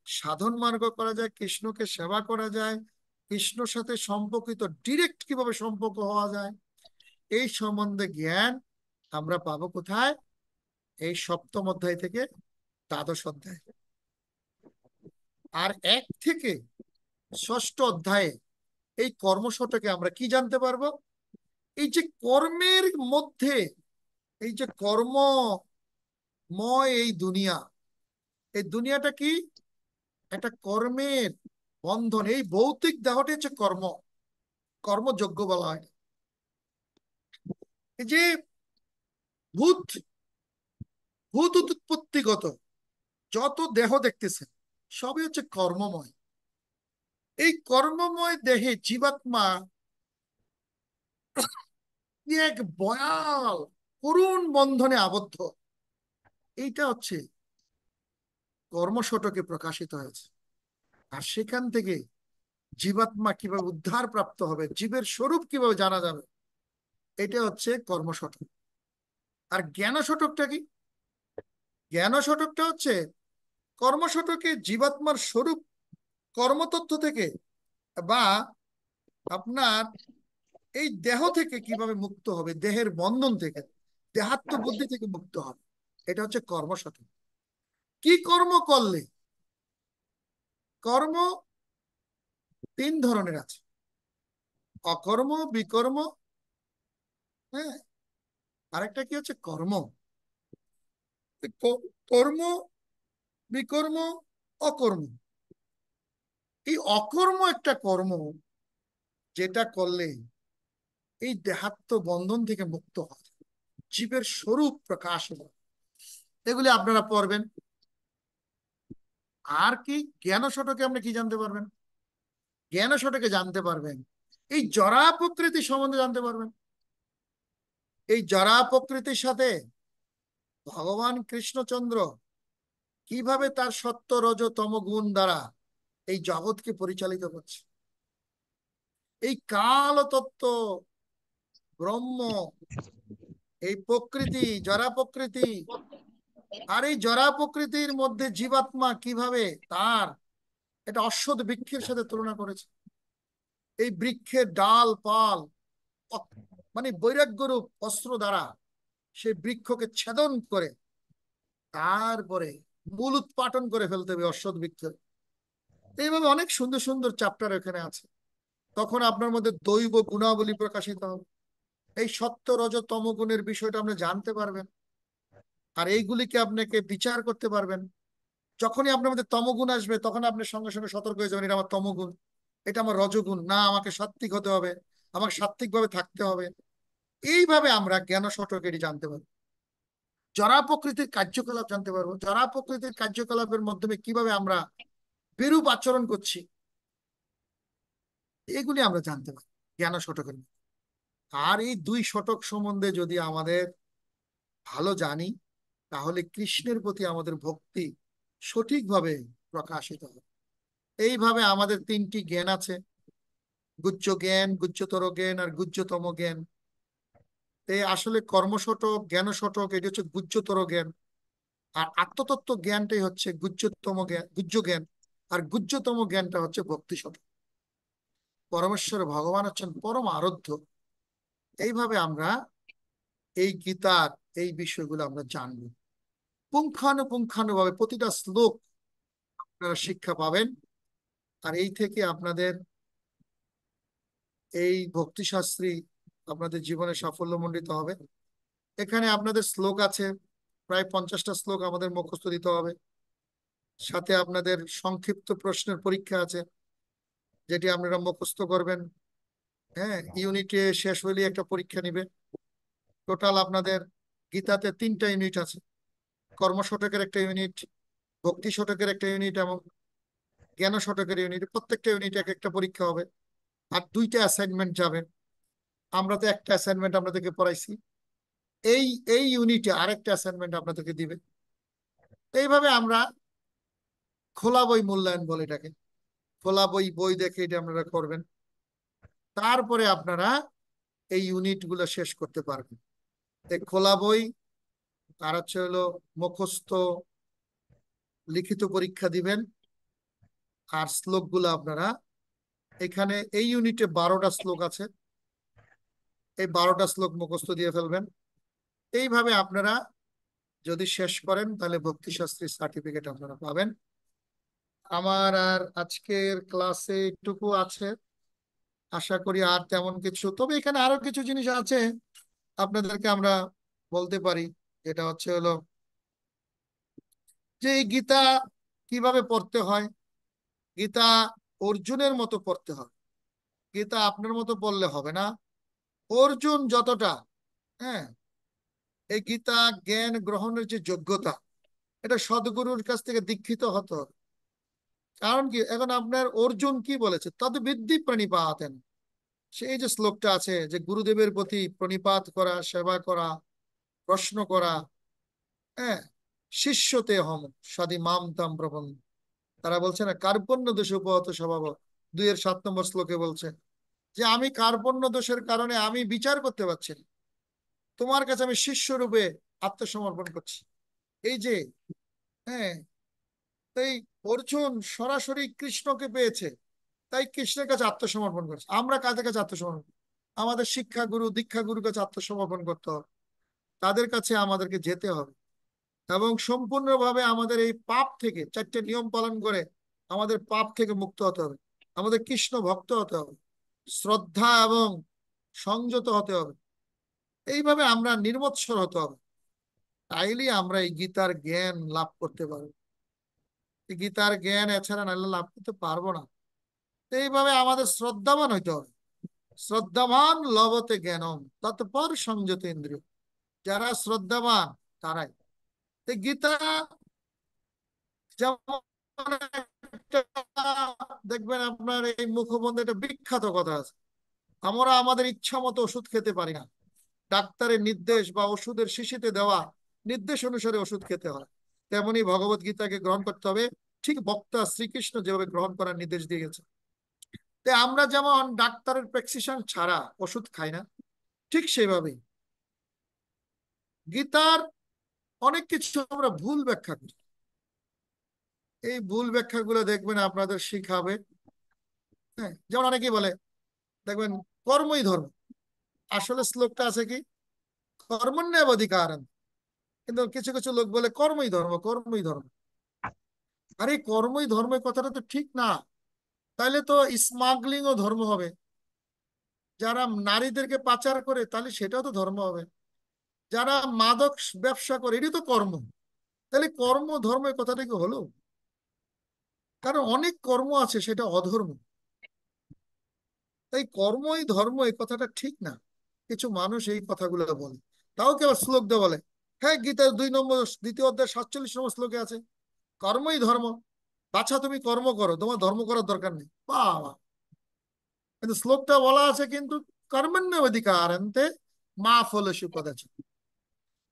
Speaker 1: সাধন মার্গ করা যায়, কৃষ্ণকে সেবা করা যায়, কৃষ্ণর সাথে সম্পর্কিত ডিরেক্ট কিভাবে সম্পর্ক হওয়া যায়, এই সম্বন্ধে জ্ঞান আমরা পাবো কোথায়? এই 7ম অধ্যায় থেকে দ্বাদশ অধ্যায়। আর 1 থেকে 6ষ্ঠ অধ্যায়ে এই কর্মশতকে আমরা কি জানতে পারবো? এই যে কর্মের মধ্যে, এই যে কর্মময় এই দুনিয়া, এই দুনিয়াটা কি? একটা কর্মের বন্ধন। এই ভৌতিক দেহটি হচ্ছে কর্ম, কর্মযোগ্য বলা হয়। এই যে ভূত, ভূত উৎপত্তিগত যত দেহ দেখতেছেন, সবই হচ্ছে কর্মময়। এই কর্মময় দেহে জীবাত্মা কি এক ভয়াল করুণ বন্ধনে আবদ্ধ। এইটা হচ্ছে কর্মশতকে প্রকাশিত হয়েছে। আর সেখান থেকে জীবাত্মা কিভাবে উদ্ধার প্রাপ্ত হবে, জীবের স্বরূপ কিভাবে জানা যাবে, এটা হচ্ছে কর্মশতক। আর জ্ঞান শতকটা কি? জ্ঞান শতকটা হচ্ছে কর্মশতকে জীবাত্মার স্বরূপ কর্মতত্ত্ব থেকে বা আপনার এই দেহ থেকে কিভাবে মুক্ত হবে, দেহের বন্ধন থেকে, দেহাত্ম বুদ্ধি থেকে মুক্ত হবে, এটা হচ্ছে কর্মশতক। কি কর্ম করলে? কর্ম 3 ধরনের আছে, অকর্ম, বিকর্ম, হ্যাঁ, আরেকটা কি হচ্ছে কর্ম। কর্ম, বিকর্ম, অকর্ম। এই অকর্ম একটা কর্ম, যেটা করলে এই দেহাত্ম বন্ধন থেকে মুক্ত হয়, জীবের স্বরূপ প্রকাশ হয়। এগুলি আপনারা পড়বেন। আর কি জ্ঞান শতকে আপনি কি জানতে পারবেন? জ্ঞান শতকে জানতে পারবেন এই জড়া প্রকৃতি সম্বন্ধে জানতে পারবেন। এই জড়া প্রকৃতির সাথে ভগবান কৃষ্ণচন্দ্র কিভাবে তার সত্য রজ তম গুণ দ্বারা এই জগৎকে পরিচালিত করছে। এই কাল তত্ত্ব, ব্রহ্ম, এই প্রকৃতি, জড়া প্রকৃতি, আর এই জড়া প্রকৃতির মধ্যে জীবাত্মা কিভাবে তার এটা অশ্বত্থ বৃক্ষের সাথে তুলনা করেছে। এই বৃক্ষের ডাল পাল মানে বৈরাগ্যরূপ অস্ত্র দ্বারা সেই বৃক্ষকে ছেদন করে তারপরে মূল উৎপাটন করে ফেলতে হবে অশ্বত্থ বৃক্ষের। এইভাবে অনেক সুন্দর সুন্দর চ্যাপ্টার এখানে আছে। তখন আপনার মধ্যে দৈব গুণাবলী প্রকাশিত হবে। এই সত্য রজ তম গুণের বিষয়টা আপনি জানতে পারবেন, আর এইগুলিকে আপনাকে বিচার করতে পারবেন। যখনই আপনার মধ্যে তমগুণ আসবে তখন আপনি সঙ্গে সঙ্গে সতর্ক হয়ে যাবেন, এটা আমার তমগুণ, এটা আমার রজগুণ, না আমাকে সাত্ত্বিক হতে হবে, আমাকে সাত্ত্বিক ভাবে থাকতে হবে। এইভাবে আমরা জ্ঞান শতকে এটি জানতে পারবো। জড়া প্রকৃতির কার্যকলাপ জানতে পারবো। জড়া প্রকৃতির কার্যকলাপের মাধ্যমে কিভাবে আমরা বিরূপ আচরণ করছি, এগুলি আমরা জানতে পারি জ্ঞান শতকের মধ্যে। আর এই দুই শতক সম্বন্ধে যদি আমাদের ভালো জানি, তাহলে কৃষ্ণের প্রতি আমাদের ভক্তি সঠিকভাবে প্রকাশিত হবে। এইভাবে আমাদের তিনটি জ্ঞান আছে, গুহ্য জ্ঞান, গুহ্যতর জ্ঞান আর গুহ্যতম জ্ঞান। এই আসলে কর্মশতক, জ্ঞান শতক এটি হচ্ছে গুহ্যতর জ্ঞান, আর আত্মতত্ত্ব জ্ঞানটাই হচ্ছে গুহ্যতম জ্ঞান, গুহ্য জ্ঞান। আর গুহ্যতম জ্ঞানটা হচ্ছে ভক্তি শতক। পরমেশ্বর ভগবান হচ্ছেন পরম আরাধ্য। এইভাবে আমরা এই গীতার এই বিষয়গুলো আমরা জানবো পুঙ্খানুপুঙ্খানুভাবে। প্রতিটা শ্লোক আপনারা শিক্ষা পাবেন, আর এই থেকে আপনাদের এই ভক্তিশাস্ত্রী আপনাদের জীবনে সাফল্যমণ্ডিত হবে। এখানে আপনাদের শ্লোক আছে, প্রায় 50টা শ্লোক আমাদের মুখস্থ দিতে হবে। সাথে আপনাদের সংক্ষিপ্ত প্রশ্নের পরীক্ষা আছে, যেটি আপনারা মুখস্থ করবেন। হ্যাঁ, ইউনিটে শেষ হলে একটা পরীক্ষা নিবে। টোটাল আপনাদের গীতাতে 3টা ইউনিট আছে, কর্ম শতকের একটা ইউনিট, ভক্তি শতকের একটা ইউনিট এবং জ্ঞান শতকের ইউনিট। প্রত্যেকটা ইউনিটে এক একটা পরীক্ষা হবে, আর 2টা অ্যাসাইনমেন্ট যাবে। আমরা তো একটা অ্যাসাইনমেন্ট আপনাদেরকে পড়াইছি, এই এই ইউনিটে আরেকটা অ্যাসাইনমেন্ট আপনাদেরকে দিবে। এইভাবে আমরা খোলা বই মূল্যায়ন বলে এটাকে, খোলা বই বই দেখে এটা আপনারা করবেন। তারপরে আপনারা এই ইউনিট গুলো শেষ করতে পারবেন। এই খোলা বই আর হচ্ছে হলো মুখস্থ লিখিত পরীক্ষা দিবেন, আর শ্লোক গুলো আপনারা এখানে এই ইউনিটে 12টা শ্লোক আছে, এই 12টা শ্লোক মুখস্থ দিয়ে ফেলবেন। এইভাবে আপনারা যদি শেষ করেন তাহলে ভক্তিশাস্ত্রীর সার্টিফিকেট আপনারা পাবেন। আমার আর আজকের ক্লাসে একটুকু আছে, আশা করি আর তেমন কিছু, তবে এখানে আরো কিছু জিনিস আছে আপনাদেরকে আমরা বলতে পারি। যেটা হচ্ছে হলো যে এই গীতা কিভাবে পড়তে হয়। গীতা অর্জুনের মতো পড়তে হয়, গীতা আপনার মতো পড়লে হবে না। অর্জুন যতটা, হ্যাঁ, এই গীতা জ্ঞান গ্রহণের যে যোগ্যতা, এটা সদ্গুরুর কাছ থেকে দীক্ষিত হতে হবে। কারণ কি, এখন আপনার অর্জুন কি বলেছে, তদ বিদ্ধি প্রণিপাতেন। সেই যে শ্লোকটা আছে যে গুরুদেবের প্রতি প্রণিপাত করা, সেবা করা, প্রশ্ন করা, হ্যাঁ, শিষ্যতে হম সদি মাম তাম প্রপন্ন। তারা বলছে না কার্পণ্য দোষে উপহত স্বভাব, 2-7 নম্বর শ্লোকে বলছে যে আমি কার্পণ্য দোষের কারণে আমি বিচার করতে পারছি না, তোমার কাছে আমি শিষ্য রূপে আত্মসমর্পণ করছি। এই যে, হ্যাঁ, এই অর্জুন সরাসরি কৃষ্ণকে পেয়েছে, তাই কৃষ্ণের কাছে আত্মসমর্পণ করছে। আমরা কাদের কাছে আত্মসমর্পণ? আমাদের শিক্ষা গুরু দীক্ষা গুরুর কাছে আত্মসমর্পণ করতে হবে, তাদের কাছে আমাদেরকে যেতে হবে এবং সম্পূর্ণভাবে আমাদের এই পাপ থেকে 4টে নিয়ম পালন করে আমাদের পাপ থেকে মুক্ত হতে হবে। আমাদের কৃষ্ণ ভক্ত হতে হবে, শ্রদ্ধা এবং সংযত হতে হবে। এইভাবে আমরা নির্মৎসর হতে হবে, তাইলেই আমরা এই গীতার জ্ঞান লাভ করতে পারবো। এই গীতার জ্ঞান এছাড়া নাহলে লাভ করতে পারবো না। এইভাবে আমাদের শ্রদ্ধাবান হইতে হবে। শ্রদ্ধাবান লভতে জ্ঞানম তৎপর সংযত ইন্দ্রিয়। যারা শ্রদ্ধাবান তারাই। এই গীতা যেমন একটা দেখবেন আপনার এই মুখবন্ধে একটা বিখ্যাত কথা আছে, আমরা আমাদের ইচ্ছা মতো ওষুধ খেতে পারি না, ডাক্তারের নির্দেশ বা ওষুধের শিশিতে দেওয়া নির্দেশ অনুসারে ওষুধ খেতে হয়। তেমনি ভগবত গীতাকে গ্রহণ করতে হবে ঠিক বক্তা শ্রীকৃষ্ণ যেভাবে গ্রহণ করার নির্দেশ দিয়ে গেছে। তাই আমরা যেমন ডাক্তারের প্রেসক্রিপশন ছাড়া ওষুধ খাই না, ঠিক সেইভাবেই গীতার অনেক কিছু আমরা ভুল ব্যাখ্যা করি। এই ভুল ব্যাখ্যাগুলো দেখবেন আপনাদের শিখাবে। হ্যাঁ, যেমন অনেকেই বলে দেখবেন কর্মই ধর্ম, আসলে শ্লোকটা আছে কি কর্মণ্যেব অধিকারম, কিন্তু কিছু কিছু লোক বলে কর্মই ধর্ম, কর্মই ধর্ম। আরে কর্মই ধর্ম কথাটা তো ঠিক না। তাহলে তো স্মাগলিং ও ধর্ম হবে, যারা নারীদেরকে পাচার করে তাহলে সেটাও তো ধর্ম হবে, যারা মাদক ব্যবসা করে এটি তো কর্ম। তাহলে কর্ম ধর্ম এই কথাটা কি হলো? কারণ অনেক কর্ম আছে সেটা অধর্ম। তাই কর্মই ধর্ম এই কথাটা ঠিক না। কিছু মানুষ এই কথাগুলো বলে, তাও কেউ শ্লোক দিয়ে বলে, হ্যাঁ গীতার 2 নম্বর 2য় অধ্যায় 47 নম্বর শ্লোকে আছে কর্মই ধর্ম। বাছা তুমি কর্ম করো, তোমার ধর্ম করার দরকার নেই। বাবা, কিন্তু শ্লোকটা বলা আছে কিন্তু কর্মণ্য অধিকার আনতে মা ফলস্য কদাচিৎ,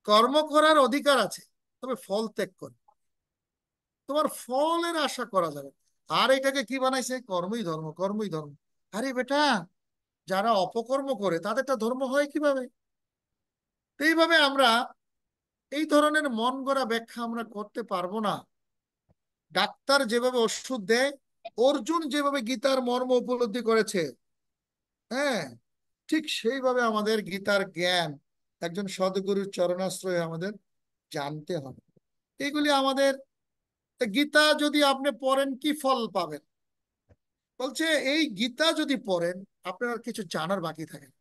Speaker 1: কর্ম করার অধিকার আছে, তবে ফল ত্যাগ করো, তোমার ফলের আশা করা যাবে। আর এটাকে কি বানাইছে কর্মই ধর্ম, কর্মই ধর্ম। আরে বেটা, যারা অপকর্ম করে তাদেরটা ধর্ম হয় কিভাবে? তো এইভাবে আমরা এই ধরনের মন গড়া ব্যাখ্যা আমরা করতে পারবো না। ডাক্তার যেভাবে ওষুধ দেয়, অর্জুন যেভাবে গীতার মর্ম উপলব্ধি করেছে, হ্যাঁ, ঠিক সেইভাবে আমাদের গীতার জ্ঞান একজন সদ্গুরুর চরণাশ্রয়ে আমাদের জানতে হবে। এগুলি আমাদের, গীতা যদি আপনি পড়েন কি ফল পাবেন? বলছে এই গীতা যদি পড়েন আপনার আর কিছু জানার বাকি থাকে না।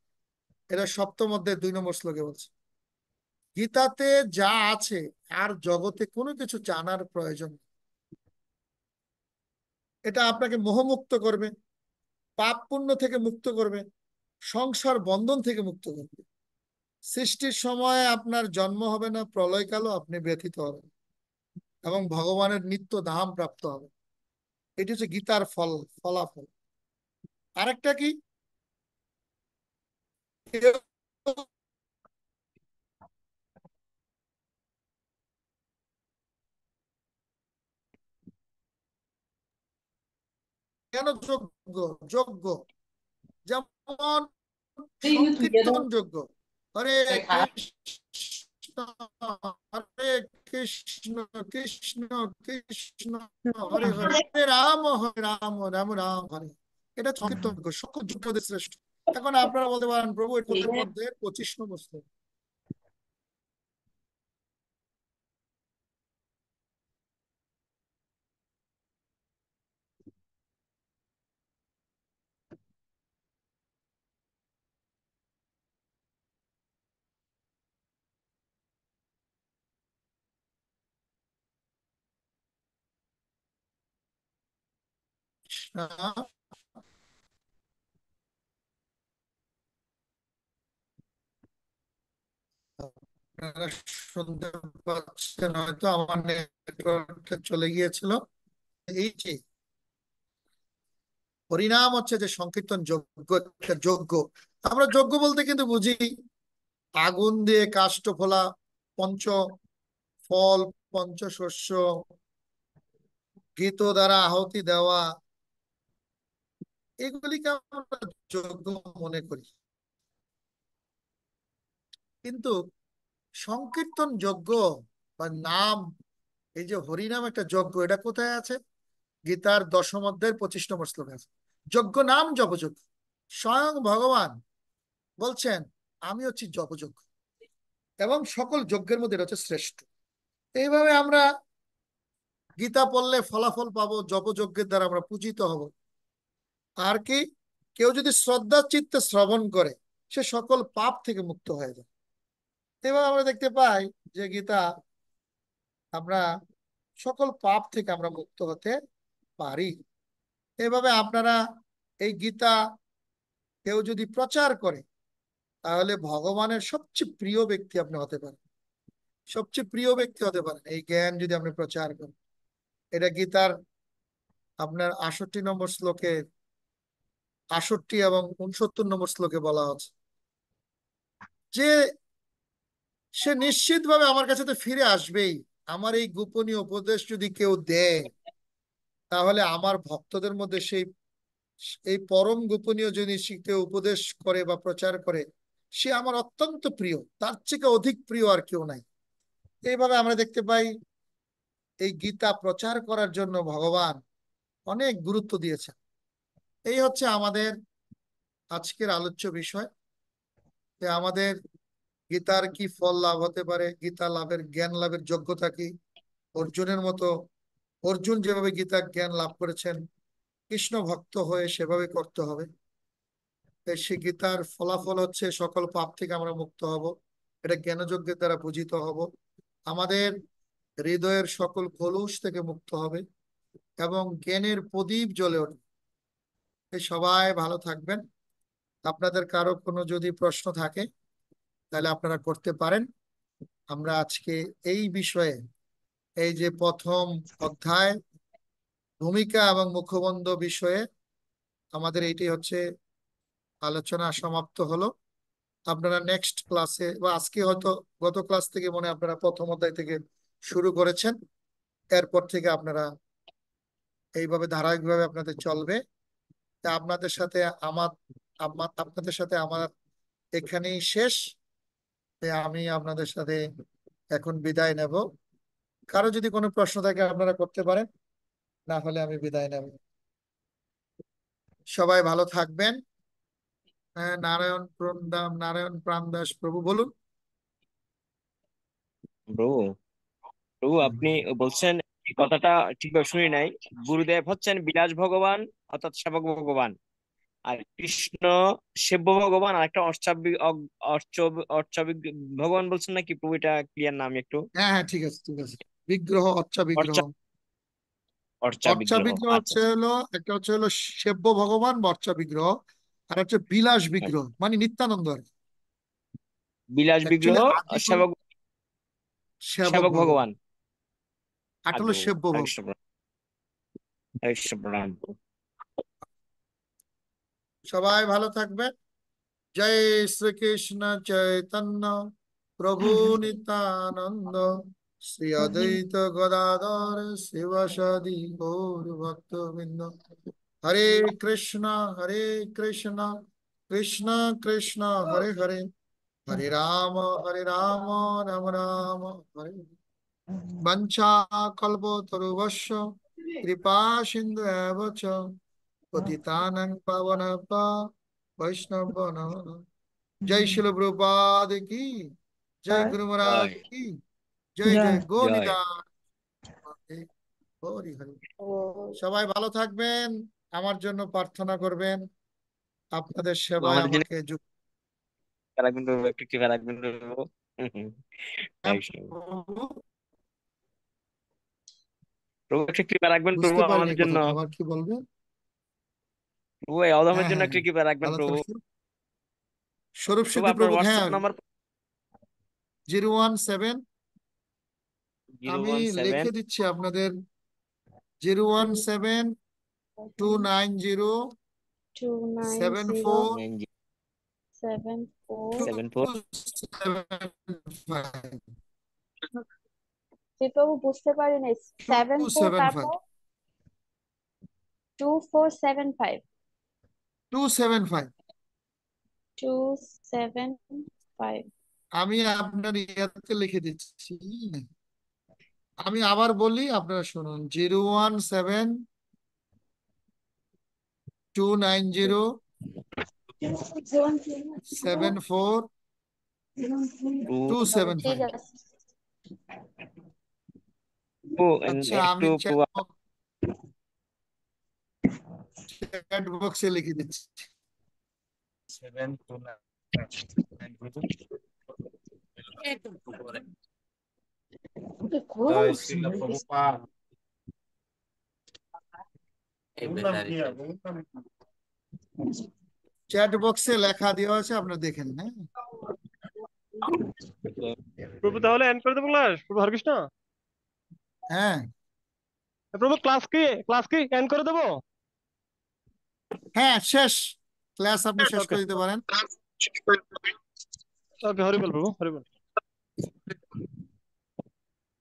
Speaker 1: এটা 7ম অধ্যায় 2 নম্বর শ্লোকে বলছে গীতাতে যা আছে আর জগতে কোনো কিছু জানার প্রয়োজন নেই। এটা আপনাকে মোহমুক্ত করবে, পাপ পুণ্য থেকে মুক্ত করবে, সংসার বন্ধন থেকে মুক্ত করবে। সৃষ্টির সময় আপনার জন্ম হবে না, প্রলয়কালও আপনি ব্যথিত হবেন এবং ভগবানের নিত্য ধাম প্রাপ্ত হবে। এটি হচ্ছে গীতার ফলাফল। আরেকটা কি, কেউ কেন যোগ্য? যোগ্য যেমন সংকীর্তন যোগ্য, হরে কৃষ্ণ হরে কৃষ্ণ কৃষ্ণ কৃষ্ণ হরে হরে, হরে রাম রাম রাম হরে। এটা সংকীর্তন যোগ্য, সকল যোগ্যদের শ্রেষ্ঠ। এখন আপনারা বলতে পারেন প্রভু এর মধ্যে 25 নম্বর শ্লোক। আপনারা শুনতে পাচ্ছেন হয়তো, আমার নেটওয়ার্কটা চলে গিয়েছিল। এই যে হরিনাম হচ্ছে যে সংকীর্তন যোগ্য, একটা যোগ্য। আমরা যোগ্য বলতে কিন্তু বুঝি আগুন দিয়ে কাষ্ঠ ফোলা, পঞ্চ ফল, পঞ্চশস্য, ঘৃত দ্বারা আহুতি দেওয়া, এগুলিকে আমরা যোগ্য মনে করি। কিন্তু সংকীর্তন যজ্ঞ বা নাম, এই যে হরিনাম একটা যজ্ঞ, এটা কোথায় আছে? গীতার 10ম অধ্যায়ের 25 নম্বর শ্লোকে আছে যজ্ঞ নাম জপযজ্ঞ। স্বয়ং ভগবান বলছেন আমি হচ্ছি জপযজ্ঞ এবং সকল যজ্ঞের মধ্যে এটা হচ্ছে শ্রেষ্ঠ। এইভাবে আমরা গীতা পড়লে ফলাফল পাবো, জপযজ্ঞের দ্বারা আমরা পূজিত হব। আর কি, কেউ যদি শ্রদ্ধা চিত্তে শ্রবণ করে সে সকল পাপ থেকে মুক্ত হয়ে যায়। এবার আমরা দেখতে পাই যে গীতা, আমরা সকল পাপ থেকে আমরা মুক্ত হতে পারি। এভাবে আপনারা এই গীতা কেউ যদি প্রচার করে তাহলে ভগবানের সবচেয়ে প্রিয় ব্যক্তি আপনি হতে পারেন, সবচেয়ে প্রিয় ব্যক্তি হতে পারেন এই জ্ঞান যদি আপনি প্রচার করেন। এটা গীতার আপনার 68 নম্বর শ্লোকে, 68 এবং 69 নম্বর শ্লোকে বলা আছে যে সে নিশ্চিতভাবে আমার কাছে তো ফিরে আসবেই। আমার এই গোপনীয় উপদেশ যদি কেউ দেয়, তাহলে আমার ভক্তদের মধ্যে সেই এই পরম গোপনীয় জিনিস কেউ উপদেশ করে বা প্রচার করে, সে আমার অত্যন্ত প্রিয়, তার থেকে অধিক প্রিয় আর কেউ নাই। এইভাবে আমরা দেখতে পাই এই গীতা প্রচার করার জন্য ভগবান অনেক গুরুত্ব দিয়েছেন। এই হচ্ছে আমাদের আজকের আলোচ্য বিষয়, যে আমাদের গীতার কি ফল লাভ হতে পারে, গীতা লাভের, জ্ঞান লাভের যোগ্যতা কি। অর্জুনের মতো, অর্জুন যেভাবে গীতার জ্ঞান লাভ করেছেন, কৃষ্ণ ভক্ত হয়ে সেভাবে করতে হবে। সে গীতার ফলাফল হচ্ছে সকল পাপ থেকে আমরা মুক্ত হব, এটা জ্ঞানযজ্ঞের দ্বারা পূজিত হব, আমাদের হৃদয়ের সকল কলুষ থেকে মুক্ত হবে এবং জ্ঞানের প্রদীপ জ্বলে উঠবে। সবাই ভালো থাকবেন। আপনাদের কারো কোনো যদি প্রশ্ন থাকে তাহলে আপনারা করতে পারেন। আমরা আজকে এই বিষয়ে, এই যে প্রথম অধ্যায় ভূমিকা এবং মুখবন্ধ বিষয়ে আমাদের এইটি হচ্ছে আলোচনা সমাপ্ত হলো। আপনারা নেক্সট ক্লাসে বা আজকে হয়তো গত ক্লাস থেকে মনে হয় আপনারা প্রথম অধ্যায় থেকে শুরু করেছেন, এরপর থেকে আপনারা এইভাবে ধারাবাহিকভাবে আপনাদের চলবে। তা আপনাদের সাথে আপনাদের সাথে আমার এখানেই শেষ। আমি আপনাদের সাথে এখন বিদায় নেব। কারো যদি কোনো প্রশ্ন থাকে আপনারা করতে পারেন, না হলে আমি বিদায় নেব। সবাই ভালো থাকবেন। হ্যাঁ, নারায়ণ প্রাণদাস প্রভু বলুন।
Speaker 4: প্রভু, প্রভু আপনি বলছেন, এই কথাটা ঠিকভাবে শুনি নাই। গুরুদেব হচ্ছেন বিলাস ভগবান, অর্থাৎ সেবক ভগবান, আর কৃষ্ণ সেব্য ভগবান, আর একটা অর্চাবিক ভগবান বলছেন নাকি প্রভু? এটা ক্লিয়ার না, আমি একটু।
Speaker 1: হ্যাঁ হ্যাঁ, ঠিক আছে ঠিক আছে। বিগ্রহ, অর্চা বিগ্রহ।
Speaker 4: অর্চা, অর্চা
Speaker 1: অর্চা
Speaker 4: বিগ্রহ,
Speaker 1: বিগ্রহ
Speaker 4: আচ্ছা
Speaker 1: হচ্ছে হলো, একটা হচ্ছে হলো সেব্য ভগবান বা অর্চা বিগ্রহ, আর হচ্ছে বিলাস
Speaker 4: আচ্ছা।
Speaker 1: বিগ্রহ মানে নিত্যানন্দ আর কি।
Speaker 4: বিলাস বিগ্রহ,
Speaker 1: অ্যাকচুয়ালি আদি হলো
Speaker 4: সেবক,
Speaker 1: সেবক
Speaker 4: সেবক
Speaker 1: ভগবান,
Speaker 4: ভগবান।
Speaker 1: আট
Speaker 4: আগে
Speaker 1: হলো
Speaker 4: প্রভু,
Speaker 1: সেব্য
Speaker 4: হরে
Speaker 1: ভগবান।
Speaker 4: কৃষ্ণ প্রণাম, হরে কৃষ্ণ প্রণাম প্রভু।
Speaker 1: সবাই ভালো থাকবেন। জয় শ্রীকৃষ্ণ চৈতন্য প্রভু নিত্যানন্দ, শ্রী অদ্বৈত গদাধর শিবসাদি গৌর ভক্তবৃন্দ। হরে কৃষ্ণ, হরে কৃষ্ণ, কৃষ্ণ কৃষ্ণ হরে হরে, হরে রাম, হরে রাম, রাম রাম হরে হরে। বঞ্চা কল্পতরুভ্যশ্চ কৃপা সিন্ধু এব চ পতিতানাং পাবনপা বৈষ্ণবগণ। जय शिल प्रभुपाद की, जय गुरु महाराज
Speaker 4: জয়
Speaker 1: की, जय
Speaker 6: জয়
Speaker 1: जय
Speaker 4: জয়।
Speaker 1: গৌরনিতাই। হরি হরি।
Speaker 7: ও
Speaker 1: সবাই ভালো থাকবেন, আমার জন্য প্রার্থনা করবেন, আপনাদের
Speaker 4: প্রভু,
Speaker 1: সেবায়
Speaker 4: আমাদের জন্য
Speaker 1: আমাকে যুক্ত
Speaker 4: রাখবেন প্রভু, একটু কৃপা রাখবেন প্রভু। হুম, হুম। হরে কৃষ্ণ প্রভু। প্রভু একটু কৃপা রাখবেন প্রভু
Speaker 1: বুঝতে পারিনি
Speaker 4: আমাদের জন্য।
Speaker 1: কথাটা, আবার কি বলবেন?
Speaker 4: প্রভু এই অধমের
Speaker 1: হ্যাঁ
Speaker 4: জন্য
Speaker 1: হ্যাঁ
Speaker 4: একটু
Speaker 1: হ্যাঁ,
Speaker 4: কৃপা রাখবেন
Speaker 1: ভালো
Speaker 4: প্রভু।
Speaker 1: করে স্বরূপ
Speaker 4: প্রভু
Speaker 1: সিদ্ধি
Speaker 4: আপনার
Speaker 1: প্রভু, হ্যাঁ।
Speaker 4: WhatsApp number?
Speaker 1: 017,
Speaker 4: জিরো
Speaker 1: আমি
Speaker 4: ওয়ান সেভেন
Speaker 1: লিখে দিচ্ছি আপনাদের, 017 290 74
Speaker 7: 29074।
Speaker 4: 74
Speaker 1: 275
Speaker 7: প্রভু বুঝতে পারি নাই, 74
Speaker 1: 275
Speaker 7: তারপর 2475।
Speaker 1: 275।
Speaker 7: 275।
Speaker 1: আমি আপনার ইয়াতে লিখে দিচ্ছি। আমি আবার বলি, আপনারা শুনুন। 017 290 74
Speaker 4: টু।
Speaker 7: ঠিক
Speaker 1: 275।
Speaker 7: আছে।
Speaker 1: আচ্ছা,
Speaker 4: একটু
Speaker 1: আমি
Speaker 4: প্রভু,
Speaker 1: চ্যাট বক্সে লিখে দিচ্ছি।
Speaker 5: 729 জয় শ্রীল প্রভুপাদ।
Speaker 1: চ্যাট বক্সে লেখা দেওয়া আছে, আপনারা দেখেন। হ্যাঁ
Speaker 3: প্রভু তাহলে এন্ড করে দেবো ক্লাস? প্রভু হরে কৃষ্ণ।
Speaker 1: হ্যাঁ।
Speaker 3: প্রভু ক্লাস কি এন্ড করে দেবো?
Speaker 1: হ্যাঁ, শেষ। ক্লাস আপনি শেষ
Speaker 3: ওকে
Speaker 1: করে দিতে পারেন।
Speaker 3: ওকে, হরিবল প্রভু, হরিবল।